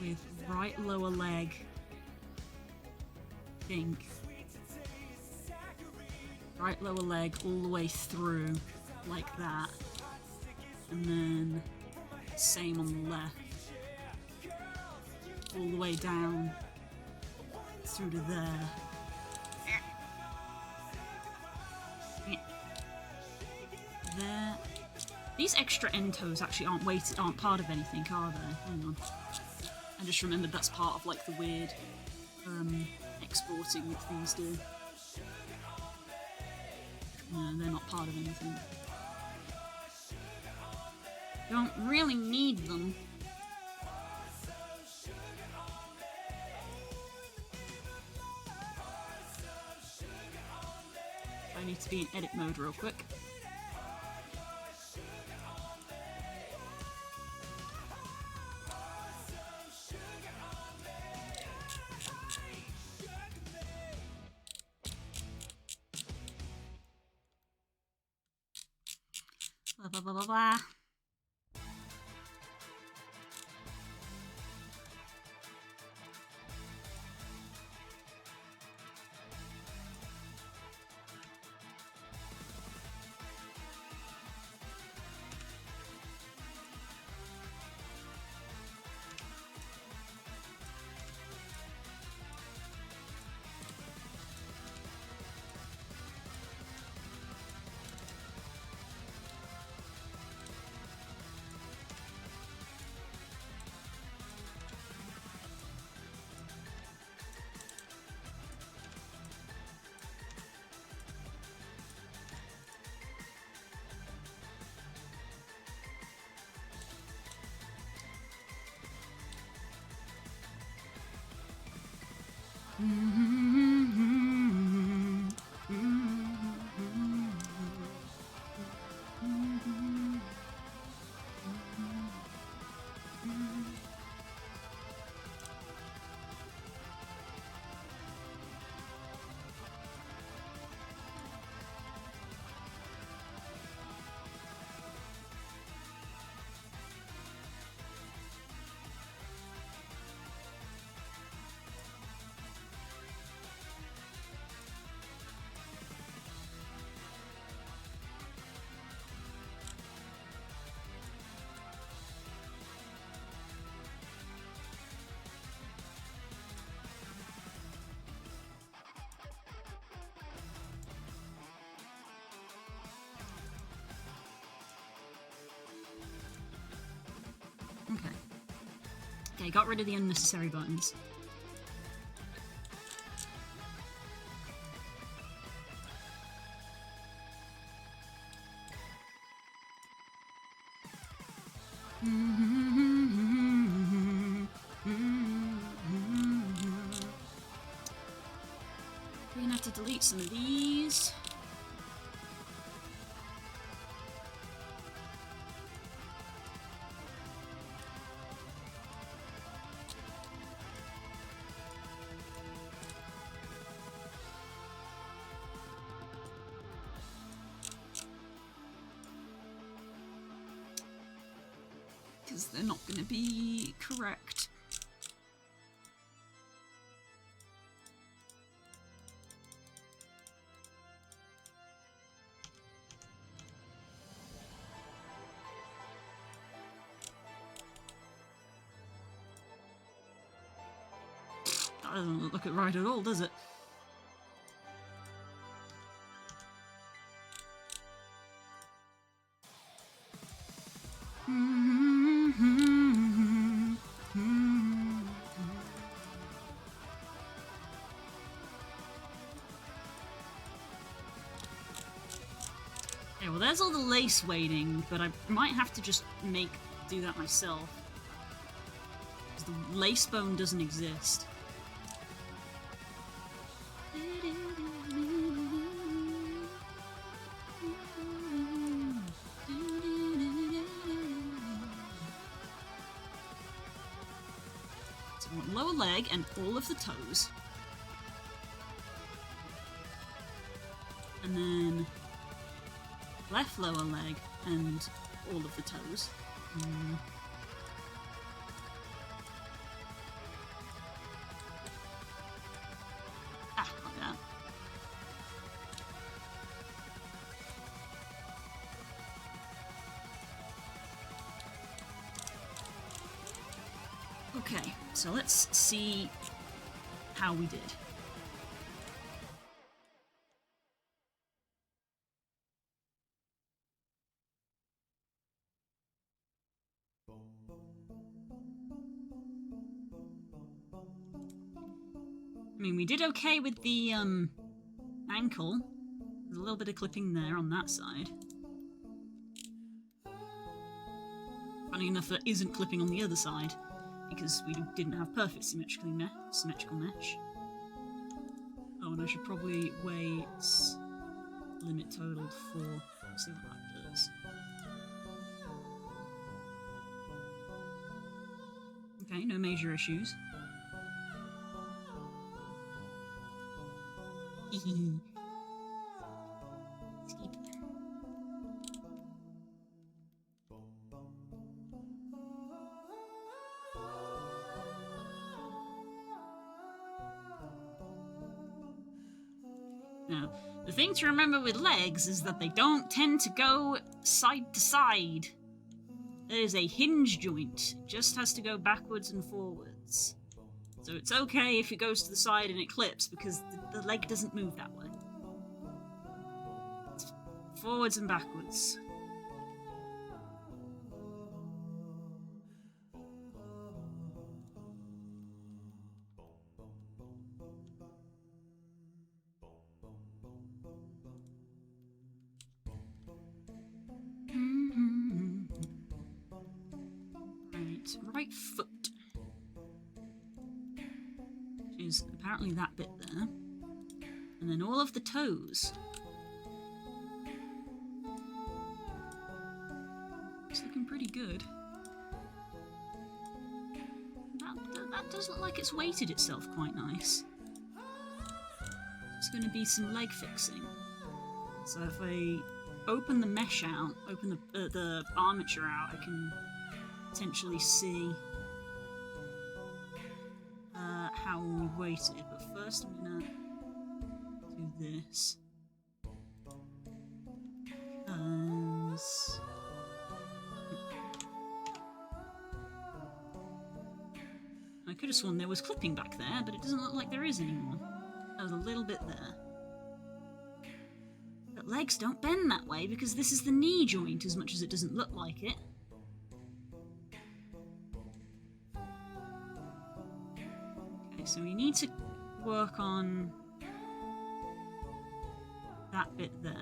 with right lower leg, I think. Right lower leg all the way through, like that. And then same on the left. All the way down through to there. There. These extra end toes actually aren't weighted, aren't part of anything, are they? Hang on. I just remembered that's part of like the weird exporting that things do. No, they're not part of anything. Don't really need them. I need to be in edit mode real quick. blah, blah, blah, blah. Okay. Okay, got rid of the unnecessary buttons. We're gonna have to delete some of these. Because they're not going to be correct. That doesn't look right at all, does it? Okay, well there's all the lace weighting, but I might have to just do that myself. Because the lace bone doesn't exist. So I want lower leg and all of the toes. And then left lower leg and all of the toes. Ah, like that. Okay, so let's see how we did. I mean, we did okay with the ankle. There's a little bit of clipping there on that side. Funny enough, there isn't clipping on the other side, because we didn't have perfect symmetrical mesh. Oh, and I should probably weigh limit totaled 4. See what that does. Okay, no major issues. Skip. Now, the thing to remember with legs is that they don't tend to go side to side. That is a hinge joint. It just has to go backwards and forwards. So it's okay if it goes to the side and it clips, because the leg doesn't move that way. It's forwards and backwards. Right foot. Which is apparently that bit there. And then all of the toes. It's looking pretty good. That does look like it's weighted itself quite nice. It's going to be some leg fixing. So if I open the mesh out, open the armature out, I can potentially see how we weighted. But first I'm going to do this. Because I could have sworn there was clipping back there, but it doesn't look like there is anymore. There was a little bit there. But legs don't bend that way because this is the knee joint as much as it doesn't look like it. Okay, so we need to work on that bit there.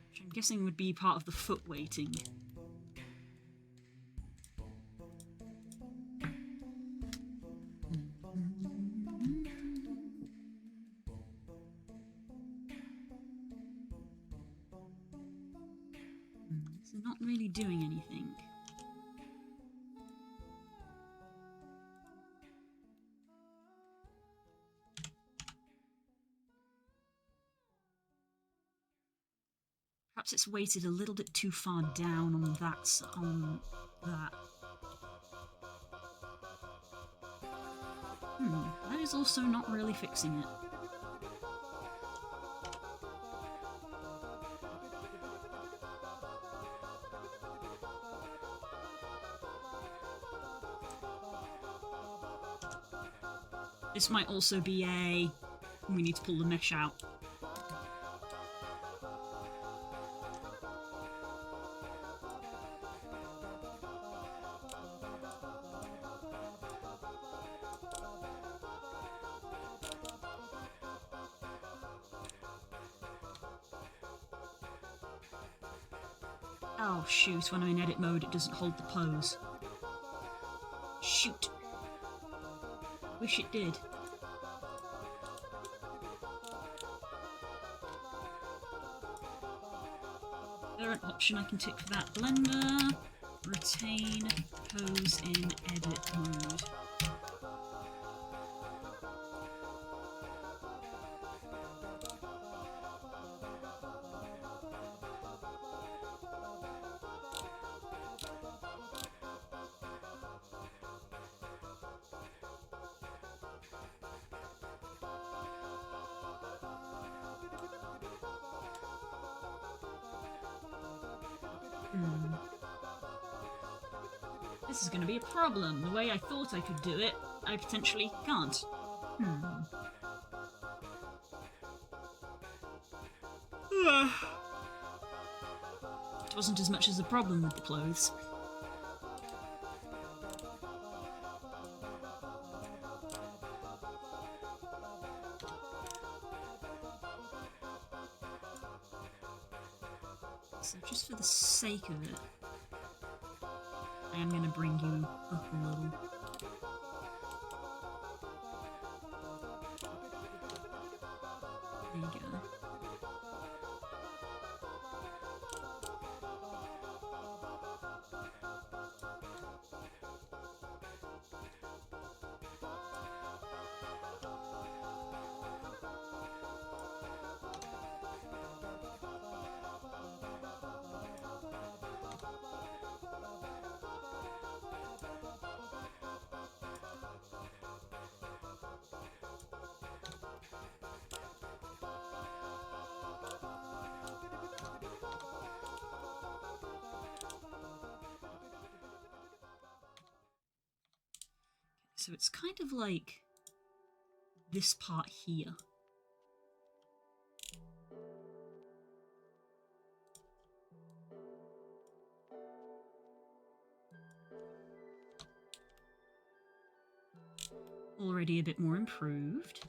Which I'm guessing would be part of the foot weighting. This is not really doing anything. Perhaps it's weighted a little bit too far down on that. That is also not really fixing it. This might also be we need to pull the mesh out. Oh shoot, when I'm in edit mode it doesn't hold the pose. Shoot. Wish it did. Current option I can tick for that. Blender, retain pose in edit mode. This is going to be a problem. The way I thought I could do it, I potentially can't. It wasn't as much as a problem with the clothes. So just for the sake of it, I am going to bring you up a little. There you go. So it's kind of like this part here. Already a bit more improved.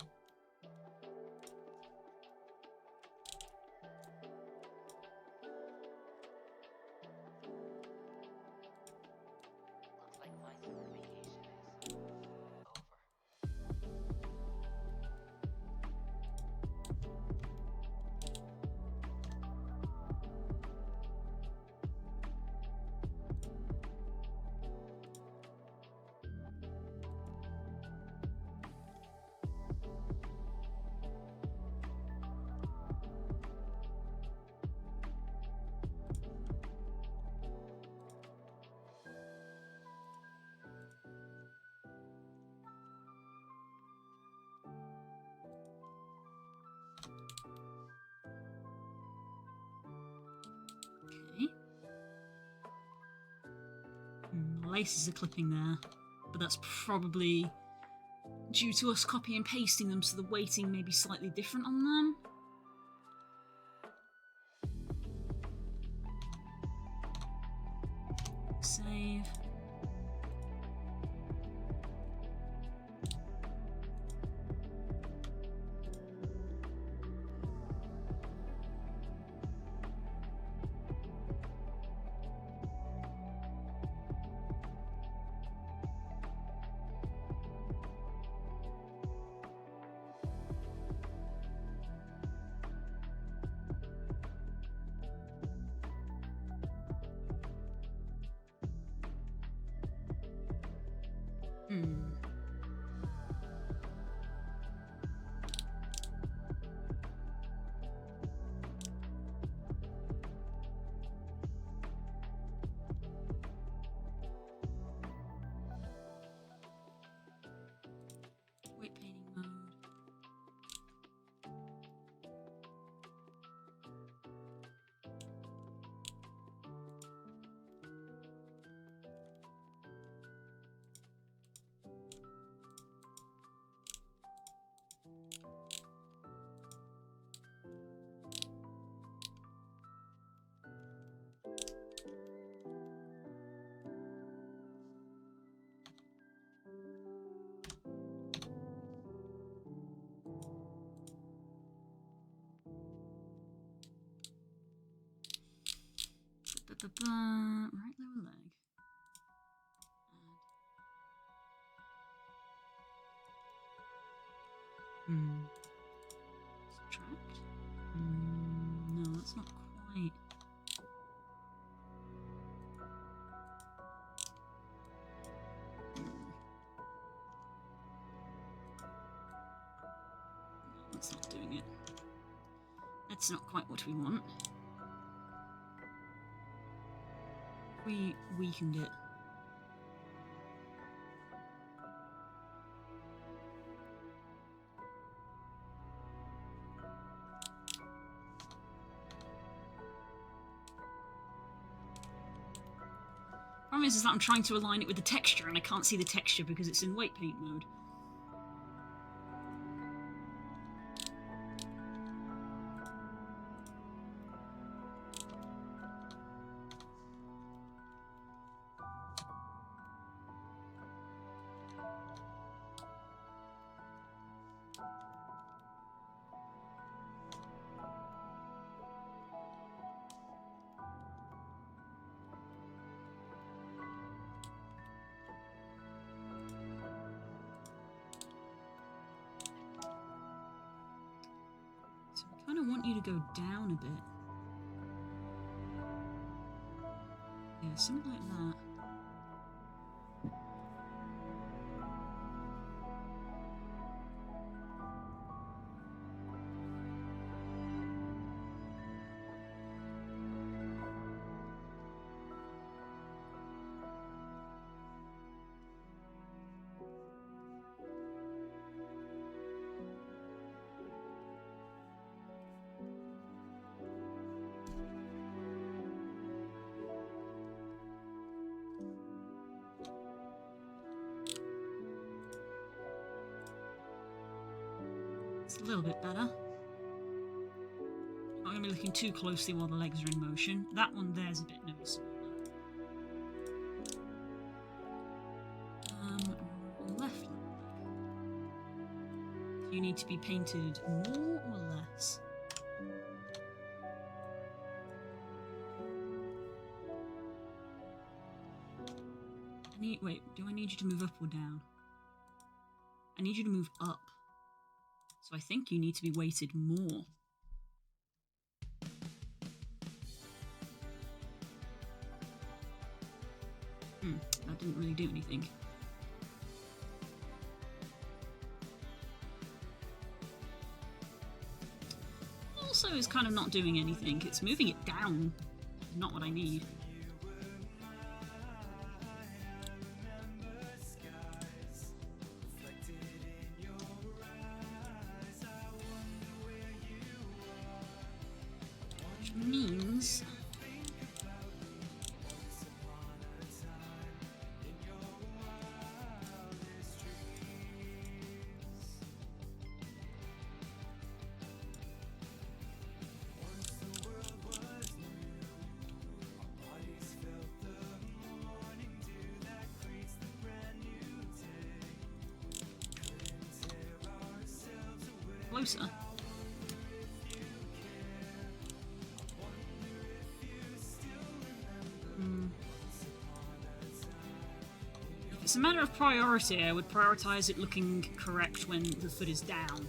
Okay. Laces are clipping there, but that's probably due to us copy and pasting them, so the weighting may be slightly different on them. Save. Weight painting mode. Right lower leg. Subtract? No, that's not quite. No, that's not doing it. That's not quite what we want. We weakened it. Problem is that I'm trying to align it with the texture and I can't see the texture because it's in weight paint mode. So I kind of want you to go down a bit. Yeah, something like that. It's a little bit better. Not going to be looking too closely while the legs are in motion. That one there's a bit noticeable. Left leg. You need to be painted more or less? Wait, do I need you to move up or down? I need you to move up. So I think you need to be weighted more. That didn't really do anything. Also is kind of not doing anything. It's moving it down. Not what I need. Which means... closer. If it's a matter of priority, I would prioritize it looking correct when the foot is down.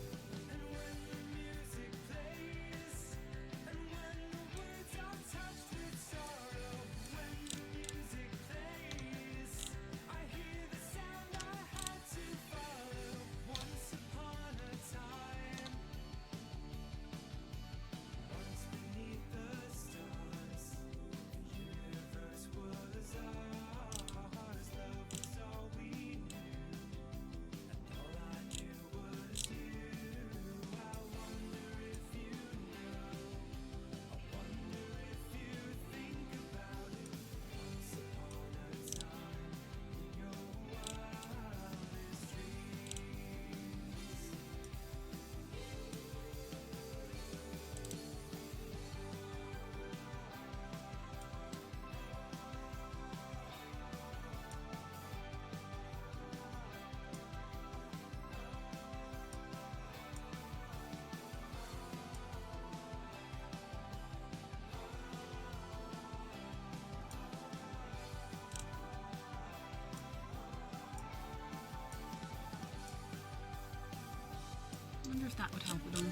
I wonder if that would help at all.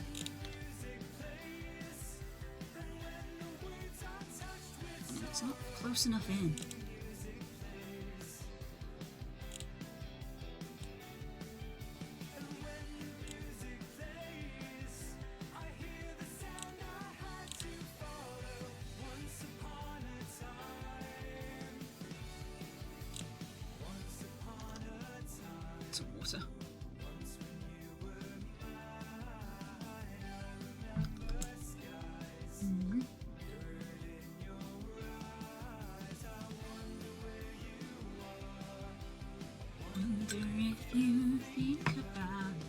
It's not close enough in. Some water. Wonder if you think about it.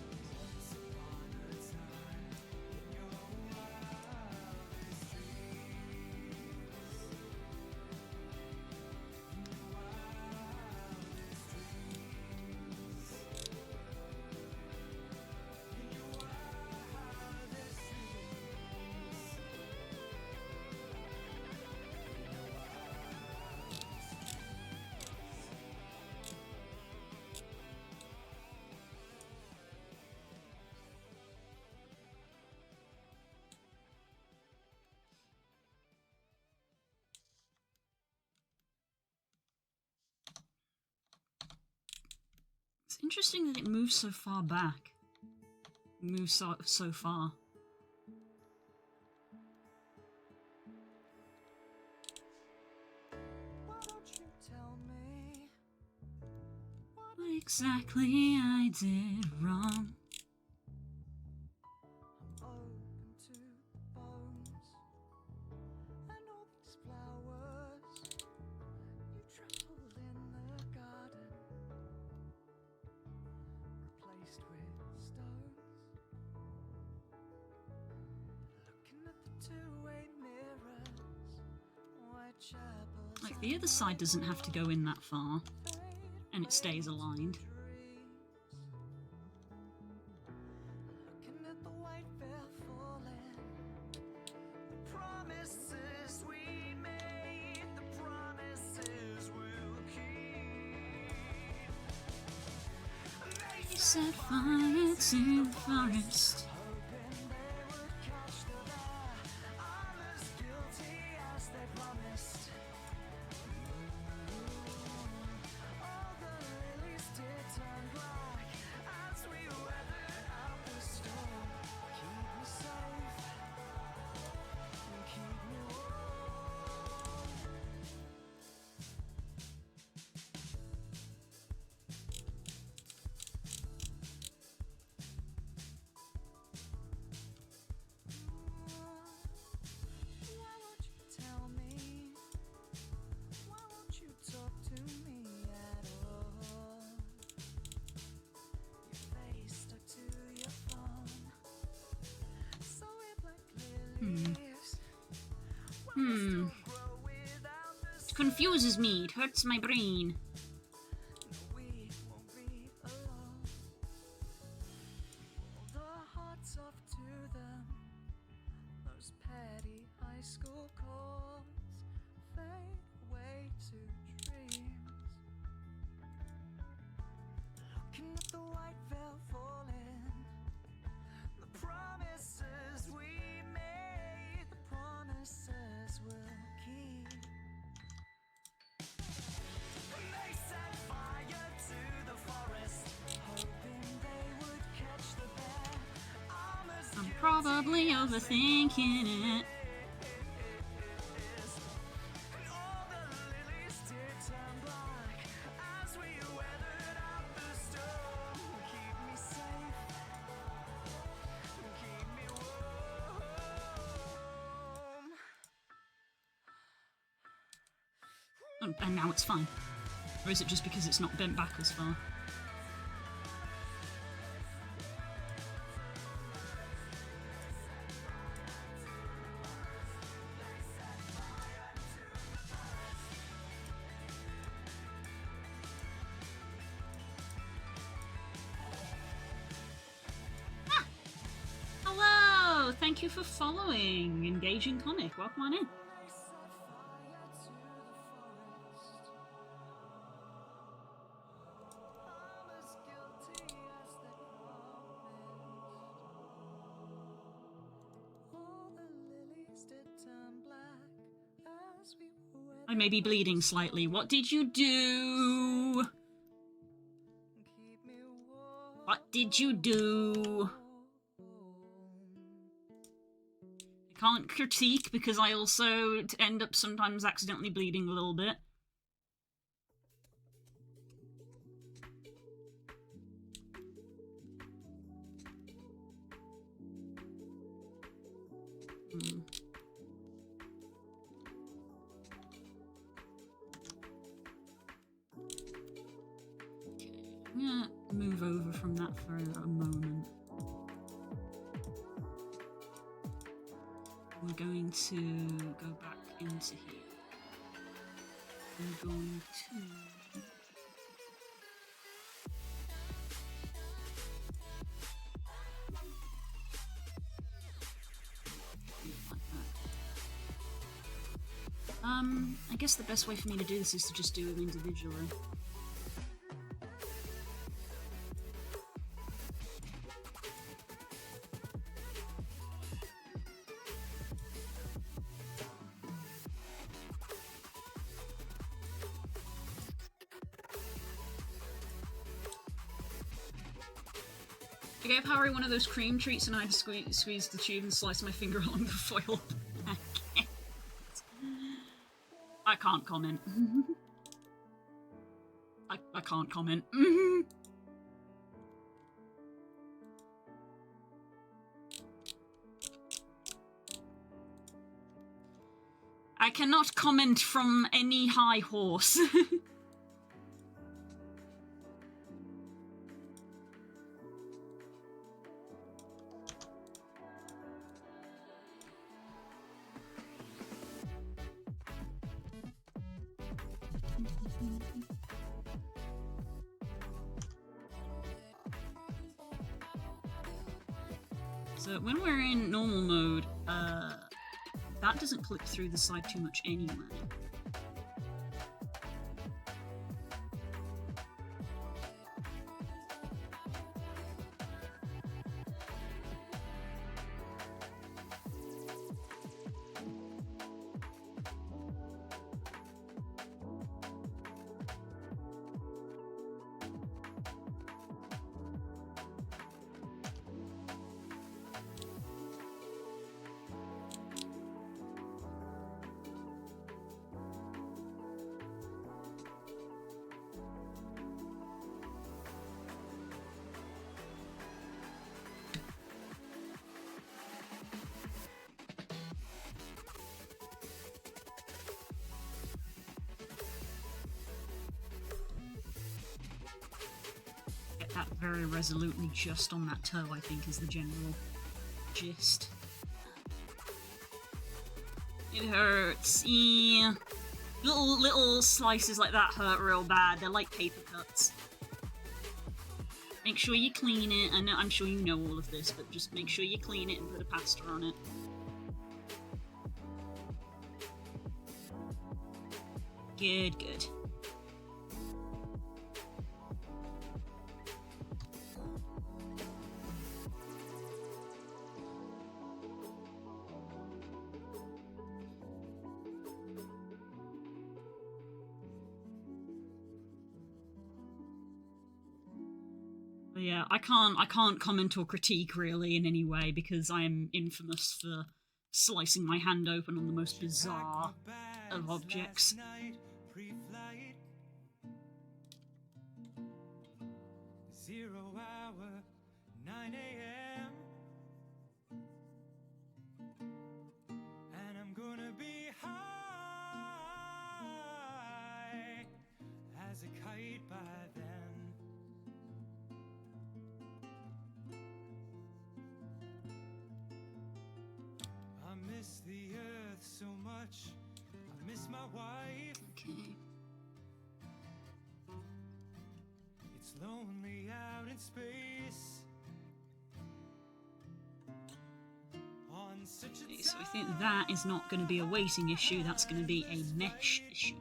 It's interesting that it moves so far back. It moves so far. Why don't you tell me What exactly I did wrong. I'm open to the bones and all these flowers you trampled in the garden, replaced with stones. Like, the other side doesn't have to go in that far, and it stays aligned. Looking at the white veil falling, the promises we made, the promises we'll keep. They set fire to the forest. Hoping they would catch the bear. I'm as guilty as they promised. All the lilies did turn black as we weathered out the storm. Keep me safe and keep me warm. Why won't you tell me? Why won't you talk to me at all? Your face stuck to your phone. So weird like lilies. Will they still grow without the It confuses me, it hurts my brain. No, we won't be alone. Hold our hearts off to them. Those petty high school calls fade away to dreams. Looking at the white veil falling, the promises we made, the promises we'll keep. They set fire to the forest, hoping they would catch the bear. I'm probably overthinking it. And all the lilies did turn black as we weathered out the storm. Keep me safe, keep me warm. And now it's fine. Or is it just because it's not bent back as far? Ah! Hello! Thank you for following. Engaging comic. Welcome on in. They set fire to the forest. I'm as guilty as they promised. All the lilies did turn black as we weathered I may be bleeding slightly. What did you do? keep me warm. What did you do? I can't critique because I also end up sometimes accidentally bleeding a little bit. I'm gonna move over from that for a moment. We're going to go back into here. We're going to... like that. I guess the best way for me to do this is to just do them individually. I gave Harry one of those cream treats and I had to squeeze the tube and slice my finger along the foil packet. I can't comment. I can't comment. I cannot comment from any high horse. So when we're in normal mode, that doesn't clip through the side too much anyway. Get that very resolutely just on that toe, I think, is the general gist. It hurts. Yeah. Little slices like that hurt real bad. They're like paper cuts. Make sure you clean it. I'm sure you know all of this, but just make sure you clean it and put a plaster on it. Good, good. But yeah, I can't comment or critique really in any way because I am infamous for slicing my hand open on the most bizarre of objects. Pre-flight, 0 hour, 9 a.m. And I'm gonna be high as a kite by then. I miss the earth so much. I miss my wife. Okay. It's lonely out in space. On such a Okay, so I think that is not going to be a weighting issue, that's going to be a mesh issue.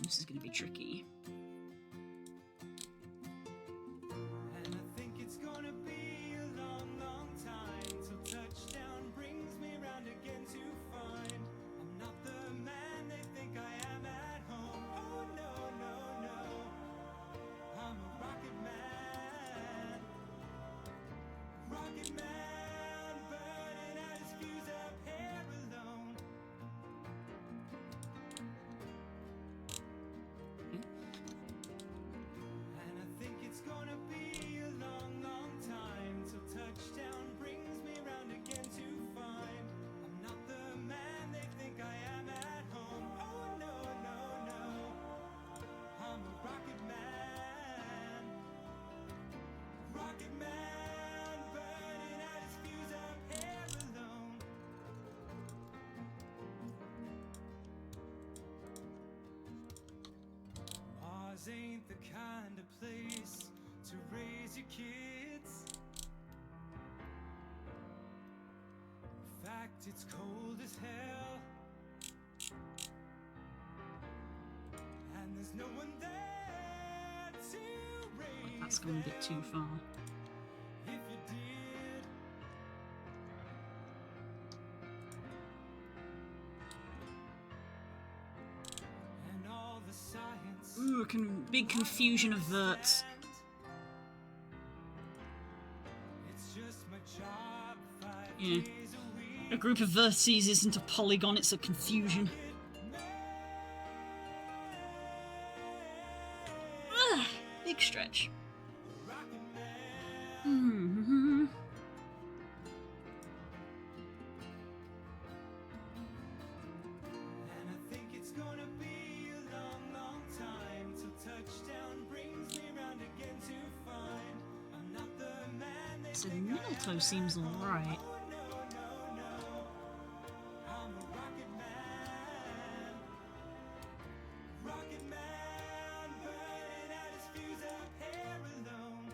This is going to be tricky. And I think it's gonna be a long, long time till touchdown brings me round again to find I'm not the man they think I am at home. Oh no, no, no. I'm a rocket man. Rocket man burning out his fuse up here alone. And I think it's gonna be a long, long time till touchdown brings me round again to find I'm not the man they think I am at home. Oh no, no, no. I'm a rocket man. Rocket man burning out his fuse up here alone. Mars ain't the kind of place to raise your kids. In fact, it's cold as hell. And there's no one there to raise That's gone a bit too far. if you did. And all the science. Ooh, big confusion of verts. It's just my job 5 Yeah. days a week. A group of vertices isn't a polygon, it's a confusion. Ugh, big stretch. Mm-hmm. And I think it's gonna be a long, long time till touchdown brings me round again to find I'm not the man they So the think I middle toe am. seems alright. Oh no, no, no. I'm a rocket man. Rocket man burning out his fuse up here alone.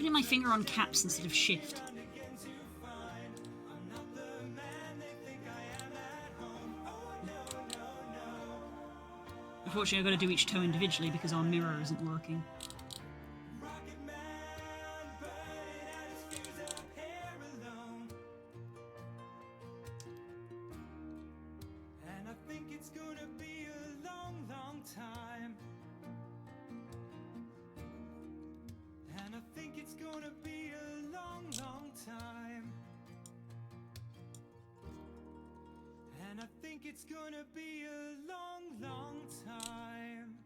putting my finger on caps instead of shift. Unfortunately, I've got to do each toe individually because our mirror isn't working. And I think it's gonna be a long, long time. And I think it's gonna be a long, long time. And I think it's gonna be a long, long time.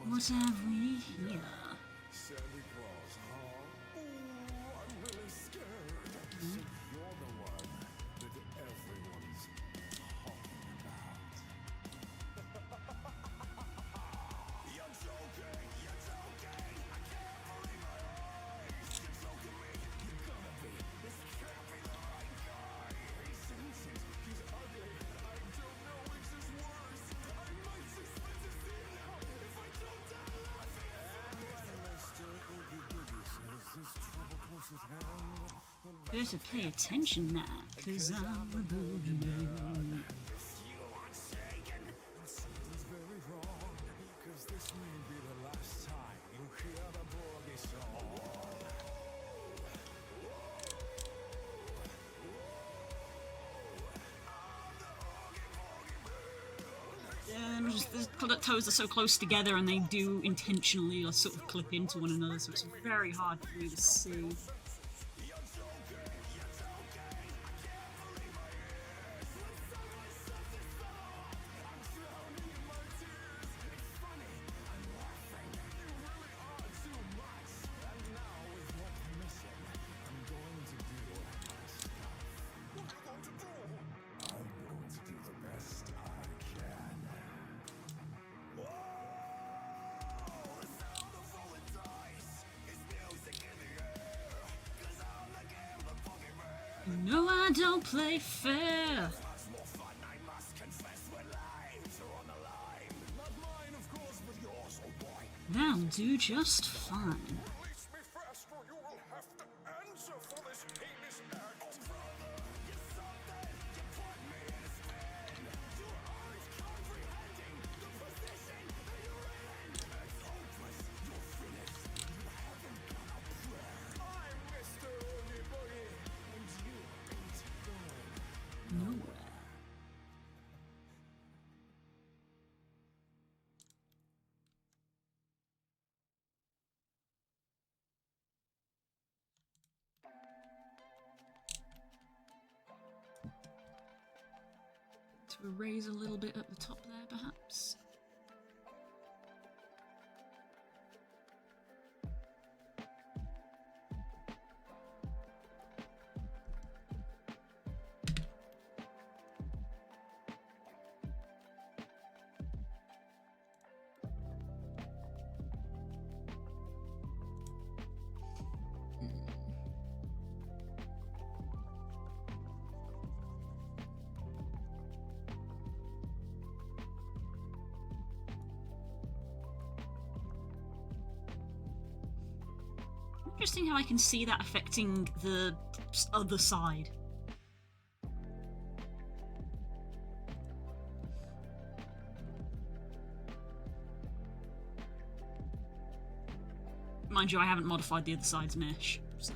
What have we here? Santa Claus, huh? Ooh, I'm really scared. So you're the one that everyone's talking about. You're joking, you're joking. I can't believe my eyes. You're joking me, you're gonna be. This can't be the right guy. He's sentient, he's ugly. I don't know which is worse. I might suspect to see him now if I don't die laughing. Better pay attention now, cause I'm a boogeyman. Something's very wrong, 'cause this may be the last time you hear the boogie song. The toes are so close together and they do intentionally sort of clip into one another, so it's very hard for me to see. No, I don't play fair. That'll do just fine. Release me fast or you will have to answer for this heinous act. Nowhere. To erase a little bit at the top there, perhaps. Interesting how I can see that affecting the other side. Mind you, I haven't modified the other side's mesh, so...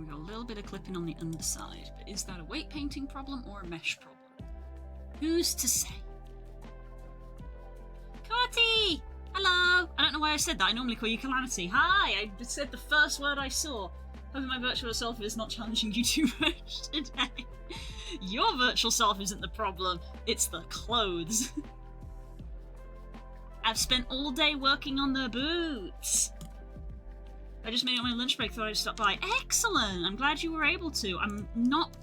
We've got a little bit of clipping on the underside, but is that a weight painting problem or a mesh problem? Who's to say? Corty! Hello! I don't know why I said that. I normally call you Calamity. Hi! I just said the first word I saw. Hoping my virtual self is not challenging you too much today. Your virtual self isn't the problem. It's the clothes. I've spent all day working on the boots. I just made it on my lunch break, thought I'd stop by. Excellent! I'm glad you were able to. I'm not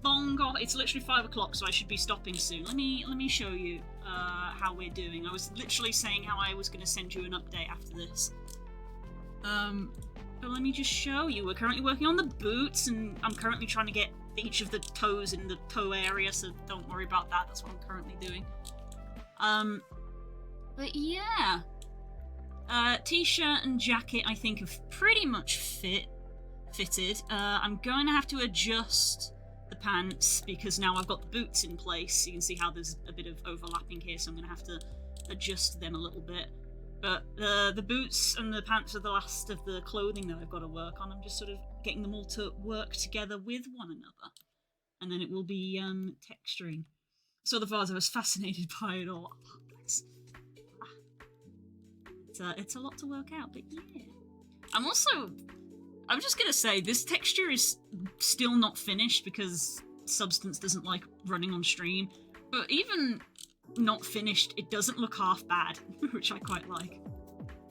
long off. It's literally 5 o'clock, so I should be stopping soon. Let me show you how we're doing. I was literally saying how I was going to send you an update after this. But let me just show you. We're currently working on the boots, and I'm currently trying to get each of the toes in the toe area, so don't worry about that. That's what I'm currently doing. But yeah. T-shirt and jacket, I think, have pretty much fitted. I'm going to have to adjust the pants because now I've got the boots in place. You can see how there's a bit of overlapping here, so I'm going to have to adjust them a little bit. But the boots and the pants are the last of the clothing that I've got to work on. I'm just sort of getting them all to work together with one another. And then it will be texturing. So the far as I was fascinated by it all. It's a lot to work out, but yeah. I'm just gonna say, this texture is still not finished because Substance doesn't like running on stream. But even not finished, it doesn't look half bad, which I quite like.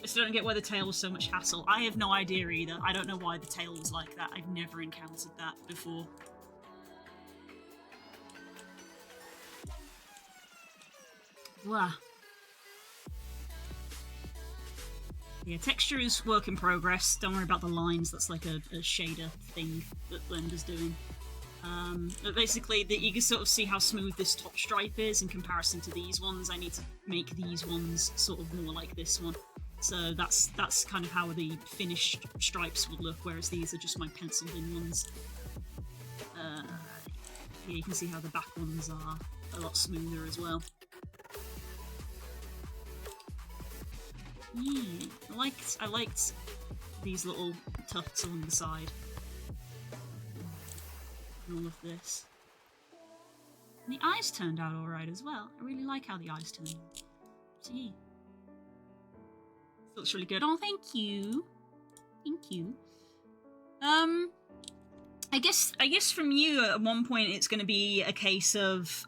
I still don't get why the tail was so much hassle. I have no idea either. I don't know why the tail was like that. I've never encountered that before. Blah. Yeah, texture is work in progress. Don't worry about the lines. That's like a shader thing that Blender's doing. But basically, you can sort of see how smooth this top stripe is in comparison to these ones. I need to make these ones sort of more like this one. So that's kind of how the finished stripes would look, whereas these are just my penciled in ones. Here you can see how the back ones are a lot smoother as well. Yeah, I liked these little tufts along the side. And all of this. And the eyes turned out alright as well. I really like how the eyes turned out. So yeah. Looks really good. Oh, thank you. Thank you. I guess from you at one point it's going to be a case of,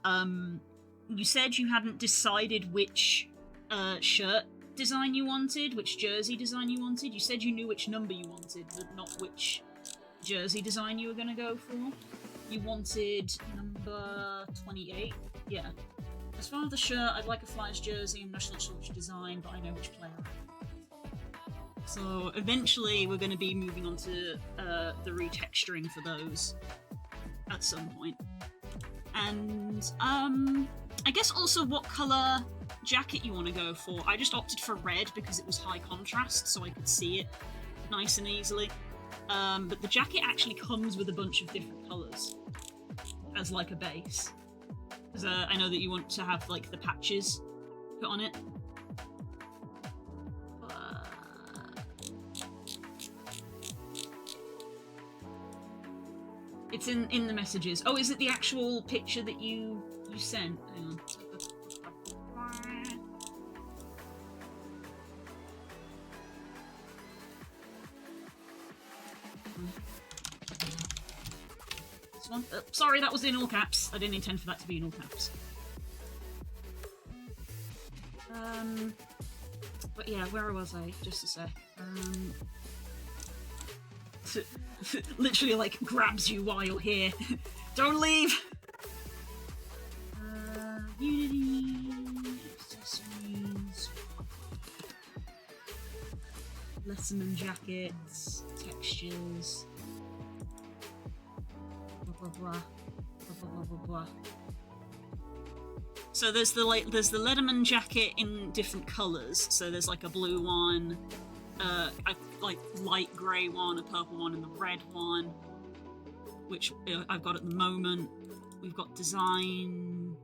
you said you hadn't decided which shirt design you wanted, which jersey design you wanted. You said you knew which number you wanted, but not which jersey design you were going to go for. You wanted number 28. Yeah. As far as the shirt, I'd like a Flyers jersey. I'm not sure which design, but I know which player. So eventually we're going to be moving on to the retexturing for those at some point. And I guess also what colour jacket you want to go for. I just opted for red because it was high contrast, so I could see it nice and easily. But the jacket actually comes with a bunch of different colours as like a base. Because I know that you want to have like the patches put on it. It's in the messages. Oh, is it the actual picture that you sent? Hang on. This one? Sorry, that was in all caps. I didn't intend for that to be in all caps. But yeah, where was I? Just a sec. Literally, like, grabs you while you're here. Don't leave! Unity... accessories... Letterman jackets... textures... blah blah blah... blah blah blah blah. So there's the Letterman jacket in different colours. So there's like a blue one, like light grey one, a purple one, and the red one, which I've got at the moment. We've got design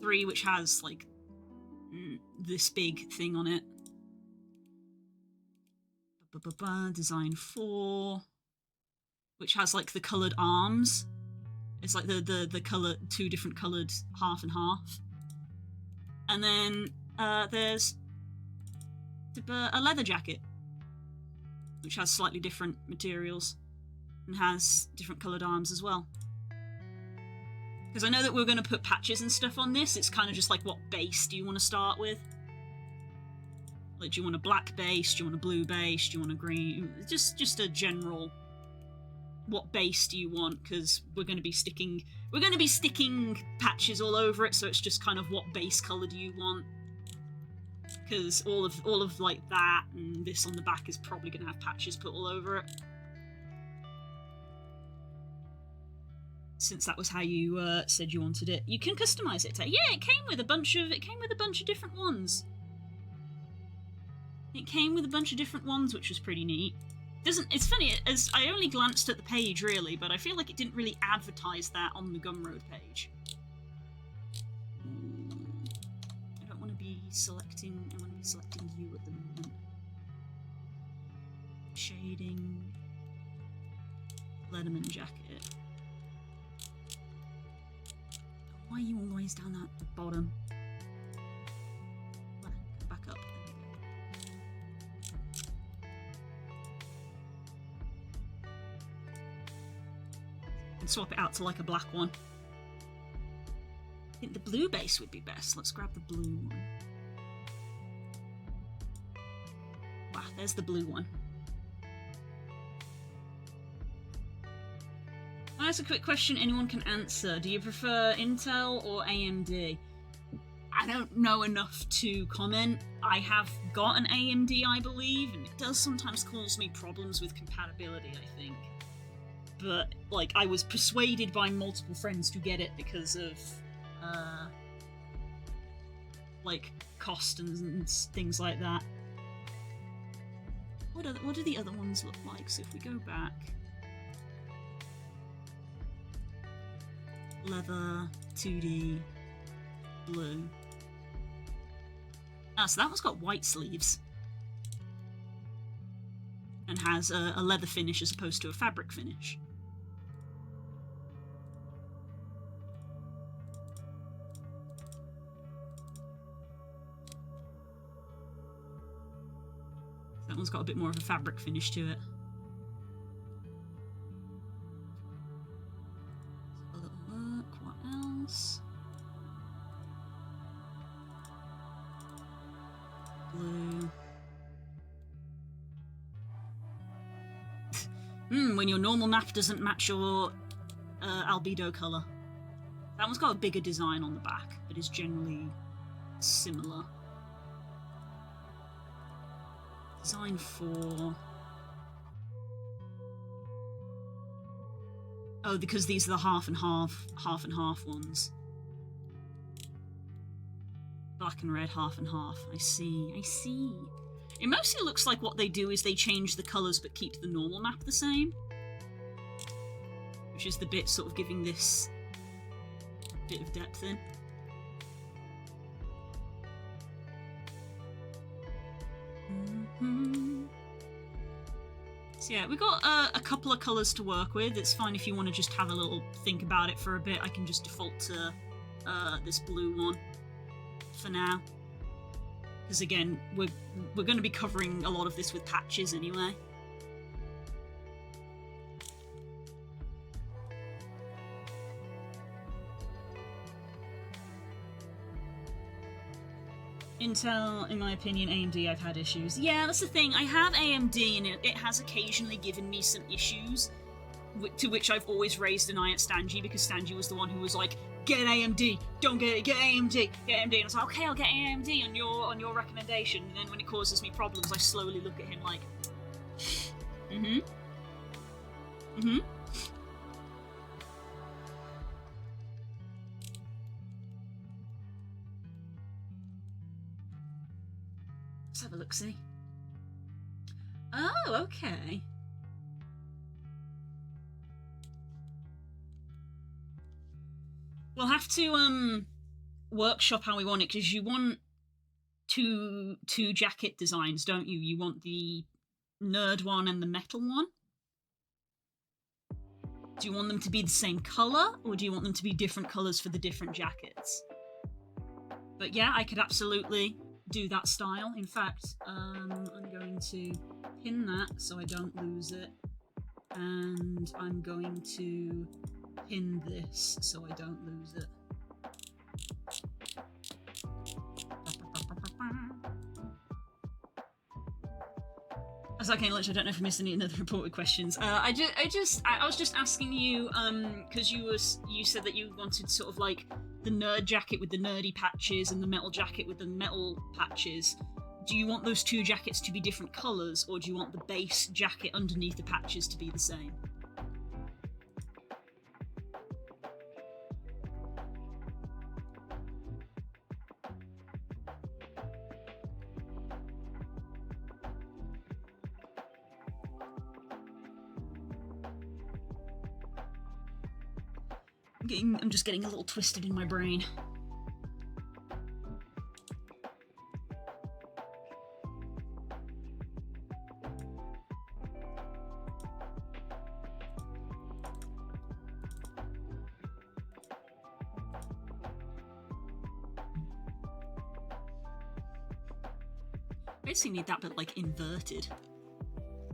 3, which has like this big thing on it. Design 4. which has like the coloured arms. It's like the colour, two different coloured half and half. And then there's a leather jacket, which has slightly different materials and has different coloured arms as well. Because I know that we're going to put patches and stuff on this. It's kind of just like, what base do you want to start with? Like, do you want a black base? Do you want a blue base? Do you want a green? Just a general, what base do you want? Because we're going to be sticking patches all over it, so it's just kind of what base colour do you want? Because all of like that and this on the back is probably going to have patches put all over it. Since that was how you said you wanted it, you can customize it. Yeah, it came with a bunch of different ones. It came with a bunch of different ones, which was pretty neat. It's funny, as I only glanced at the page really, but I feel like it didn't really advertise that on the Gumroad page. I don't want to be selecting. I want to be selecting you at the moment. Shading. Letterman jacket. Why are you always down at the bottom? Go back up. And swap it out to like a black one. I think the blue base would be best. Let's grab the blue one. Wow, there's the blue one. That's a quick question anyone can answer. Do you prefer Intel or AMD? I don't know enough to comment. I have got an AMD, I believe, and it does sometimes cause me problems with compatibility, I think. But, like, I was persuaded by multiple friends to get it because of, like, cost and things like that. What do the other ones look like? So if we go back... Leather, 2D, blue. Ah, so that one's got white sleeves. And has a leather finish as opposed to a fabric finish. That one's got a bit more of a fabric finish to it. Blue. When your normal map doesn't match your albedo colour. That one's got a bigger design on the back, but is generally similar. Design 4. Oh, because these are the half and half ones. Black and red, half and half. I see. It mostly looks like what they do is they change the colours but keep the normal map the same. Which is the bit sort of giving this bit of depth in. So yeah, we've got a couple of colours to work with. It's fine if you want to just have a little think about it for a bit. I can just default to this blue one for now. Because again, we're going to be covering a lot of this with patches anyway. Intel, in my opinion, AMD, I've had issues. Yeah, that's the thing. I have AMD, and it has occasionally given me some issues, to which I've always raised an eye at Stanji, because Stanji was the one who was like, get AMD, don't get it, get AMD, get AMD. And I was like, okay, I'll get AMD on your recommendation. And then when it causes me problems, I slowly look at him like, Let's have a look-see. Oh, okay. We'll have to workshop how we want it, because you want two jacket designs, don't you? You want the nerd one and the metal one. Do you want them to be the same colour, or do you want them to be different colours for the different jackets? But yeah, I could absolutely do that style. In fact, I'm going to pin that so I don't lose it. And I'm going to pin this so I don't lose it. That's okay, Lunch. I don't know if I missed any other reported questions. I was just asking you, because you said that you wanted sort of like the nerd jacket with the nerdy patches and the metal jacket with the metal patches. Do you want those two jackets to be different colours, or do you want the base jacket underneath the patches to be the same? I'm just getting a little twisted in my brain. Basically need that bit like inverted.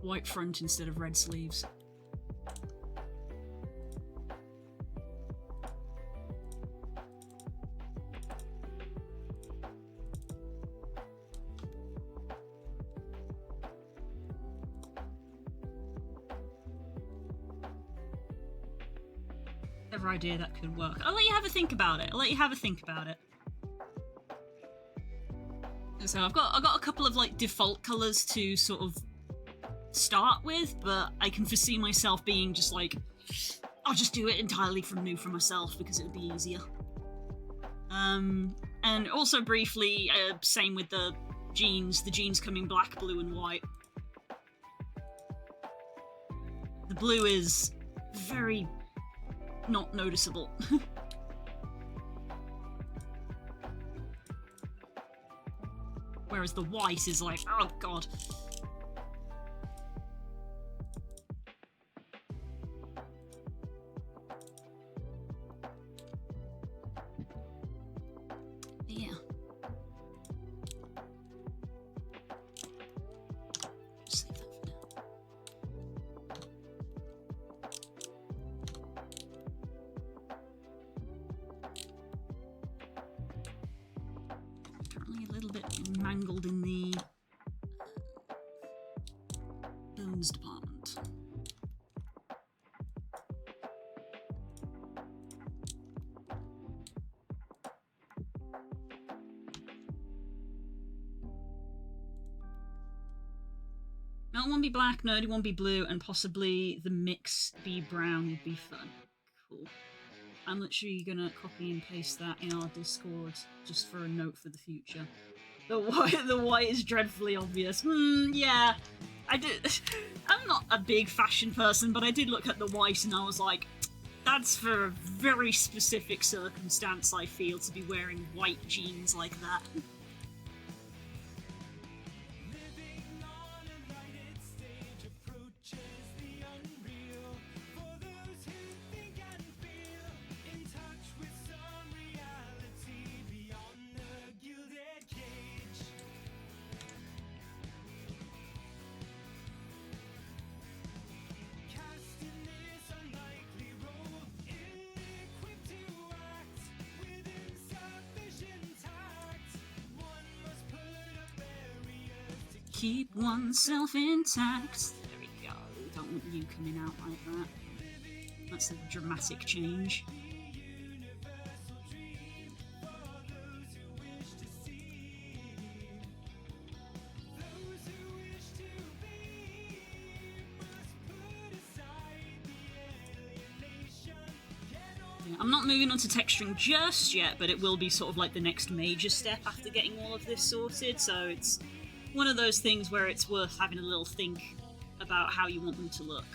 White front instead of red sleeves. Clever idea, that could work. I'll let you have a think about it. So I've got a couple of like default colours to sort of start with, but I can foresee myself being just like, I'll just do it entirely from new for myself because it would be easier. And also briefly, same with the jeans coming black, blue and white. The blue is very not noticeable. Whereas the white is like, oh god. Yeah. Just leave that for now. Currently a little bit mangled in the bones department. Melt one be black, nerdy one be blue, and possibly the mix be brown would be fun. Cool. I'm literally gonna copy and paste that in our Discord just for a note for the future. The white is dreadfully obvious. Yeah. I'm not a big fashion person, but I did look at the white and I was like, that's for a very specific circumstance, I feel, to be wearing white jeans like that. Keep oneself intact. There we go. Don't want you coming out like that. That's a dramatic change. I'm not moving on to texturing just yet, but it will be sort of like the next major step after getting all of this sorted, so it's one of those things where it's worth having a little think about how you want them to look.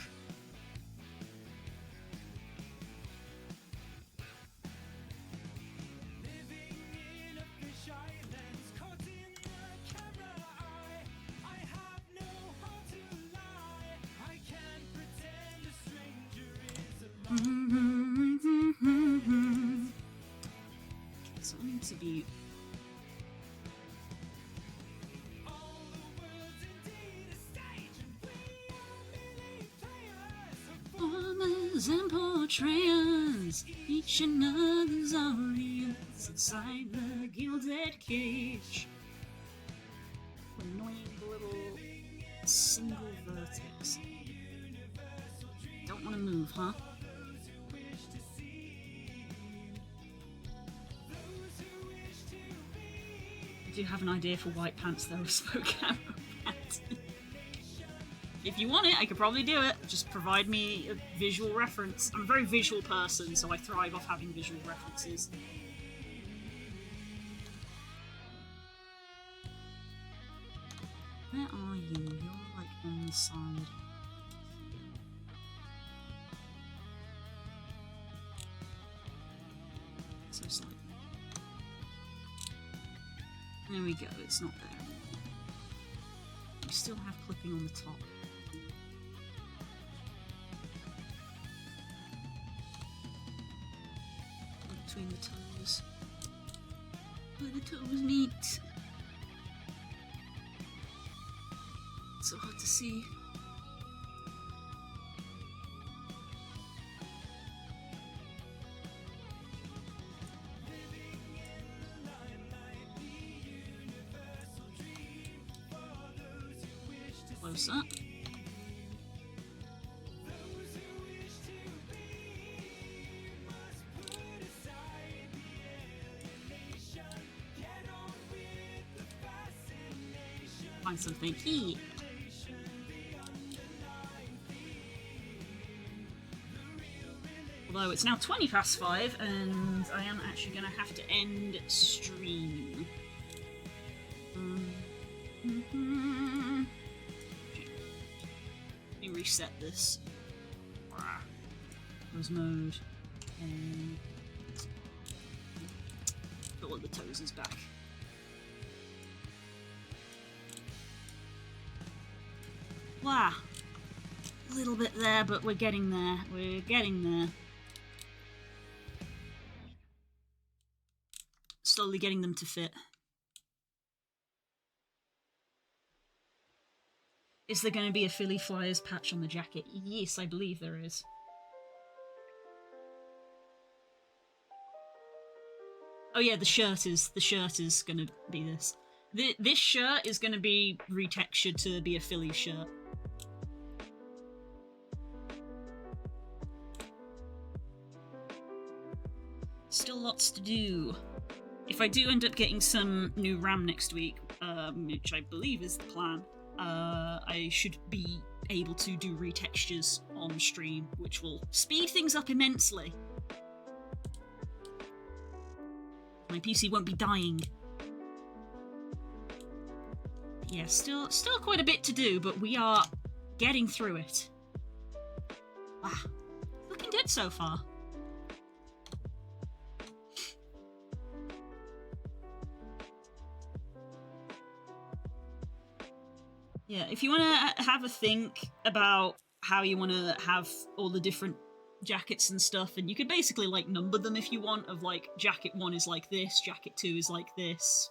So I need to be. Farmers and portrayers, each another's audience inside the gilded cage. Annoying little single vertex. Don't want to move, huh? I do have an idea for white pants though, Spokane pants. If you want it, I could probably do it. Just provide me a visual reference. I'm a very visual person, so I thrive off having visual references. Where are you? You're like on the side. So slightly. There we go, it's not there anymore. We still have clipping on the top. Between the toes. Where the toes meet. It's so hard to see. Close up. Find something key. Although it's now 5:20 and I am actually going to have to end stream. Let me reset this. Close mode. And put all the toes back. Wow. A little bit there, but we're getting there. We're getting there. Slowly getting them to fit. Is there going to be a Philly Flyers patch on the jacket? Yes, I believe there is. Oh yeah, the shirt is going to be this. This shirt is going to be retextured to be a Philly shirt. Still lots to do. If I do end up getting some new RAM next week, which I believe is the plan, I should be able to do retextures on stream, which will speed things up immensely. My PC won't be dying. Yeah, still quite a bit to do, but we are getting through it. Wow, looking good so far. Yeah, if you want to have a think about how you want to have all the different jackets and stuff, and you could basically like number them if you want, of like jacket 1 is like this, jacket 2 is like this,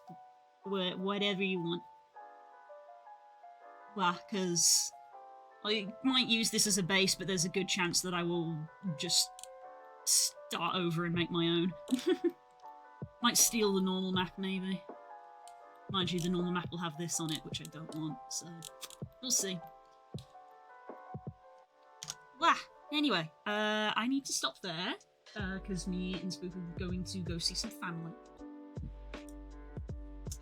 whatever you want. Well, because I might use this as a base, but there's a good chance that I will just start over and make my own. Might steal the normal map, maybe. Mind you, the normal map will have this on it, which I don't want, so we'll see. Wah! Anyway, I need to stop there, because me and Spook are going to go see some family.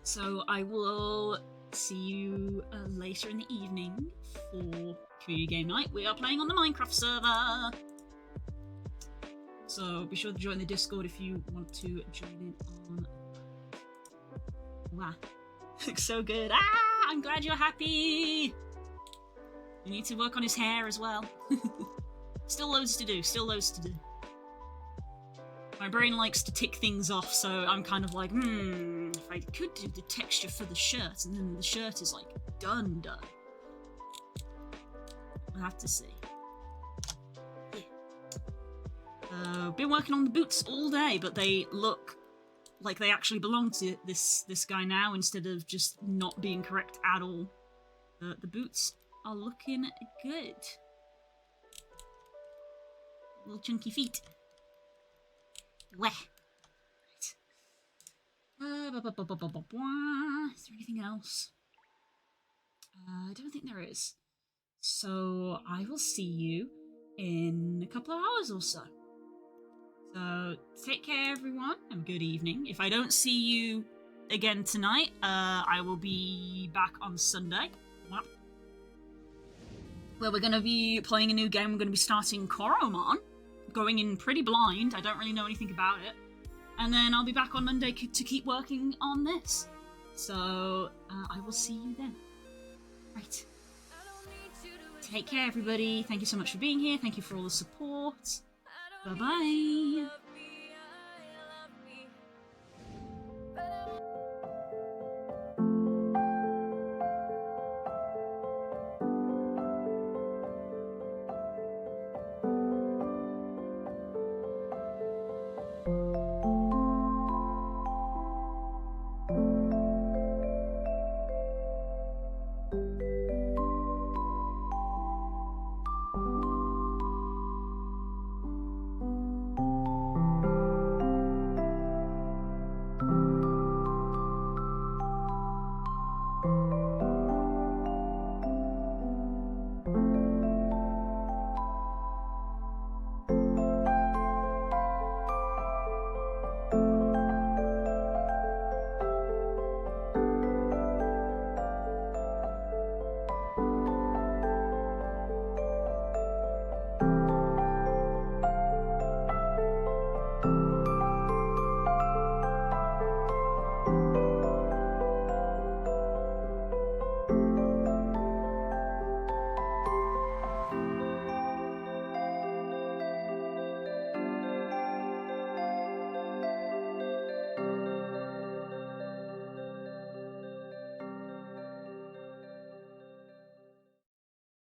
So I will see you later in the evening for community game night. We are playing on the Minecraft server! So be sure to join the Discord if you want to join in on... Wow. Looks so good. Ah! I'm glad you're happy! You need to work on his hair as well. Still loads to do, still loads to do. My brain likes to tick things off, so I'm kind of like, if I could do the texture for the shirt, and then the shirt is like, done. We'll have to see. Yeah. So, been working on the boots all day, but they look like they actually belong to this guy now instead of just not being correct at all. The boots are looking good. Little chunky feet. Weh. Right. Is there anything else? I don't think there is. So I will see you in a couple of hours or so. So take care, everyone, and good evening. If I don't see you again tonight, I will be back on Sunday, where we're going to be playing a new game. We're going to be starting Koromon, going in pretty blind. I don't really know anything about it. And then I'll be back on Monday to keep working on this. So I will see you then. Right. Take care, everybody. Thank you so much for being here. Thank you for all the support. Bye-bye.